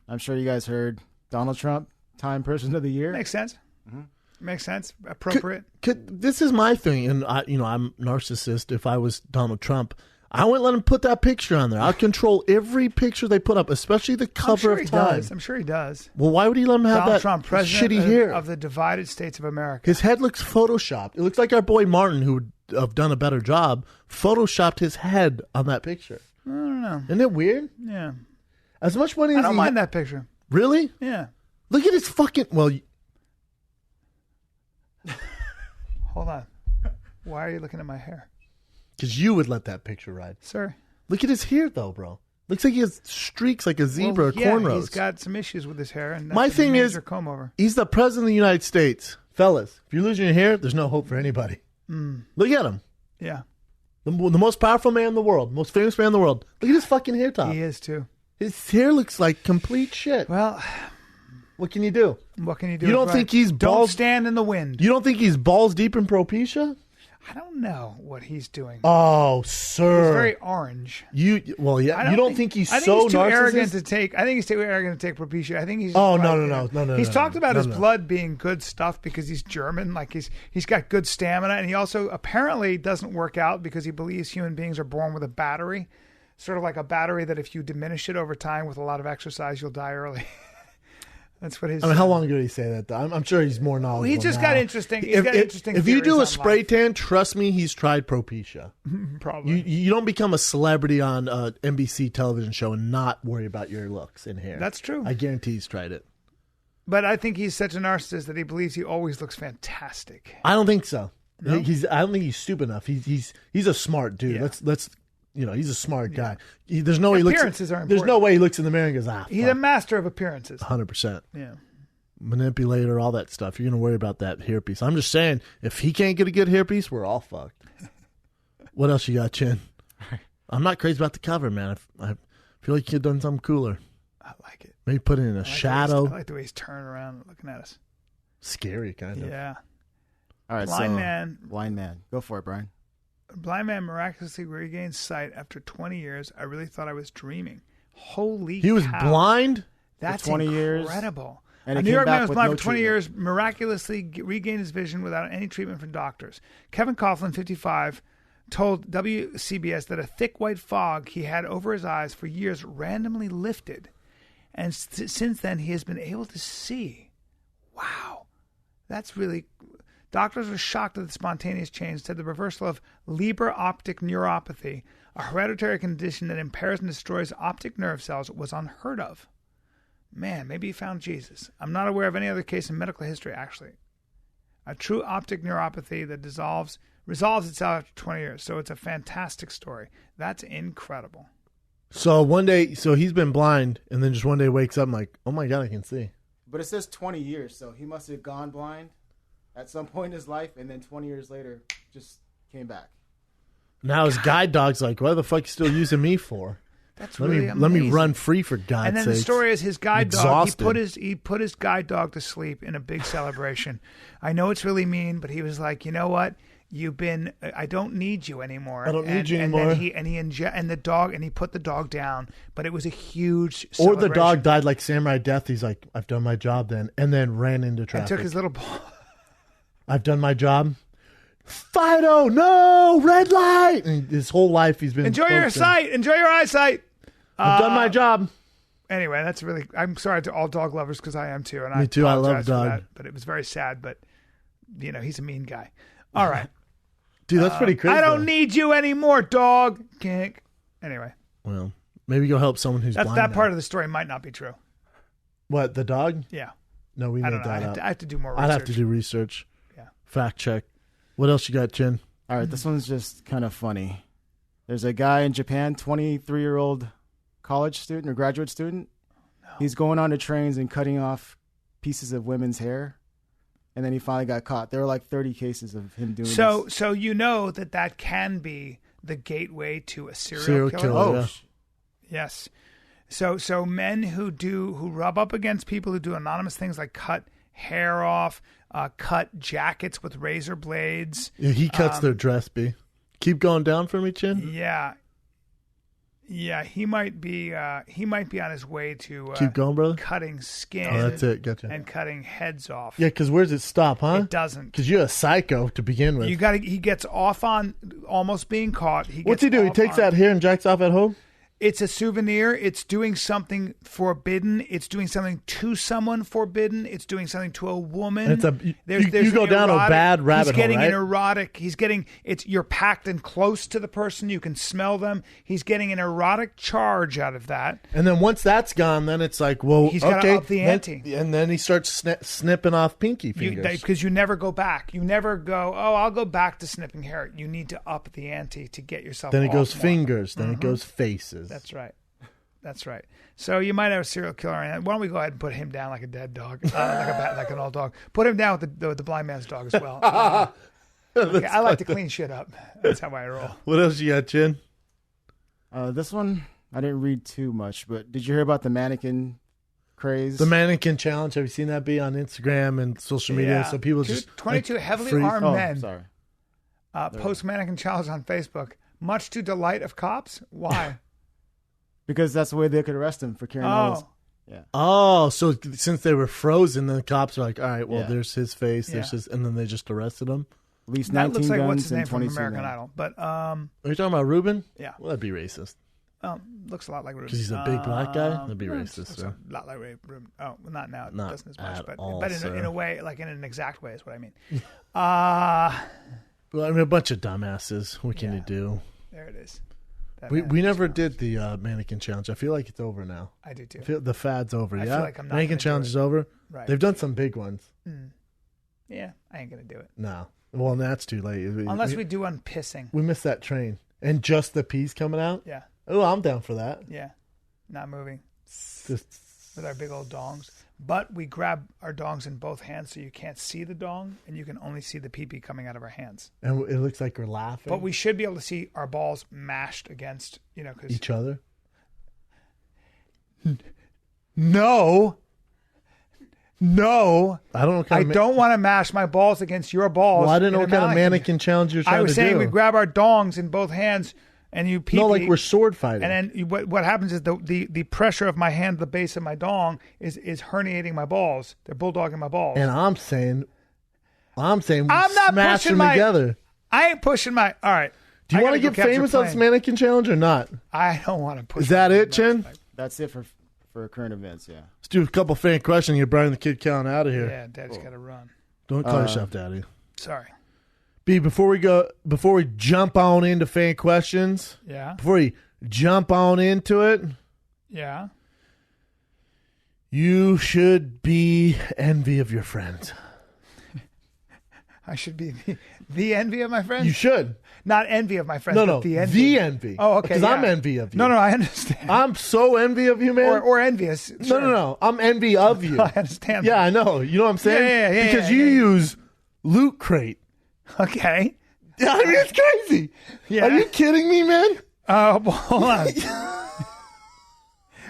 G: I'm sure you guys heard Donald Trump, Time Person of the Year.
A: Makes sense. Mm-hmm. Makes sense. Appropriate.
B: This is my thing, and I'm narcissist. If I was Donald Trump, I wouldn't let him put that picture on there. I'll control every picture they put up, especially the cover of Time.
A: I'm sure he does.
B: Well, why would he let him have
A: Donald
B: that
A: Trump, president
B: shitty hair
A: of the divided states of America?
B: His head looks photoshopped. It looks like our boy Martin, who would have done a better job, photoshopped his head on that picture.
A: I don't know.
B: Isn't it weird?
A: Yeah.
B: As much money as
A: I don't mind that picture.
B: Really?
A: Yeah.
B: Look at his fucking... Well...
A: Hold on. Why are you looking at my hair?
B: Because you would let that picture ride.
A: Sir.
B: Look at his hair, though, bro. Looks like he has streaks like a zebra or cornrows.
A: He's got some issues with his hair. And
B: my thing is,
A: comb over.
B: He's the president of the United States. Fellas, if you're losing your hair, there's no hope for anybody. Look at him.
A: Yeah.
B: The most powerful man in the world, most famous man in the world. Look at his fucking hair top.
A: He is, too.
B: His hair looks like complete shit.
A: Well...
B: What can you do?
A: What can you do?
B: You don't think he's balls...
A: Don't stand in the wind.
B: You don't think he's balls deep in Propecia?
A: I don't know what he's doing.
B: Oh, sir.
A: He's very orange.
B: You don't think he's
A: I think
B: so
A: he's too
B: narcissistic?
A: arrogant to take. I think he's too arrogant to take Propecia. I think he's.
B: Oh, no.
A: He's talked about his blood being good stuff because he's German. Like he's got good stamina, and he also apparently doesn't work out because he believes human beings are born with a battery, sort of like a battery that if you diminish it over time with a lot of exercise, you'll die early. That's what his.
B: I mean, how long ago did he say that? Though? I'm sure he's more knowledgeable.
A: He just
B: now.
A: got interesting. He's got interesting.
B: If you do a spray
A: life.
B: tan, trust me, he's tried Propecia.
A: Probably.
B: You don't become a celebrity on an NBC television show and not worry about your looks and hair.
A: That's true.
B: I guarantee he's tried it.
A: But I think he's such a narcissist that he believes he always looks fantastic.
B: I don't think so.
A: No?
B: I don't think he's stupid enough. He's a smart dude.
A: Yeah.
B: Let's. He's a smart guy. There's no way
A: appearances are important.
B: There's no way he looks in the mirror and goes,
A: He's a master of appearances.
B: 100%.
A: Yeah.
B: Manipulator, all that stuff. You're going to worry about that hairpiece. I'm just saying, if he can't get a good hairpiece, we're all fucked. What else you got, Chin? I'm not crazy about the cover, man. I feel like you could have done something cooler.
A: I like it.
B: Maybe put it in a shadow.
A: I like the way he's turning around and looking at us.
B: Scary, kind of.
A: Yeah.
G: All right,
A: Blind
G: man. Go for it, Brian.
A: A blind man miraculously regains sight after 20 years. I really thought I was dreaming. Holy
B: He was
A: cow.
B: blind?
A: That's
G: 20 years.
A: incredible.
G: And
A: a
G: he
A: New
G: came
A: York man
G: back
A: was
G: with
A: blind
G: no
A: for 20
G: treatment.
A: years, miraculously regained his vision without any treatment from doctors. Kevin Coughlin, 55, told WCBS that a thick white fog he had over his eyes for years randomly lifted. And since then, he has been able to see. Wow. That's really... Doctors were shocked at the spontaneous change, said the reversal of Leber optic neuropathy, a hereditary condition that impairs and destroys optic nerve cells, was unheard of. Man, maybe he found Jesus. I'm not aware of any other case in medical history, actually. A true optic neuropathy that resolves itself after 20 years. So it's a fantastic story. That's incredible.
B: So one day, he's been blind, and then just one day wakes up like, oh my God, I can see.
G: But it says 20 years, so he must have gone blind at some point in his life, and then 20 years later, just came back.
B: Now his guide dog's like, what the fuck you still using me for?
A: That's
B: let
A: really
B: me
A: amazing.
B: Let me run free for God's sake.
A: And then the story is his guide dog.
B: Exhausted.
A: He put his guide dog to sleep in a big celebration. I know it's really mean, but he was like, you know what? I don't need you anymore.
B: I don't need you anymore.
A: And he put the dog down, but it was a huge
B: Or
A: celebration.
B: the dog died like samurai death. He's like, I've done my job then, and then ran into traffic.
A: And took his little ball.
B: I've done my job. Fido, no, red light. And his whole life he's been
A: Enjoy your sight. Enjoy your eyesight.
B: I've done my job.
A: Anyway, I'm sorry to all dog lovers because I am too. And
B: Me too. I love
A: apologize for
B: dog.
A: that, but it was very sad. But he's a mean guy. All right.
B: Dude, that's pretty crazy.
A: I don't need you anymore, dog. Kink. Anyway.
B: Well, maybe go help someone who's blind.
A: That part of the story might not be true.
B: What, the dog?
A: Yeah.
B: No, we
A: I
B: made
A: don't know.
B: that up.
A: I have to do more research.
B: I'd have to do research.
A: Yeah.
B: Fact check. What else you got, Jen?
G: All right, this one's just kind of funny. There's a guy in Japan, 23-year-old college student or graduate student. No. He's going onto trains and cutting off pieces of women's hair. and then he finally got caught. There were like 30 cases of him doing this.
A: So you know that can be the gateway to a serial killer.
B: killer. Yeah.
A: Yes. So men who rub up against people who do anonymous things like cut hair off, cut jackets with razor blades.
B: Yeah, he cuts their dress, B. Keep going down for me, Chin.
A: Yeah. Yeah, he might be on his way to
B: Keep going, brother.
A: cutting skin.
B: Oh, that's it. Gotcha.
A: And cutting heads off.
B: Yeah, because where's it stop, huh?
A: It doesn't.
B: Because you're a psycho to begin with.
A: He gets off on almost being caught.
B: What's he do? He takes that hair and jacks off at home?
A: It's a souvenir. It's doing something forbidden. It's doing something to someone forbidden. It's doing something to a woman.
B: And you go down a bad rabbit hole, right?
A: He's getting an erotic. You're packed and close to the person. You can smell them. He's getting an erotic charge out of that.
B: And then once that's gone, then it's like, well,
A: he's got to up the ante.
B: And then he starts snipping off pinky fingers.
A: Because you never go back. You never go, I'll go back to snipping hair. You need to up the ante to get yourself
B: Then it
A: off
B: goes
A: more.
B: fingers. Then it goes faces.
A: That's right. So you might have a serial killer. And why don't we go ahead and put him down like a dead dog, like an old dog. Put him down with the blind man's dog as well. Okay, I like to clean shit up. That's how I roll.
B: What else you got, Chin?
G: This one, I didn't read too much, but did you hear about the mannequin craze?
B: The mannequin challenge. Have you seen that be on Instagram and social media?
A: Yeah.
B: So people just
A: 22 heavily
B: freeze.
A: armed men
G: Sorry.
A: post mannequin challenge on Facebook, much to delight of cops. Why?
G: Because that's the way they could arrest him for carrying all this. Yeah.
B: Oh, so since they were frozen, the cops are like, all right, well,
G: Yeah.
B: there's his face, there's
A: Yeah.
B: his, and then they just arrested him.
G: At least
A: That
G: 19
A: looks like
G: guns
A: what's his name
G: and
A: from
G: 22
A: American
G: men.
A: Idol, but
B: Are you talking about Ruben?
A: Yeah.
B: Well, that'd be racist.
A: looks a lot like Ruben.
B: Because he's a big black guy? That'd be racist,
A: Looks
B: so.
A: a lot like Ruben. Oh, well, not now. It
B: Not
A: doesn't as much,
B: at
A: but
B: all,
A: in a way, like in an exact way, is what I mean.
B: Well, I mean, a bunch of dumbasses. What can you do?
A: There it is.
B: We never did the mannequin challenge. I feel like it's over now.
A: I do too.
B: I feel the fad's over.
A: I
B: yeah,
A: feel like I'm not
B: mannequin
A: gonna do
B: challenge
A: it.
B: is over.
A: Right.
B: They've done some big ones.
A: Yeah, I ain't gonna do it
B: No, well, that's too late.
A: unless we do one pissing.
B: we missed that train and just the peas coming out.
A: Yeah,
B: Oh, I'm down for that.
A: yeah, not moving
B: Just
A: with our big old dongs. But we grab our dongs in both hands so you can't see the dong and you can only see the pee-pee coming out of our hands.
B: and it looks like we're laughing.
A: But we should be able to see our balls mashed against, because
B: each other.
A: No,
B: I don't know. What
A: I
B: kind of
A: don't want to mash my balls against your balls.
B: Well, I didn't know
A: in
B: what
A: a
B: kind of mannequin challenge you're trying
A: I was
B: to
A: saying
B: do.
A: we grab our dongs in both hands and you pee-pee.
B: No, like we're sword fighting.
A: And then what happens is the pressure of my hand, the base of my dong, is herniating my balls. They're bulldogging my balls.
B: And I'm saying we
A: I'm not
B: smash
A: pushing
B: them
A: my-
B: together.
A: I ain't pushing my. All right.
B: Do you want to get famous on this mannequin challenge or not?
A: I don't want to push.
B: Is that
A: my-
B: it, Chin?
G: That's it for current events, yeah.
B: Let's do a couple fan questions and get Brian the Kid Count out of here.
A: Yeah, Daddy's got to run.
B: Don't call yourself Daddy.
A: Sorry.
B: B, before we jump on into fan questions,
A: Yeah.
B: before we jump on into it,
A: Yeah.
B: you should be envy of your friends.
A: I should be the envy of my friends.
B: You should.
A: Not envy of my friends.
B: No,
A: but the envy.
B: the envy.
A: Oh, okay.
B: Because
A: yeah.
B: I'm envy of you.
A: No, I understand.
B: I'm so envy of you, man.
A: Or envious. Sure.
B: No. I'm envy of you.
A: I understand.
B: Yeah, I know. You know what I'm saying?
A: Yeah,
B: because you use Loot Crate.
A: Okay.
B: Yeah, I mean, it's crazy.
A: Yeah.
B: Are you kidding me, man?
A: Well, hold on.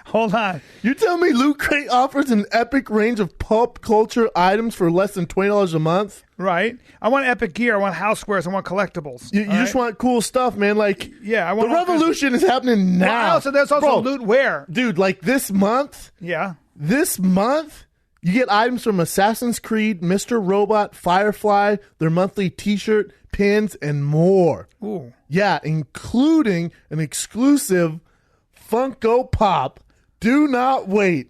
A: Hold on.
B: You tell me Loot Crate offers an epic range of pop culture items for less than $20 a month?
A: Right. I want epic gear. I want housewares. I want collectibles.
B: You just want cool stuff, man. Like,
A: Yeah, I want
B: the revolution is happening now.
A: Wow, so there's also
B: Bro,
A: loot wear.
B: Dude, like this month,
A: Yeah.
B: you get items from Assassin's Creed, Mr. Robot, Firefly, their monthly t-shirt, pins, and more.
A: Ooh.
B: Yeah, including an exclusive Funko Pop. Do not wait.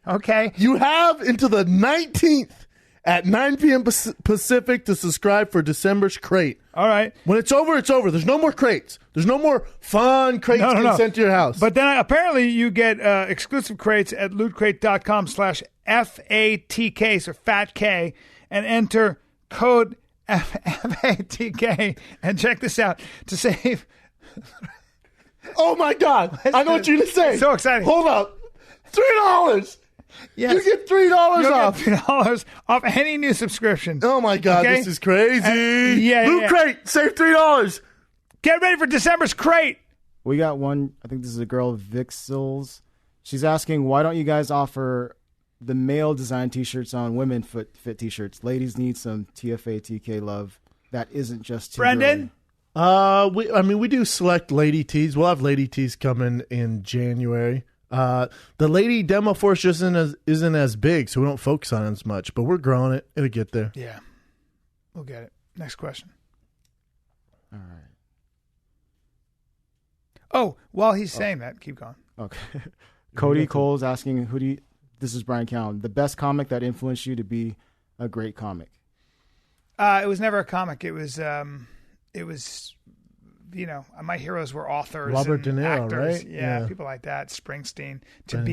A: Okay.
B: You have until the 19th at 9 p.m. Pacific to subscribe for December's crate.
A: All right.
B: When it's over, it's over. There's no more crates. There's no more fun crates getting sent to your house.
A: But then apparently you get exclusive crates at lootcrate.com/FATK, so FATK, and enter code FATK. And check this out to save.
B: Oh my God! I know what you're gonna say.
A: So exciting.
B: Hold up, $3.
G: Yes.
B: You get $3 off.
A: $3 off any new subscription.
B: Oh my God,
A: Okay?
B: this is crazy.
A: Yeah,
B: Loot
A: yeah.
B: Crate, save $3.
A: Get ready for December's crate.
G: We got one. I think this is a girl, Vixels. She's asking, why don't you guys offer the male design T-shirts on women fit T-shirts? Ladies need some TFATK love. That isn't just too
A: Brendan?
G: girly.
B: We do select lady tees. We'll have lady tees coming in January. The lady demo force isn't as big, so we don't focus on it as much. But we're growing it. It'll get there.
A: Yeah. We'll get it. Next question.
G: All right.
A: Oh, while he's saying that, keep going.
G: Okay. Cody Cole's asking, this is Brian Cowan, the best comic that influenced you to be a great comic?
A: It was never a comic. It was, my heroes were authors,
B: Robert
A: and
B: De Niro,
A: actors.
B: right?
A: Yeah, people like that. Springsteen to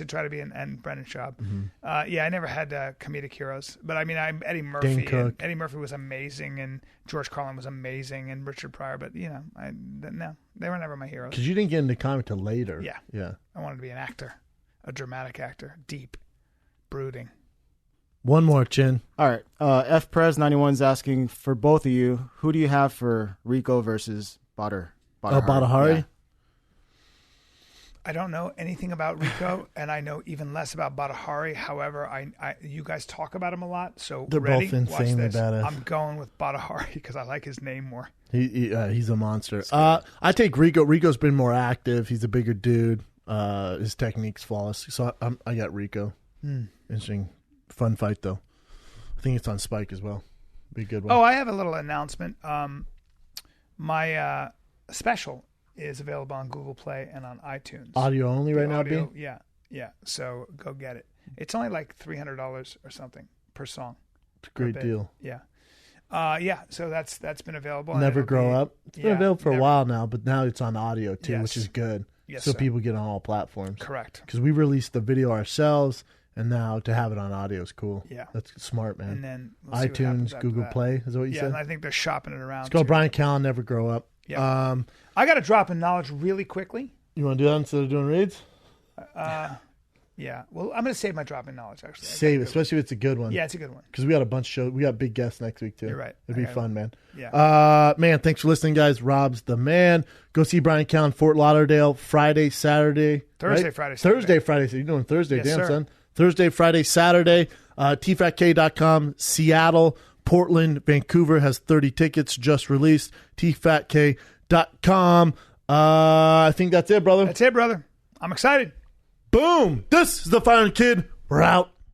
A: try to be and Brendan Schaub.
B: Mm-hmm.
A: I never had comedic heroes, but Eddie Murphy.
B: Dane Cook.
A: Eddie Murphy was amazing, and George Carlin was amazing, and Richard Pryor. But no, they were never my heroes.
B: Because you didn't get into comic till later.
A: Yeah. I wanted to be an actor, a dramatic actor, deep, brooding.
B: One more, Chin.
G: All right. F Prez 91's asking, for both of you, who do you have for Rico versus Badr?
B: Badr.
G: Yeah.
A: I don't know anything about Rico, and I know even less about Badr. However, you guys talk about him a lot, so
B: They're
A: ready?
B: both insanely
A: Watch this.
B: badass.
A: I'm going with Badr because I like his name more.
B: He's a monster. I take Rico. Rico's been more active. He's a bigger dude. His technique's flawless. So I got Rico. Interesting. Fun fight, though. I think it's on Spike as well. Be a good one.
A: Oh, I have a little announcement. My special is available on Google Play and on iTunes.
B: Audio only right now,
A: Audio,
B: B?
A: Yeah. So go get it. It's only like $300 or something per song.
B: It's a great deal.
A: Yeah. So that's been available.
B: Never Grow Up. It's been available for a while now, but now it's on audio too,
A: Yes.
B: which is good.
A: Yes,
B: so
A: sir.
B: people get on all platforms.
A: Correct.
B: Because we released the video ourselves, and now to have it on audio is cool.
A: Yeah.
B: That's smart, man.
A: And then we'll see what happens
B: iTunes,
A: after
B: Google
A: that.
B: Play, is that what you
A: Yeah,
B: said?
A: and I think they're shopping it around.
B: It's called
A: too.
B: Brian Callen, Never Grow Up.
A: Yeah. I got to drop in knowledge really quickly.
B: You want to do that instead of doing reads?
A: Yeah. Well, I'm going to save my drop in knowledge, actually.
B: Save it, especially if it's a good one.
A: Yeah, it's a good one.
B: Because we got a bunch of shows. We got big guests next week, too.
A: You're right.
B: It'd be
A: Okay.
B: fun, man.
A: Yeah.
B: Man, thanks for listening, guys. Rob's the man. Go see Brian Callen, Fort Lauderdale, Friday, Saturday.
A: Thursday,
B: right?
A: Friday, Saturday.
B: Thursday, Friday. So you're doing Thursday.
A: Yes,
B: Damn,
A: sir.
B: son. Thursday, Friday, Saturday. TFATK.com, Seattle, Portland, Vancouver has 30 tickets just released. TFATK.com. I think that's it, brother.
A: That's it, brother. I'm excited.
B: Boom. This is the Fire Kid. We're out.